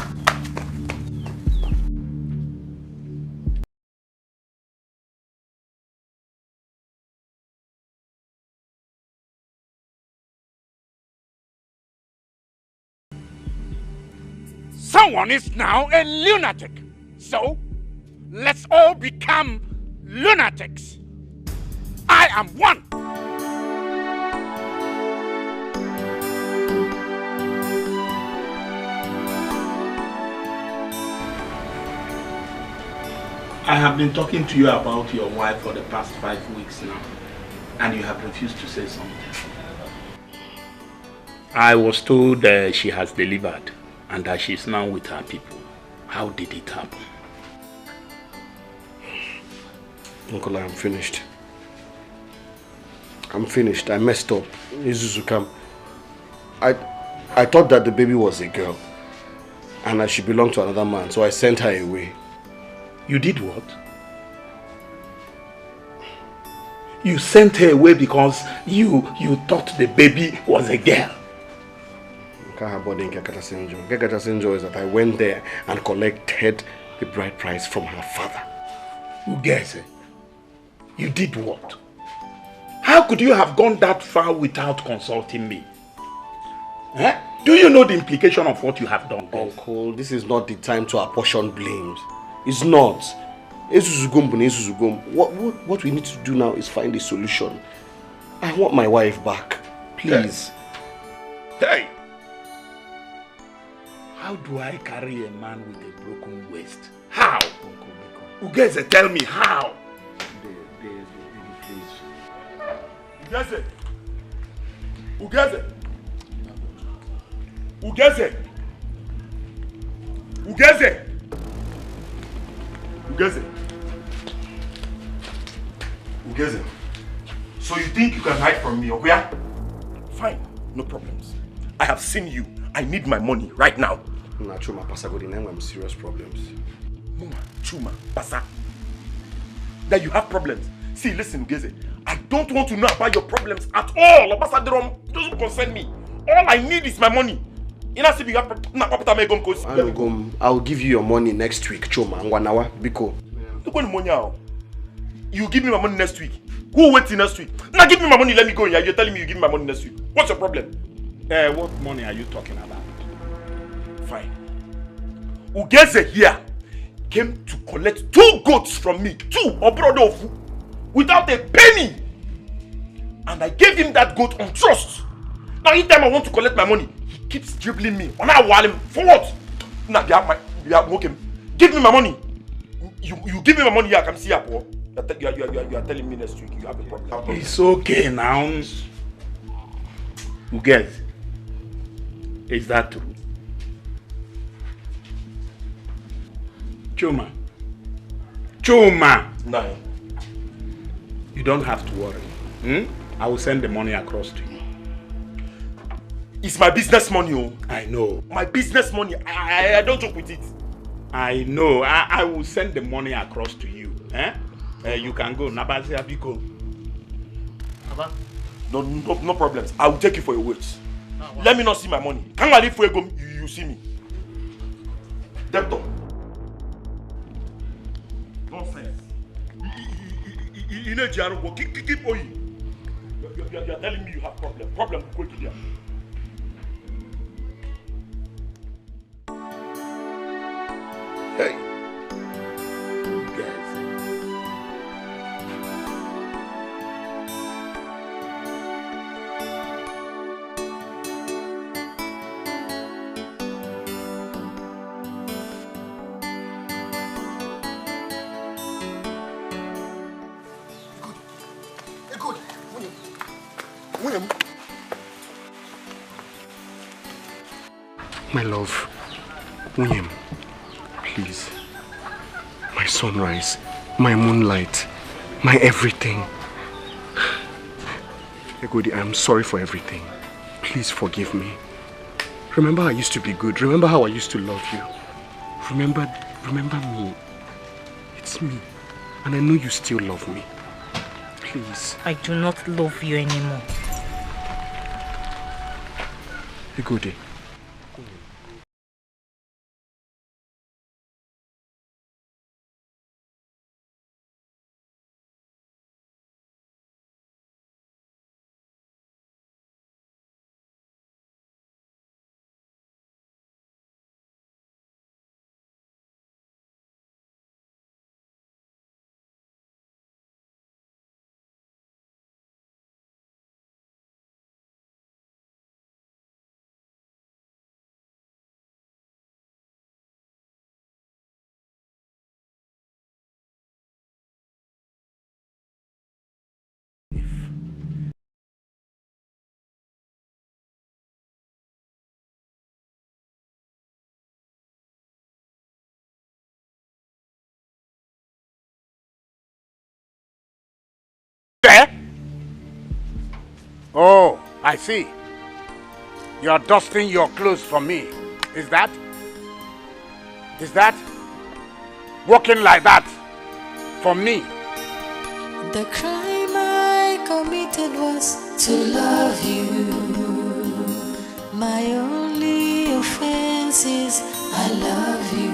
Someone is now a lunatic. So, let's all become lunatics. I am one. I have been talking to you about your wife for the past 5 weeks now, and you have refused to say something. I was told she has delivered and that she is now with her people. How did it happen? Uncle, I'm finished. I'm finished. I messed up. Izuzukam. I thought that the baby was a girl and that she belonged to another man, so I sent her away. You did what? You sent her away because you thought the baby was a girl. Kekatasenjo is that I went there and collected the bride price from her father. Ugeze, you did what? How could you have gone that far without consulting me? Eh? Do you know the implication of what you have done? Uncle, this is not the time to apportion blames. It's not. What we need to do now is find a solution. I want my wife back. Please. Hey! How do I carry a man with a broken waist? How? Ugeze, tell me how? Ugeze! Ugeze! Ugeze! Ugeze! Ugeze! Ugeze! So you think you can hide from me, okay? Fine, no problems. I have seen you. I need my money right now. Chuma Pasa got in serious problems. Chuma Pasa. That you have problems. See, listen, Ugeze. I don't want to know about your problems at all. It doesn't concern me. All I need is my money. I'll give you your money next week, Choma. Biko. You give me my money next week. Who will wait till next week? Now give me my money, let me go. You're telling me you give me my money next week. What's your problem? What money are you talking about? Fine. Ugeze here came to collect 2 goats from me. 2 Obrodofu. Without a penny. And I gave him that goat on trust. Now anytime I want to collect my money, he keeps dribbling me. For what? Now give me my money. You give me my money, I can see up. You are telling me next week you have a problem. It's okay now. Ugeze, is that true? Chuma. No. You don't have to worry. I will send the money across to you. It's my business money, oh. I know. My business money. I don't joke with it. I know. I will send the money across to you. You can go. Nabazi Abiko. No problems. I will take you for your words. Let me not see my money. Can't I leave for you see me? Debtor. Nonsense. You know, Jaro, keep going. You are telling me you have problem. Problem, go to there. Hey, guys. Good. William. My love, William. Please. My sunrise, my moonlight, my everything. Egodi, I'm sorry for everything. Please forgive me. Remember I used to be good. Remember how I used to love you. Remember me. It's me. And I know you still love me. Please. I do not love you anymore. Egodi. Oh, I see. You are dusting your clothes for me. Is that? Walking like that for me? The crime I committed was to love you. My only offense is I love you.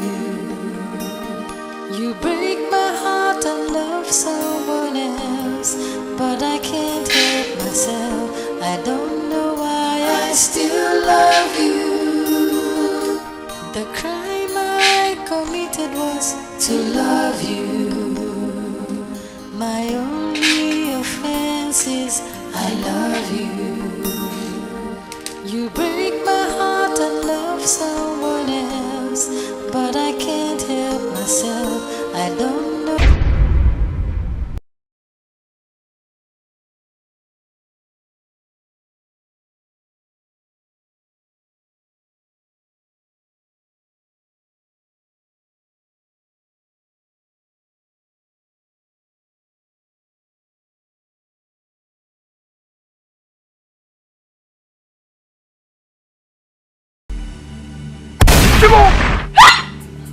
You break my heart and love someone else, but I can't help myself. I don't know why I still love you. The crime I committed was to love you. My only offense is I love you. You break my heart and love someone else, but I can't help myself. I don't know.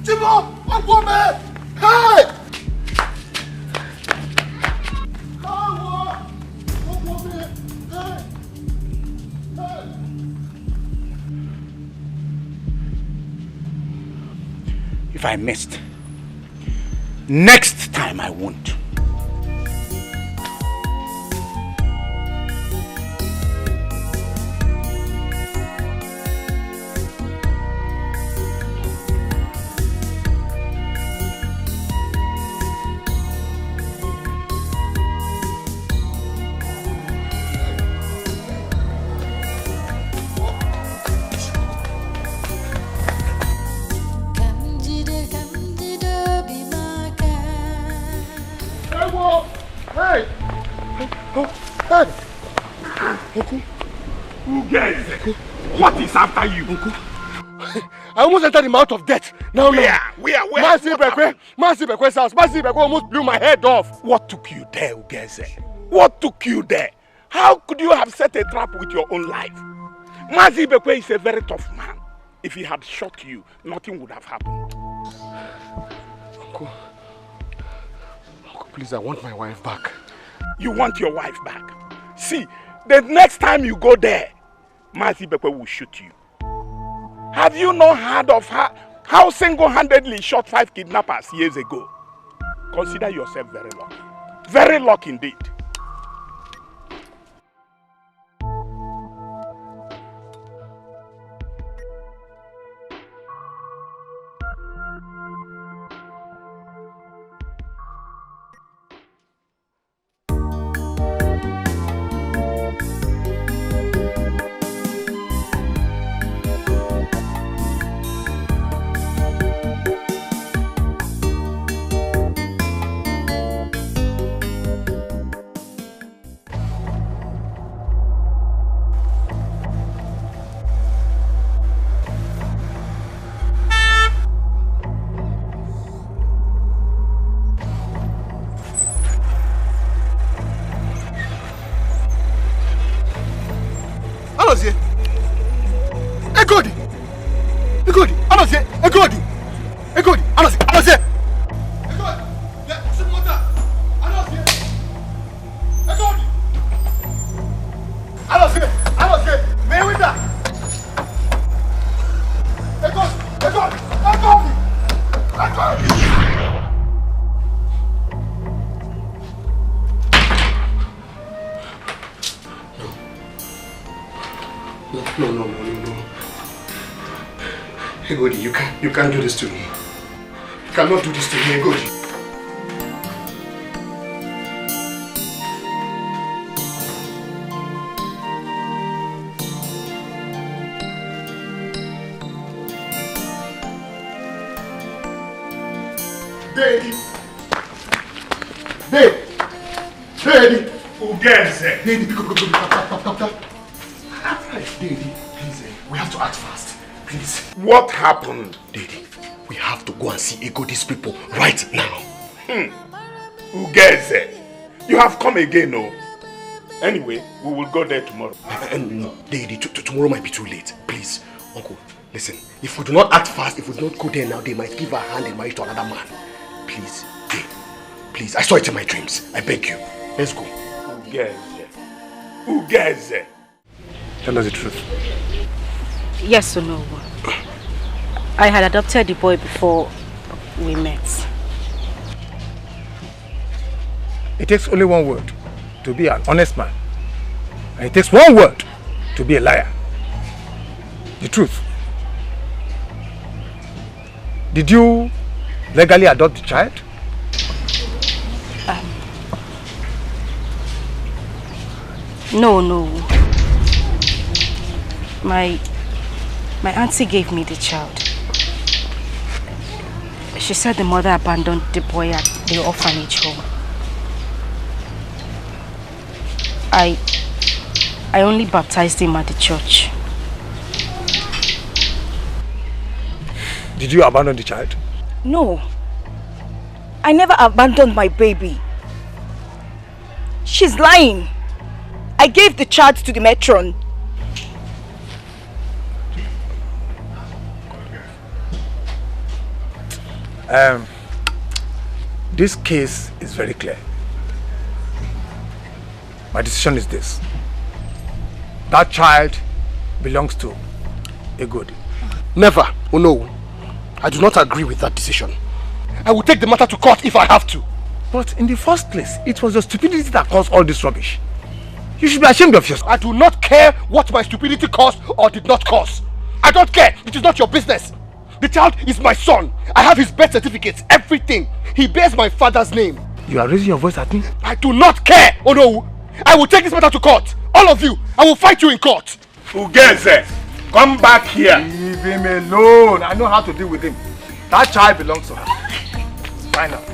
Jimbo! What woman? Hey! if I missed. Next time I won't. Hey! Oh, Dad! Uncle? Who gets it? What is after you? Uncle? I almost entered the mouth of death. Where? Mazi Bekwe's house. Mazi Bekwe almost blew my head off. What took you there, Ugeze? What took you there? How could you have set a trap with your own life? Mazi Bekwe is a very tough man. If he had shot you, nothing would have happened. Uncle, please, I want my wife back. You want your wife back? See, the next time you go there, Mazi Bekwe will shoot you. Have you not heard of her, how single-handedly shot 5 kidnappers years ago? Consider yourself very lucky. Very lucky indeed. No. Egodi, you can't do this to me. You cannot do this to me, Egodi. Daddy! Who gets it? Daddy, go. Daddy, please, we have to act fast. Please. What happened? Daddy, we have to go and see Egodi's people right now. Who gets it? You have come again, no? Anyway, we will go there tomorrow. No, Daddy, tomorrow might be too late. Please, Uncle, listen. If we do not act fast, if we do not go there now, they might give our hand in marriage to another man. Please, please, I saw it in my dreams. I beg you. Let's go. Who gets it? Tell us the truth. Yes or no? I had adopted the boy before we met. It takes only one word to be an honest man. And it takes one word to be a liar. The truth. Did you legally adopt the child? No. My auntie gave me the child. She said the mother abandoned the boy at the orphanage home. I only baptized him at the church. Did you abandon the child? No. I never abandoned my baby. She's lying. I gave the child to the matron. This case is very clear. My decision is this. That child belongs to Egodi. Never. Oh no. I do not agree with that decision. I will take the matter to court if I have to. But in the first place, it was your stupidity that caused all this rubbish. You should be ashamed of yourself. I do not care what my stupidity caused or did not cause. I don't care. It is not your business. The child is my son. I have his birth certificates, everything. He bears my father's name. You are raising your voice at me? I do not care, oh no. I will take this matter to court. All of you. I will fight you in court. Ugeze, come back here. Leave him alone. I know how to deal with him. That child belongs to her. Find out.